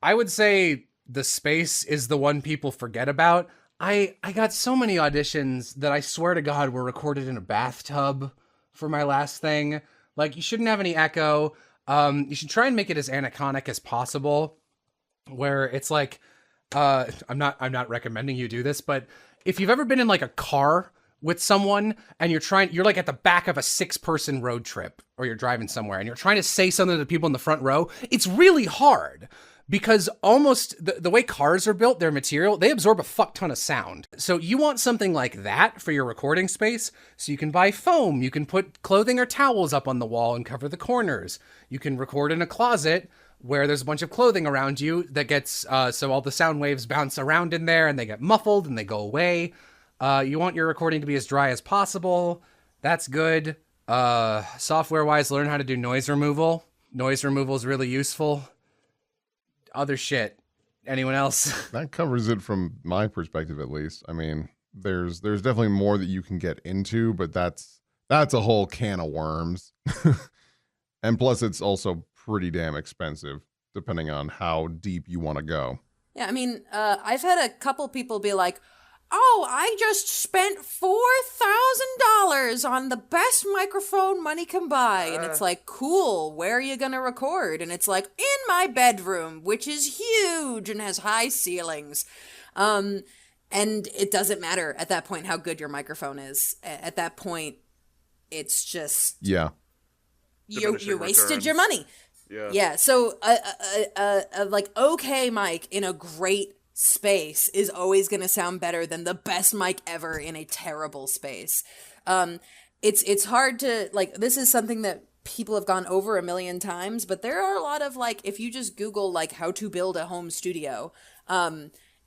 would say the space is the one people forget about. I got so many auditions that I swear to God were recorded in a bathtub for my last thing. Like, you shouldn't have any echo. You should try and make it as aniconic as possible, where it's like, I'm not recommending you do this, but if you've ever been in like a car with someone and you're like at the back of a 6-person road trip, or you're driving somewhere and you're trying to say something to the people in the front row, it's really hard because almost the way cars are built, their material, they absorb a fuck ton of sound. So you want something like that for your recording space. So you can buy foam, you can put clothing or towels up on the wall and cover the corners. You can record in a closet where there's a bunch of clothing around you that gets, so all the sound waves bounce around in there and they get muffled and they go away. You want your recording to be as dry as possible. That's good. Software-wise, learn how to do noise removal. Noise removal is really useful. Other shit. Anyone else? That covers it from my perspective, at least. I mean, there's definitely more that you can get into, but that's a whole can of worms. And plus, it's also pretty damn expensive, depending on how deep you want to go. Yeah, I mean, I've had a couple people be like, "Oh, I just spent $4,000 on the best microphone money can buy." And it's like, cool, where are you going to record? And it's like, in my bedroom, which is huge and has high ceilings. And it doesn't matter at that point how good your microphone is. At that point, it's just... Yeah. You wasted your money. Yeah. So, like, okay mic in a great space is always going to sound better than the best mic ever in a terrible space. It's hard to, like, this is something that people have gone over a million times, but there are a lot of, like, if you just Google, like, how to build a home studio,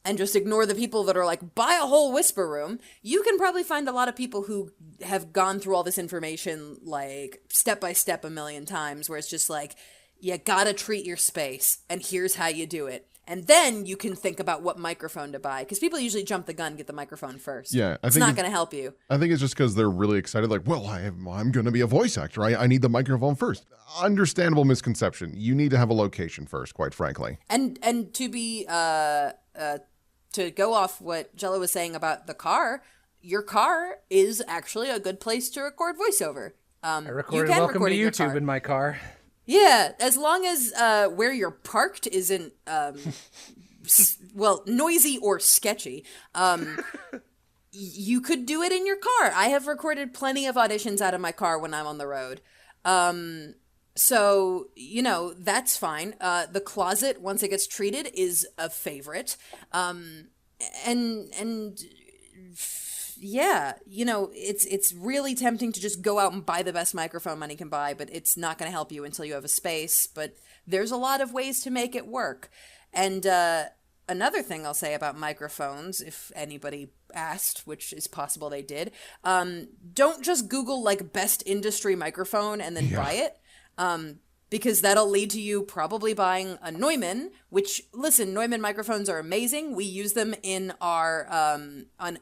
and just ignore the people that are like, buy a whole whisper room, you can probably find a lot of people who have gone through all this information, like, step by step a million times, where it's just like, you gotta treat your space, and here's how you do it. And then you can think about what microphone to buy. Because people usually jump the gun and get the microphone first. Yeah, it's not going to help you. I think it's just because they're really excited. Like, well, I'm going to be a voice actor. I need the microphone first. Understandable misconception. You need to have a location first, quite frankly. And to be to go off what Jello was saying about the car, your car is actually a good place to record voiceover. I recorded Welcome to YouTube in my car. Yeah, as long as where you're parked isn't, noisy or sketchy, you could do it in your car. I have recorded plenty of auditions out of my car when I'm on the road. So, that's fine. The closet, once it gets treated, is a favorite. Yeah, it's really tempting to just go out and buy the best microphone money can buy, but it's not going to help you until you have a space. But there's a lot of ways to make it work. And another thing I'll say about microphones, if anybody asked, which is possible they did, don't just Google, like, best industry microphone and then buy it. Because that'll lead to you probably buying a Neumann, which, listen, Neumann microphones are amazing. We use them in our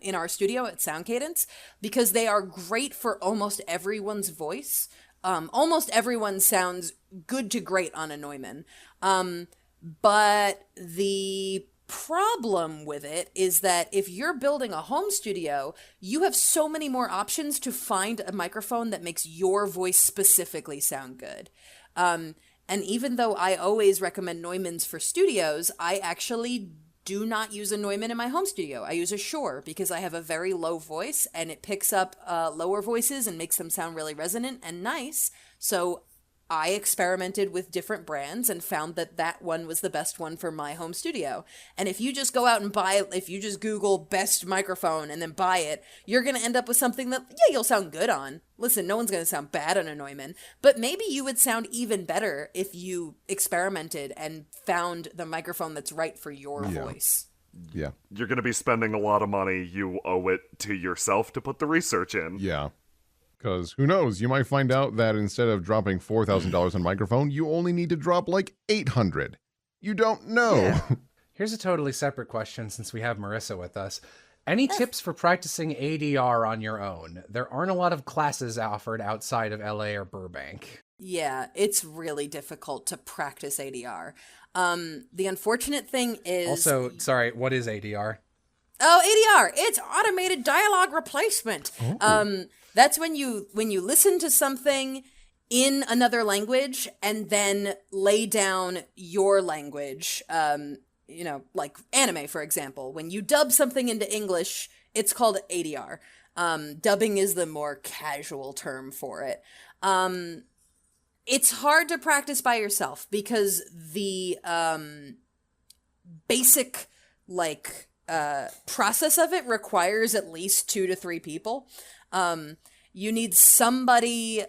in our studio at Sound Cadence because they are great for almost everyone's voice. Almost everyone sounds good to great on a Neumann. But the problem with it is that if you're building a home studio, you have so many more options to find a microphone that makes your voice specifically sound good. And even though I always recommend Neumanns for studios, I actually do not use a Neumann in my home studio. I use a Shure because I have a very low voice and it picks up lower voices and makes them sound really resonant and nice. So I experimented with different brands and found that one was the best one for my home studio. And if you just go out and if you just Google best microphone and then buy it, you're going to end up with something that, you'll sound good on. Listen, no one's going to sound bad on a Neumann, but maybe you would sound even better if you experimented and found the microphone that's right for your voice. Yeah. You're going to be spending a lot of money. You owe it to yourself to put the research in. Yeah. Because who knows, you might find out that instead of dropping $4,000 on a microphone, you only need to drop like $800. You don't know. Yeah. Here's a totally separate question since we have Marissa with us. Any tips for practicing ADR on your own? There aren't a lot of classes offered outside of LA or Burbank. Yeah, it's really difficult to practice ADR. The unfortunate thing is... Also, sorry, what is ADR? Oh, ADR! It's automated dialogue replacement. That's when you listen to something in another language and then lay down your language. Like anime, for example. When you dub something into English, it's called ADR. Dubbing is the more casual term for it. It's hard to practice by yourself because the basic process of it requires at least 2 to 3 people. You need somebody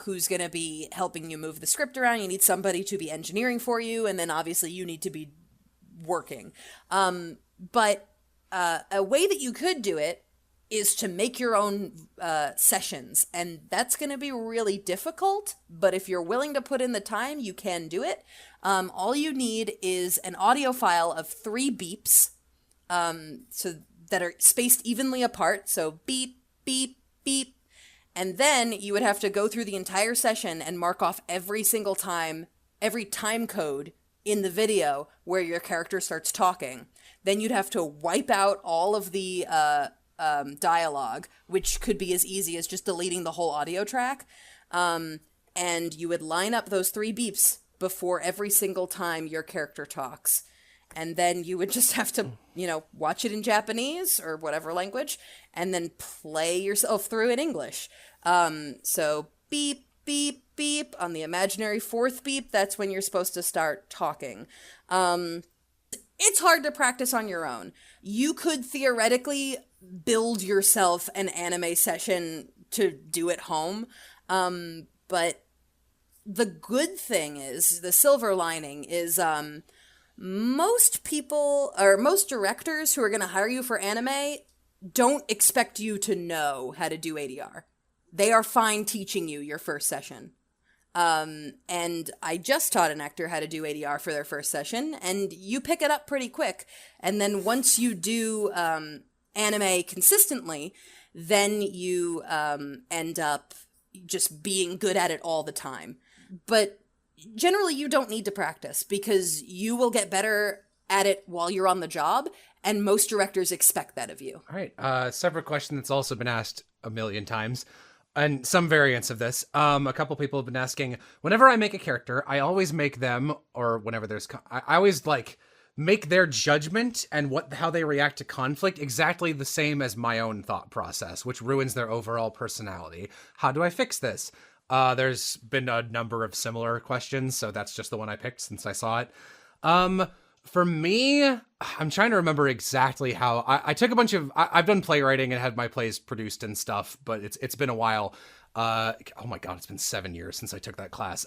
who's going to be helping you move the script around. You need somebody to be engineering for you, and then obviously you need to be working. But a way that you could do it is to make your own sessions, and that's going to be really difficult, but if you're willing to put in the time, you can do it. All you need is an audio file of 3 beeps, so that are spaced evenly apart, so beep, beep, beep, and then you would have to go through the entire session and mark off every single time, every time code in the video where your character starts talking. Then you'd have to wipe out all of the dialogue, which could be as easy as just deleting the whole audio track. And you would line up those 3 beeps before every single time your character talks. And then you would just have to, watch it in Japanese or whatever language, and then play yourself through in English. So beep, beep, beep. On the imaginary 4th beep, that's when you're supposed to start talking. It's hard to practice on your own. You could theoretically build yourself an anime session to do at home, but the good thing is, the silver lining is, most people, or most directors who are going to hire you for anime don't expect you to know how to do ADR. They are fine teaching you your first session. And I just taught an actor how to do ADR for their first session, and you pick it up pretty quick. And then once you do anime consistently, then you end up just being good at it all the time. But generally, you don't need to practice because you will get better at it while you're on the job, and most directors expect that of you. All right. Separate question that's also been asked a million times, and some variants of this. A couple people have been asking, whenever I make a character, I always make them, or whenever I always make their judgment and how they react to conflict exactly the same as my own thought process, which ruins their overall personality. How do I fix this? There's been a number of similar questions, so that's just the one I picked since I saw it. For me, I'm trying to remember exactly how I took a bunch of, I've done playwriting and had my plays produced and stuff, but it's been a while. Oh my God, it's been 7 years since I took that class.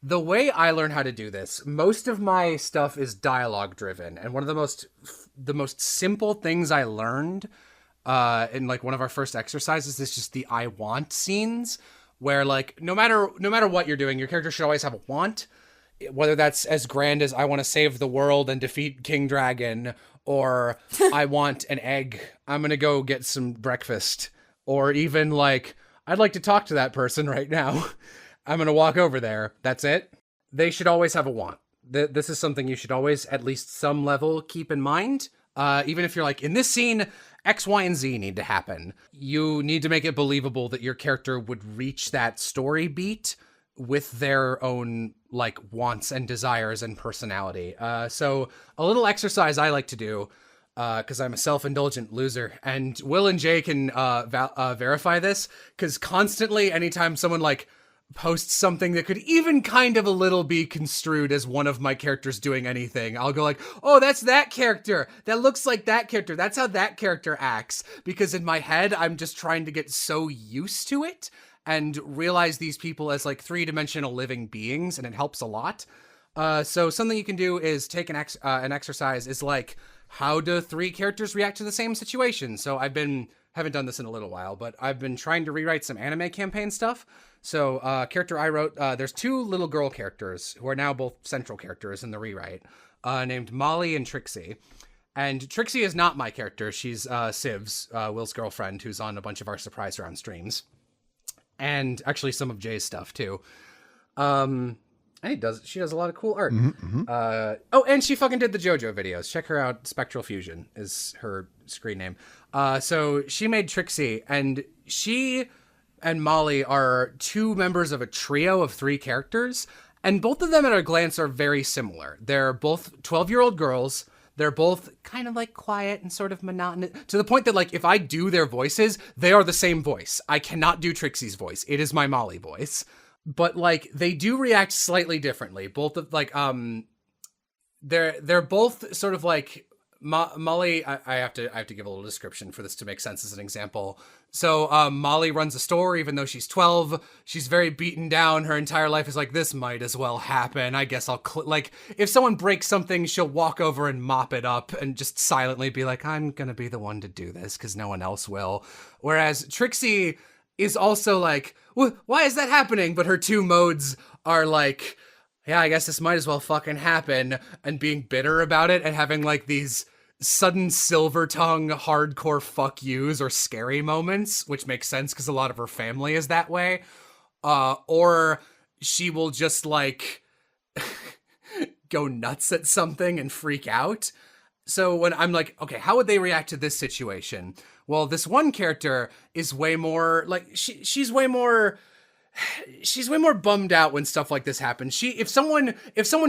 The way I learn how to do this, most of my stuff is dialogue driven. And one of the most simple things I learned in one of our first exercises is just the I want scenes, where no matter what you're doing, your character should always have a want, whether that's as grand as I want to save the world and defeat King Dragon, or I want an egg, I'm gonna go get some breakfast, or even I'd like to talk to that person right now. I'm gonna walk over there. That's it. They should always have a want. This is something you should always, at least some level, keep in mind. Even if you're in this scene, X, Y, and Z need to happen. You need to make it believable that your character would reach that story beat with their own wants and desires and personality. So a little exercise I like to do, because I'm a self-indulgent loser, and Will and Jay can verify this, because constantly, anytime someone posts something that could even kind of a little be construed as one of my characters doing anything, I'll go oh, that's that character. That looks like that character. That's how that character acts. Because in my head, I'm just trying to get so used to it and realize these people as 3-dimensional living beings, and it helps a lot. So something you can do is take an exercise is how do 3 characters react to the same situation? So haven't done this in a little while, but I've been trying to rewrite some anime campaign stuff. So character I wrote, there's 2 little girl characters who are now both central characters in the rewrite, named Molly and Trixie. And Trixie is not my character. She's Civ's, Will's girlfriend, who's on a bunch of our surprise round streams. And actually some of Jay's stuff too. And she does a lot of cool art. And she fucking did the JoJo videos. Check her out. Spectral Fusion is her screen name. So she made Trixie, and she and Molly are 2 members of a trio of 3 characters, and both of them at a glance are very similar. They're both 12-year-old girls. They're both kind of like quiet and sort of monotonous to the point that like if I do their voices, they are the same voice. I cannot do Trixie's voice. It is my Molly voice. But like they do react slightly differently. Both of like they're both sort of like Molly. I have to give a little description for this to make sense as an example. So Molly runs a store even though she's 12. She's very beaten down. Her entire life is like, this might as well happen. I guess I'll like if someone breaks something, she'll walk over and mop it up and just silently be like, I'm gonna be the one to do this because no one else will. Whereas Trixie is also like, why is that happening? But her two modes are like, yeah, I guess this might as well fucking happen, and being bitter about it and having like these sudden silver tongue hardcore fuck yous or scary moments, which makes sense because a lot of her family is that way. Or she will just like go nuts at something and freak out. So when I'm like, okay, how would they react to this situation? Well, this one character is way more like she's way more bummed out when stuff like this happens. If someone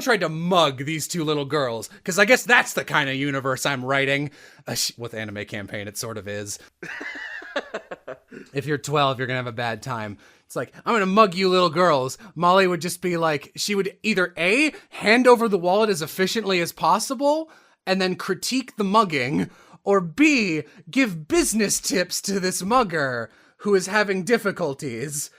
tried to mug these two little girls, because I guess that's the kind of universe I'm writing. With Anime Campaign, it sort of is. If you're 12, you're gonna have a bad time. It's like, I'm gonna mug you little girls. Molly would just be like, she would either A, hand over the wallet as efficiently as possible, and then critique the mugging, or B, give business tips to this mugger who is having difficulties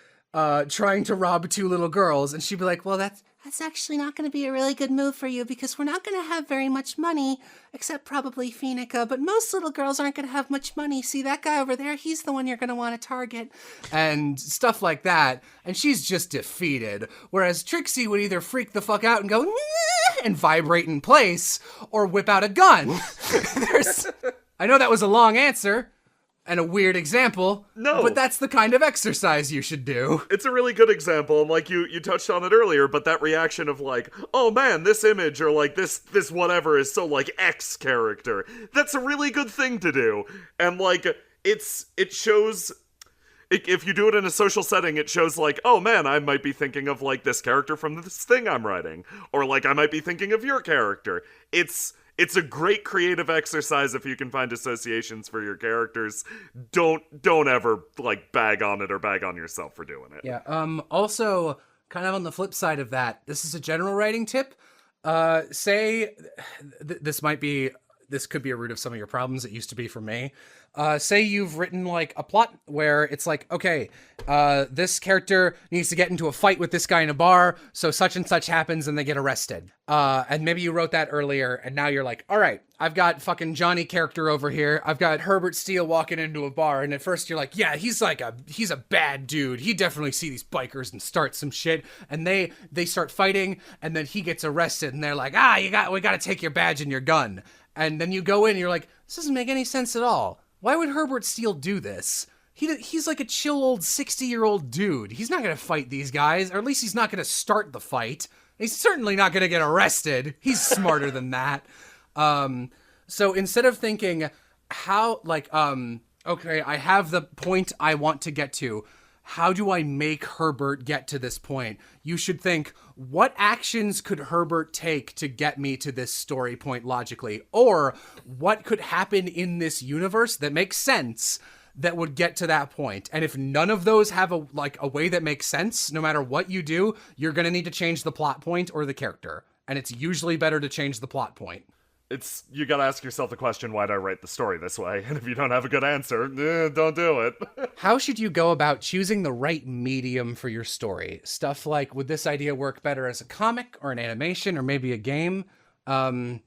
trying to rob two little girls. And she'd be like, well, that's actually not going to be a really good move for you because we're not going to have very much money, except probably Phoenica, but most little girls aren't going to have much money. See, that guy over there, he's the one you're going to want to target. And stuff like that. And she's just defeated. Whereas Trixie would either freak the fuck out and go, nah, and vibrate in place, or whip out a gun. I know that was a long answer and a weird example. No. But that's the kind of exercise you should do. It's a really good example, and like you touched on it earlier, but that reaction of like, oh man, this image or like this whatever is so like X character. That's a really good thing to do. And like it shows if you do it in a social setting, it shows like, oh man, I might be thinking of like this character from this thing I'm writing. Or like I might be thinking of your character. It's a great creative exercise if you can find associations for your characters. Don't ever like bag on it or bag on yourself for doing it. Yeah. Also, kind of on the flip side of that, this is a general writing tip. Say this could be a root of some of your problems. It used to be for me. Say you've written like a plot where it's like, okay, this character needs to get into a fight with this guy in a bar, so such and such happens and they get arrested. And maybe you wrote that earlier and now you're like, all right, I've got fucking Johnny character over here. I've got Herbert Steele walking into a bar, and at first you're like, yeah, he's a bad dude. He definitely see these bikers and start some shit, and they start fighting, and then he gets arrested, and they're like, we gotta take your badge and your gun. And then you go in and you're like, this doesn't make any sense at all. Why would Herbert Steele do this? He's like a chill old 60-year-old dude. He's not going to fight these guys, or at least he's not going to start the fight. He's certainly not going to get arrested. He's smarter than that. So instead of thinking okay, I have the point I want to get to. How do I make Herbert get to this point? You should think, what actions could Herbert take to get me to this story point logically? Or what could happen in this universe that makes sense that would get to that point? And if none of those have a way that makes sense, no matter what you do, you're going to need to change the plot point or the character. And it's usually better to change the plot point. You gotta ask yourself the question, why'd I write the story this way? And if you don't have a good answer, don't do it. How should you go about choosing the right medium for your story? Stuff like, would this idea work better as a comic or an animation or maybe a game? I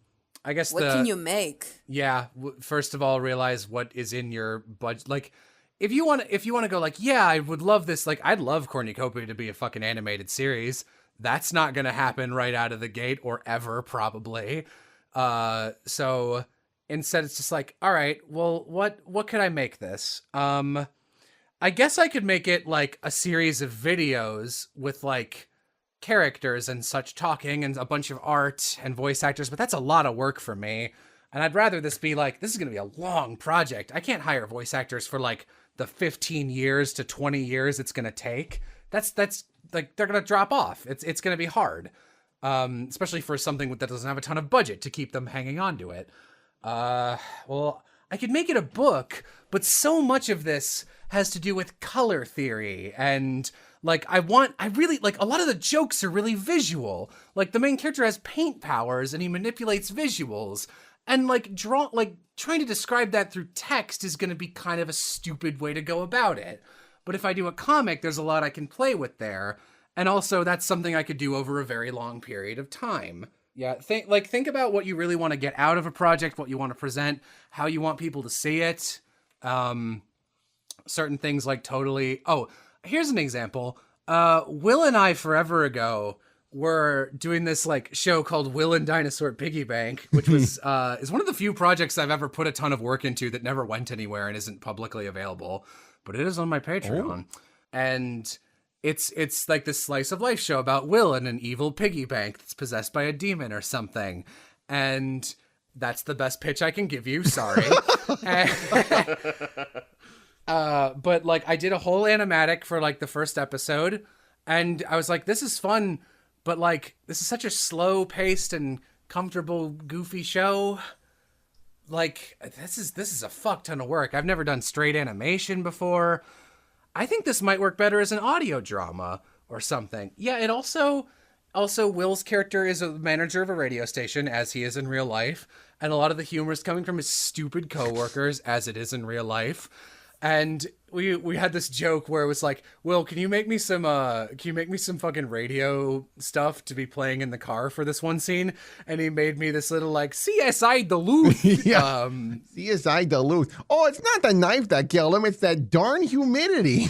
guess what can you make? Yeah, first of all, realize what is in your budget. Like, if you want to go like, yeah, I would love this. Like, I'd love Cornucopia to be a fucking animated series. That's not gonna happen right out of the gate or ever, probably. So instead it's just like, all right, well, what could I make this? I guess I could make it like a series of videos with like characters and such talking and a bunch of art and voice actors, but that's a lot of work for me. And I'd rather this be like, this is going to be a long project. I can't hire voice actors for like the 15 years to 20 years it's going to take. That's like, they're going to drop off. It's going to be hard. especially for something that doesn't have a ton of budget to keep them hanging on to it. Well, I could make it a book, but so much of this has to do with color theory and like I really like a lot of the jokes are really visual. Like the main character has paint powers and he manipulates visuals. And like trying to describe that through text is going to be kind of a stupid way to go about it. But if I do a comic, there's a lot I can play with there. And also that's something I could do over a very long period of time. Yeah, think about what you really want to get out of a project, what you want to present, how you want people to see it. Certain things like totally... Oh, here's an example. Will and I forever ago were doing this like show called Will and Dinosaur Piggy Bank, which was is one of the few projects I've ever put a ton of work into that never went anywhere and isn't publicly available, but it is on my Patreon. Oh. And it's like this slice of life show about Will and an evil piggy bank that's possessed by a demon or something. And that's the best pitch I can give you. Sorry. But like I did a whole animatic for like the first episode and I was like, this is fun, but like this is such a slow paced and comfortable, goofy show. Like this is a fuck ton of work. I've never done straight animation before. I think this might work better as an audio drama or something. Yeah, it also Will's character is a manager of a radio station, as he is in real life, and a lot of the humor is coming from his stupid coworkers, as it is in real life. And we had this joke where it was like, Will, can you make me some fucking radio stuff to be playing in the car for this one scene? And he made me this little like CSI Duluth. Yeah. CSI Duluth. Oh, it's not the knife that killed him, it's that darn humidity.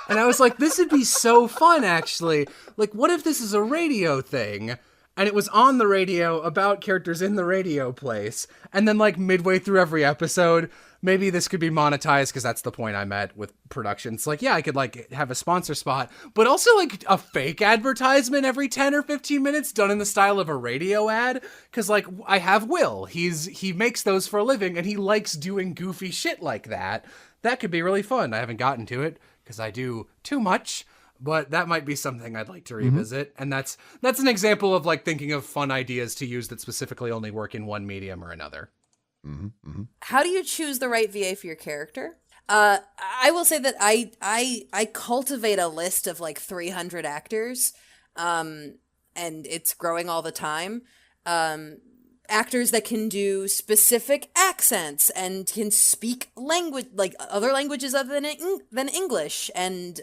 And I was like, this would be so fun, actually. Like, what if this is a radio thing? And it was on the radio about characters in the radio place. And then like midway through every episode, maybe this could be monetized because that's the point I'm at with production. It's like, yeah, I could like have a sponsor spot, but also like a fake advertisement every 10 or 15 minutes done in the style of a radio ad. Cause like I have Will, he makes those for a living and he likes doing goofy shit like that. That could be really fun. I haven't gotten to it because I do too much. But that might be something I'd like to revisit. And that's an example of like thinking of fun ideas to use that specifically only work in one medium or another. How do you choose the right VA for your character? I will say that I cultivate a list of like 300 actors, and it's growing all the time. Actors that can do specific accents and can speak language like other languages other than English. And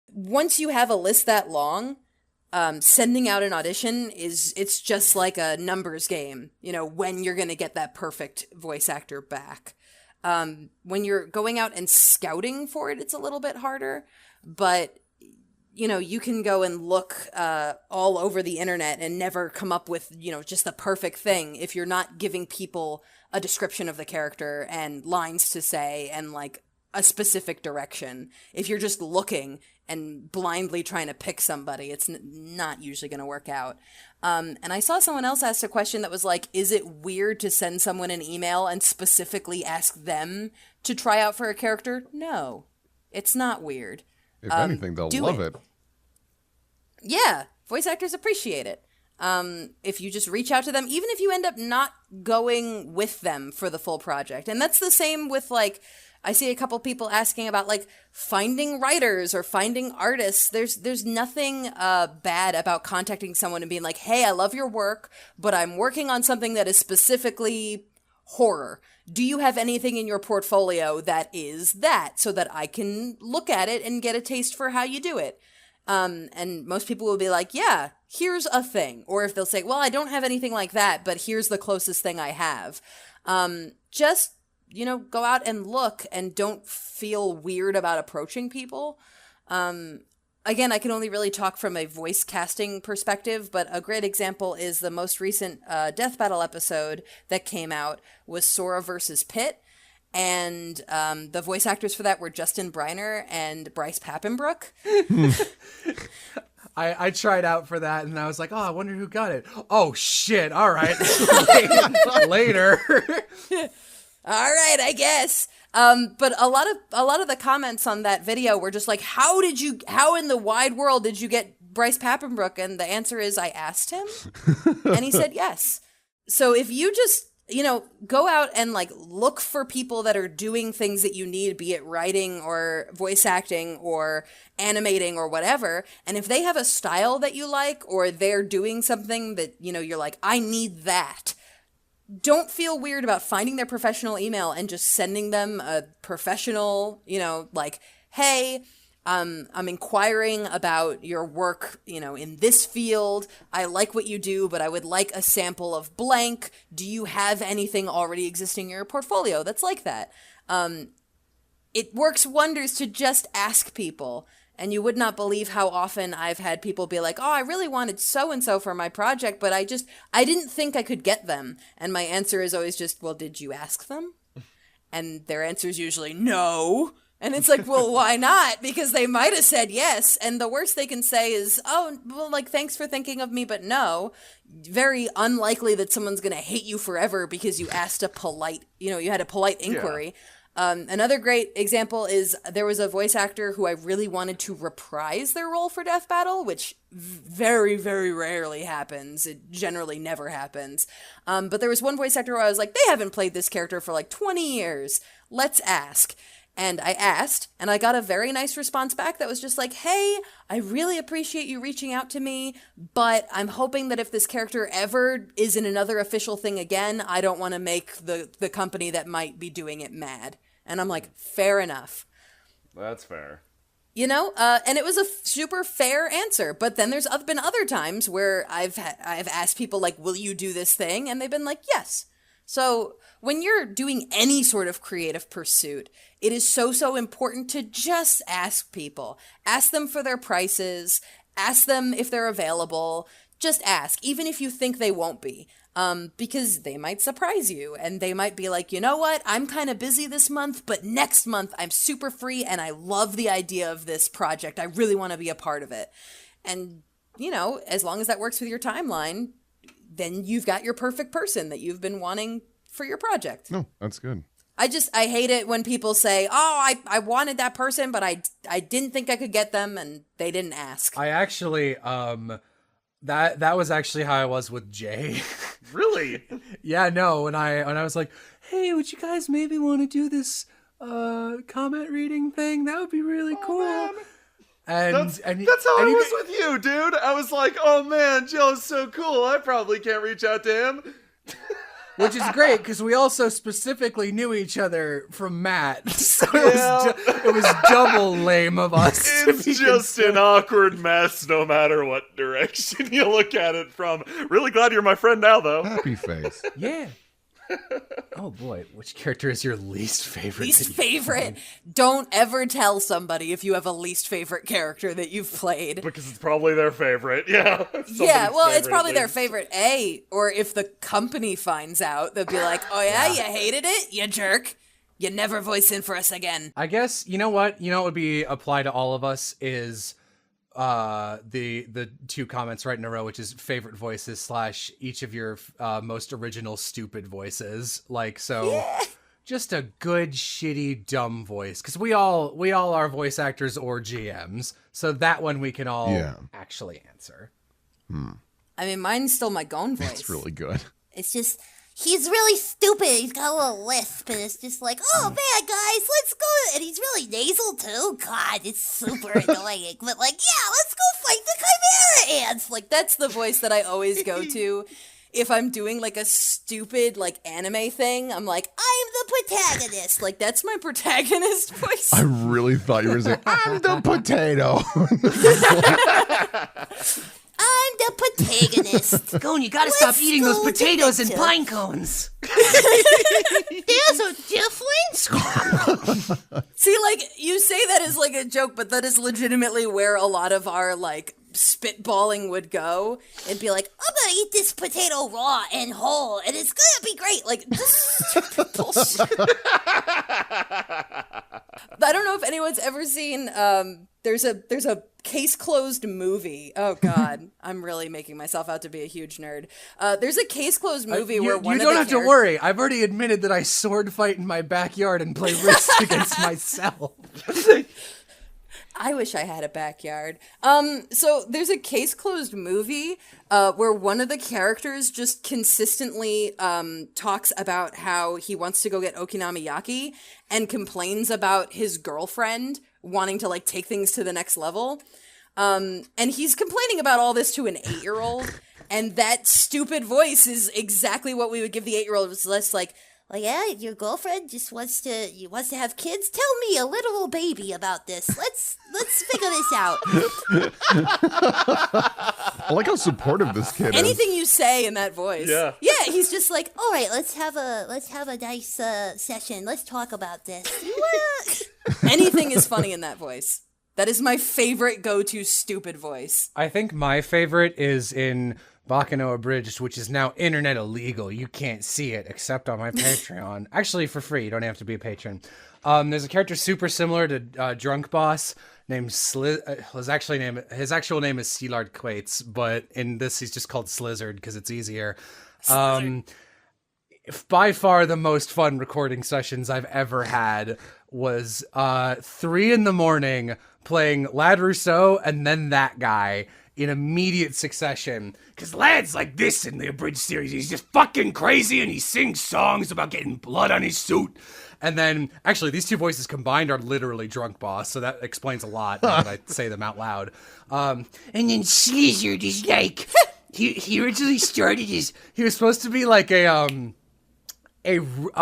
once you have a list that long, sending out an audition it's just like a numbers game, you know, when you're going to get that perfect voice actor back. When you're going out and scouting for it, it's a little bit harder, but you know, you can go and look all over the internet and never come up with, you know, just the perfect thing if you're not giving people a description of the character and lines to say and like a specific direction. If you're just looking and blindly trying to pick somebody, it's not usually going to work out. And I saw someone else ask a question that was like, is it weird to send someone an email and specifically ask them to try out for a character? No, it's not weird. If anything, they'll love it. Yeah, voice actors appreciate it. If you just reach out to them, even if you end up not going with them for the full project. And that's the same with like, I see a couple people asking about like finding writers or finding artists. There's nothing bad about contacting someone and being like, hey, I love your work, but I'm working on something that is specifically horror. Do you have anything in your portfolio that is that, so that I can look at it and get a taste for how you do it? And most people will be like, yeah, here's a thing. Or if they'll say, well, I don't have anything like that, but here's the closest thing I have. Just, you know, go out and look and don't feel weird about approaching people. Again, I can only really talk from a voice casting perspective, but a great example is the most recent Death Battle episode that came out was Sora versus Pitt. And the voice actors for that were Justin Briner and Bryce Papenbrook. I tried out for that, and I was like, oh, I wonder who got it. Oh, shit. All right. Later. All right, I guess. But a lot of the comments on that video were just like, how in the wide world did you get Bryce Papenbrook, and the answer is I asked him, and he said yes. So if you just, go out and like look for people that are doing things that you need, be it writing or voice acting or animating or whatever, and if they have a style that you like or they're doing something that, you're like, I need that, don't feel weird about finding their professional email and just sending them a professional, like, hey, I'm inquiring about your work, in this field. I like what you do, but I would like a sample of blank. Do you have anything already existing in your portfolio that's like that? It works wonders to just ask people. And you would not believe how often I've had people be like, oh, I really wanted so-and-so for my project, but I didn't think I could get them. And my answer is always just, well, did you ask them? And their answer is usually no. And it's like, well, why not? Because they might have said yes. And the worst they can say is, oh, well, like, thanks for thinking of me, but no. Very unlikely that someone's going to hate you forever because you asked a polite, you had a polite inquiry. Yeah. Another great example is there was a voice actor who I really wanted to reprise their role for Death Battle, which very, very rarely happens. It generally never happens. But there was one voice actor where I was like, they haven't played this character for like 20 years. Let's ask. And I asked, and I got a very nice response back that was just like, hey, I really appreciate you reaching out to me, but I'm hoping that if this character ever is in another official thing again, I don't want to make the company that might be doing it mad. And I'm like, fair enough. That's fair. And it was a super fair answer. But then there's been other times where I've asked people, like, will you do this thing? And they've been like, yes. So when you're doing any sort of creative pursuit, it is so important to just ask people. Ask them for their prices. Ask them if they're available. Just ask, even if you think they won't be. Because they might surprise you and they might be like, you know what, I'm kind of busy this month, but next month I'm super free and I love the idea of this project. I really want to be a part of it. And, as long as that works with your timeline, then you've got your perfect person that you've been wanting for your project. No, that's good. I hate it when people say, oh, I wanted that person, but I didn't think I could get them and they didn't ask. I actually, that was actually how I was with Jay. Really? Yeah, no, when I was like, hey, would you guys maybe want to do this comment reading thing? That would be really cool. Man. And that's how I was with you, dude. I was like, oh man, Joe's so cool. I probably can't reach out to him. Which is great, because we also specifically knew each other from Matt. So it was double lame of us. It's just an awkward mess no matter what direction you look at it from. Really glad you're my friend now, though. Happy face. Yeah. Oh boy, which character is your least favorite? Least favorite? Don't ever tell somebody if you have a least favorite character that you've played. Because it's probably their favorite, yeah. Yeah, well, it's probably their favorite, or if the company finds out, they'll be like, oh yeah, you hated it, you jerk. You never voice in for us again. I guess, you know what would be apply to all of us is the two comments right in a row, which is favorite voices / each of your most original stupid voices. Like, so yeah. Just a good shitty dumb voice, because we all are voice actors or GMs, so that one we can all actually answer. I mean, mine's still my Gone voice. That's really good. It's just, he's really stupid. He's got a little lisp, and it's just like, oh man, guys, let's go. And he's really nasal too. God, it's super annoying. But like, yeah, let's go fight the Chimera ants. Like, that's the voice that I always go to. If I'm doing like a stupid like anime thing, I'm like, I'm the protagonist. Like, that's my protagonist voice. I really thought you were saying, I'm the potato. I'm the protagonist. Gone, you gotta stop eating those potatoes and pine cones. There's a difference. See, like, you say that as like a joke, but that is legitimately where a lot of our like spitballing would go. It'd be like, I'm gonna eat this potato raw and whole, and it's gonna be great. Like, this is bullshit. I don't know if anyone's ever seen, there's a Case Closed movie. Oh God, I'm really making myself out to be a huge nerd. There's a Case Closed movie where one of the You don't have to worry. I've already admitted that I sword fight in my backyard and play Risk against myself. I wish I had a backyard. So there's a Case Closed movie where one of the characters just consistently talks about how he wants to go get okonomiyaki and complains about his girlfriend wanting to like take things to the next level. And he's complaining about all this to an 8-year-old, and that stupid voice is exactly what we would give the 8-year-old. It's less like, Well, yeah, your girlfriend just wants to have kids. Tell me, a literal baby, about this. Let's figure this out. I like how supportive this kid is. anything you say in that voice. Yeah. Yeah, he's just like, All right, let's have a nice session. Let's talk about this. anything is funny in that voice. That is my favorite go-to stupid voice. I think my favorite is in Bacano Abridged, which is now internet illegal. You can't see it except on my Patreon. Actually, for free. You don't have to be a patron. There's a character super similar to Drunk Boss named his actual name is Sealard Quates, but in this he's just called Slizzard because it's easier. By far the most fun recording sessions I've ever had was 3 a.m. playing Lad Rousseau and then that guy in immediate succession. Because Lad's like this in the Abridged series. He's just fucking crazy and he sings songs about getting blood on his suit. And then, actually, these two voices combined are literally Drunk Boss, so that explains a lot now that I say them out loud. And then Slizzard is like, he originally started his... He was supposed to be like a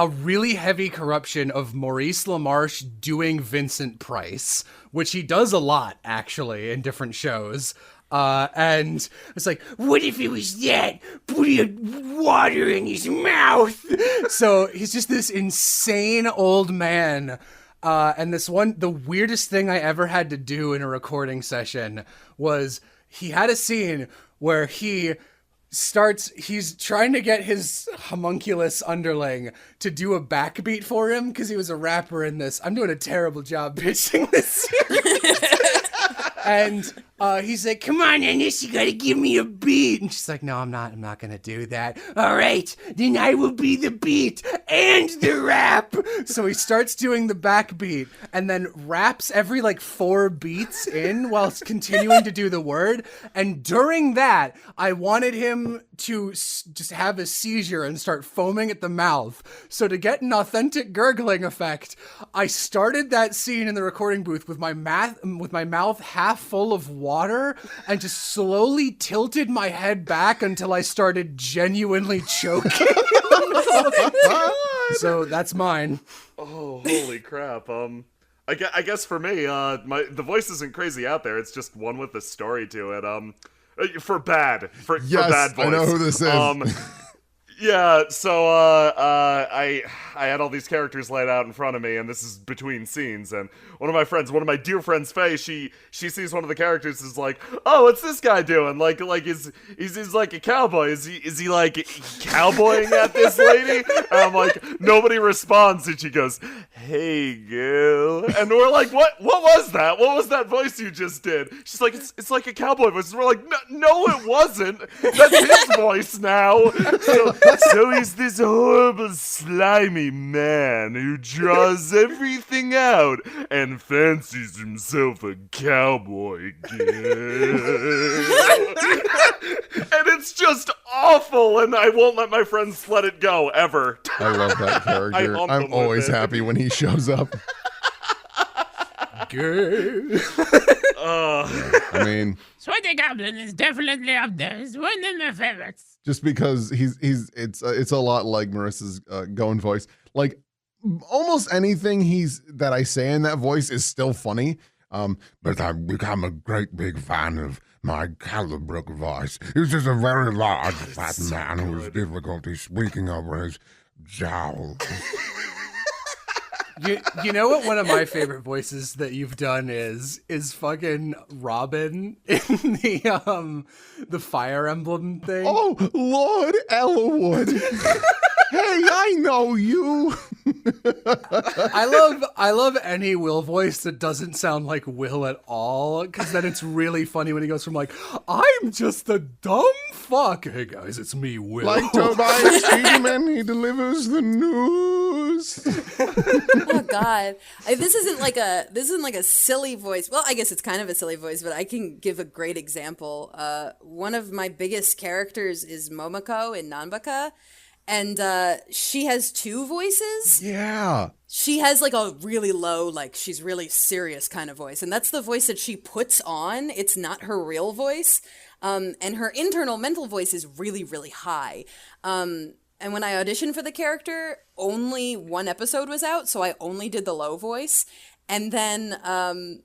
really heavy corruption of Maurice LaMarche doing Vincent Price, which he does a lot, actually, in different shows. And it's like, what if it was that? Putting water in his mouth. So he's just this insane old man. And the weirdest thing I ever had to do in a recording session was he had a scene where he's trying to get his homunculus underling to do a backbeat for him because he was a rapper in this. I'm doing a terrible job pitching this series. And he's like, come on, Ennis, you gotta give me a beat. And she's like, no, I'm not gonna do that. All right, then I will be the beat and the rap. So he starts doing the backbeat and then raps every like 4 beats in while continuing to do the word. And during that, I wanted him to just have a seizure and start foaming at the mouth. So to get an authentic gurgling effect, I started that scene in the recording booth with my mouth half full of water and just slowly tilted my head back until I started genuinely choking. So that's mine. Oh, holy crap. I guess for me, the voice isn't crazy out there. It's just one with a story to it. For bad voice. I know who this is. Yeah, so I had all these characters laid out in front of me, and this is between scenes. And one of my dear friends, Faye, she sees one of the characters is like, oh, what's this guy doing? Like is like a cowboy? Is he like cowboying at this lady? And I'm like, nobody responds, and she goes, hey girl, and we're like, what was that? What was that voice you just did? She's like, it's like a cowboy voice. And we're like, no, it wasn't. That's his voice now. So he's this horrible, slimy man who draws everything out and fancies himself a cowboy again. And it's just awful, and I won't let my friends let it go, ever. I love that character. I'm always happy when he shows up. Good. I mean, Sweaty Goblin is definitely up there. It's one of my favorites. just because it's a lot like Marissa's going voice. Like almost anything that I say in that voice is still funny. But I've become a great big fan of my Calibrook voice. He's just a very large fat man who has difficulty speaking over his jowl. You know what one of my favorite voices that you've done is fucking Robin in the Fire Emblem thing. Oh, Lord Elwood. Hey, I know you. I love any Will voice that doesn't sound like Will at all, because then it's really funny when he goes from like, I'm just a dumb fuck. Hey guys, it's me, Will. Like Tobias Steedman, he delivers the news. voices. Oh God, this isn't like a silly voice. Well, I guess it's kind of a silly voice, but I can give a great example. One of my biggest characters is Momoko in Nanbaka, and she has two voices. Yeah. She has like a really low, like she's really serious kind of voice, and that's the voice that she puts on. It's not her real voice, and her internal mental voice is really, really high. And when I auditioned for the character, only one episode was out, so I only did the low voice. And then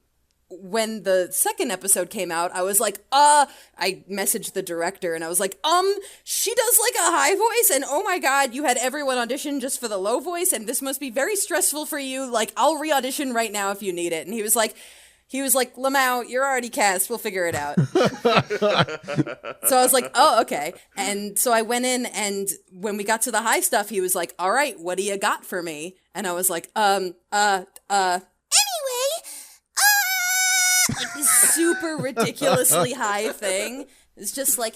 when the second episode came out, I was like, I messaged the director and I was like, she does like a high voice, and oh my God, you had everyone audition just for the low voice, and this must be very stressful for you. Like, I'll re-audition right now if you need it. And he was like, Lamau, you're already cast. We'll figure it out. So I was like, oh, okay. And so I went in, and when we got to the high stuff, he was like, all right, what do you got for me? And I was like, Anyway, like this super ridiculously high thing. It's just like,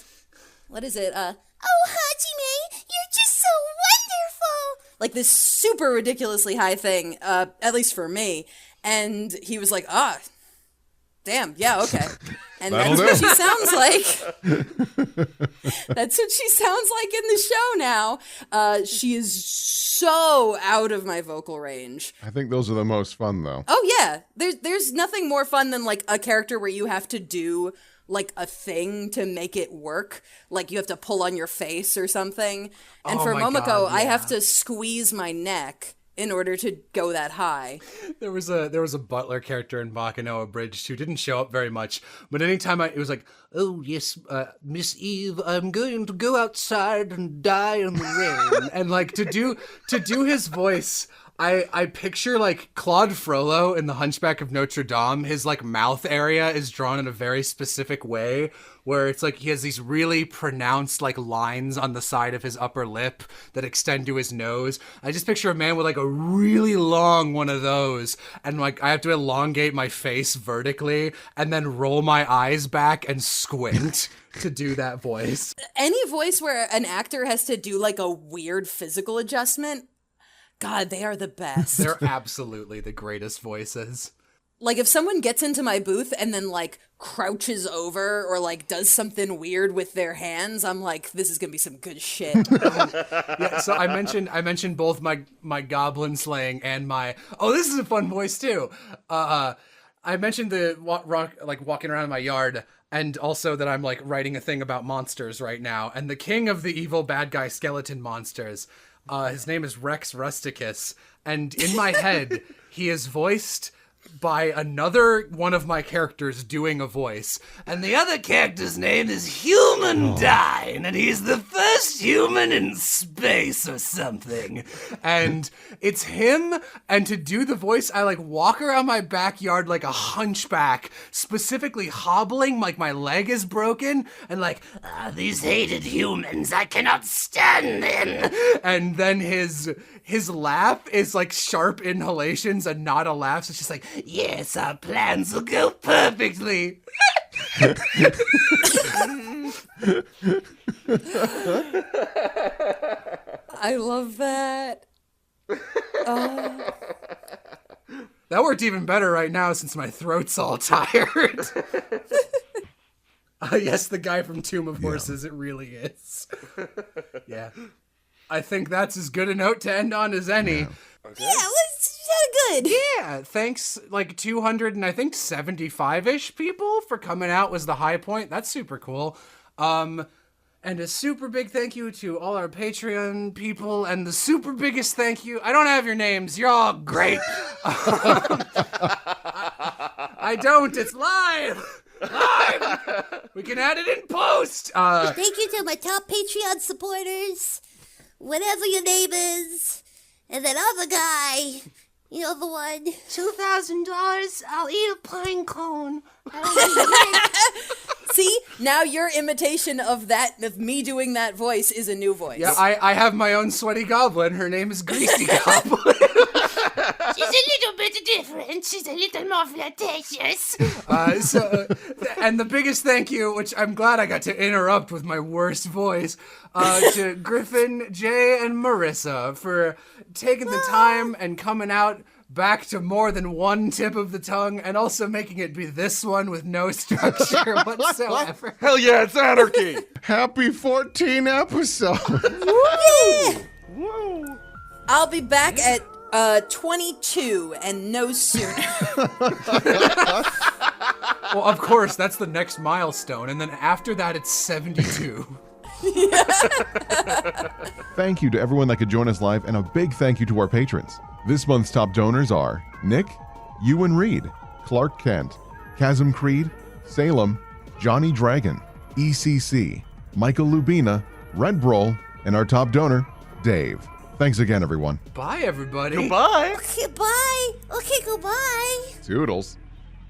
what is it? oh, Hajime, you're just so wonderful. Like this super ridiculously high thing, at least for me. And he was like, damn, yeah, okay. And That'll that's what do. she sounds like. That's what she sounds like in the show now. She is so out of my vocal range. I think those are the most fun, though. Oh yeah, there's nothing more fun than like a character where you have to do like a thing to make it work. Like you have to pull on your face or something. And Oh for my Momoko, God, I have yeah. to squeeze my neck in order to go that high. There was a butler character in Bakano Abridged who didn't show up very much, but anytime it was like, oh yes, Miss Eve, I'm going to go outside and die in the rain, and like to do his voice. I picture like Claude Frollo in The Hunchback of Notre Dame. His like mouth area is drawn in a very specific way where it's like he has these really pronounced like lines on the side of his upper lip that extend to his nose. I just picture a man with like a really long one of those, and like I have to elongate my face vertically and then roll my eyes back and squint to do that voice. Any voice where an actor has to do like a weird physical adjustment, God, they are the best. They're absolutely the greatest voices. Like if someone gets into my booth and then like crouches over or like does something weird with their hands, I'm like, this is gonna be some good shit. Yeah, so I mentioned both my goblin slaying and my this is a fun voice too. I mentioned the walking around in my yard, and also that I'm like writing a thing about monsters right now. And the king of the evil bad guy skeleton monsters, his name is Rex Rusticus, and in my head he is voiced by another one of my characters doing a voice, and the other character's name is Human Dine, and he's the first human in space or something. And it's him, and to do the voice, I like walk around my backyard like a hunchback, specifically hobbling, like my leg is broken, and like, these hated humans, I cannot stand them. And then his laugh is like sharp inhalations and not a laugh, so it's just like, yes, our plans will go perfectly. I love that. That worked even better right now since my throat's all tired. Yes, the guy from Tomb of Horses, it really is. Yeah. I think that's as good a note to end on as any. Yeah, let's good. Yeah, thanks like 200 and I think 75-ish people for coming out was the high point. That's super cool. And a super big thank you to all our Patreon people, and the super biggest thank you, I don't have your names, you're all great. I don't, it's live. We can add it in post. Thank you to my top Patreon supporters, whatever your name is, and that other guy, you know the one. $2,000, I'll eat a pine cone. See, now your imitation of me doing that voice is a new voice. Yeah, I have my own sweaty goblin. Her name is Greasy Goblin. She's a little bit different. She's a little more flirtatious. And the biggest thank you, which I'm glad I got to interrupt with my worst voice, to Griffin, Jay, and Marissa for taking the time and coming out back to more than one tip of the tongue, and also making it be this one with no structure whatsoever. Hell yeah, it's anarchy! Happy 14 episodes. Woo! I'll be back at 22 and no sooner. Well, of course, that's the next milestone, and then after that, it's 72. Thank you to everyone that could join us live, and a big thank you to our patrons. This month's top donors are Nick, Ewan Reed, Clark Kent, Chasm Creed, Salem, Johnny Dragon, ECC, Michael Lubina, Red Broll, and our top donor, Dave. Thanks again, everyone. Bye, everybody. Goodbye! Okay, bye. Okay, goodbye. Toodles.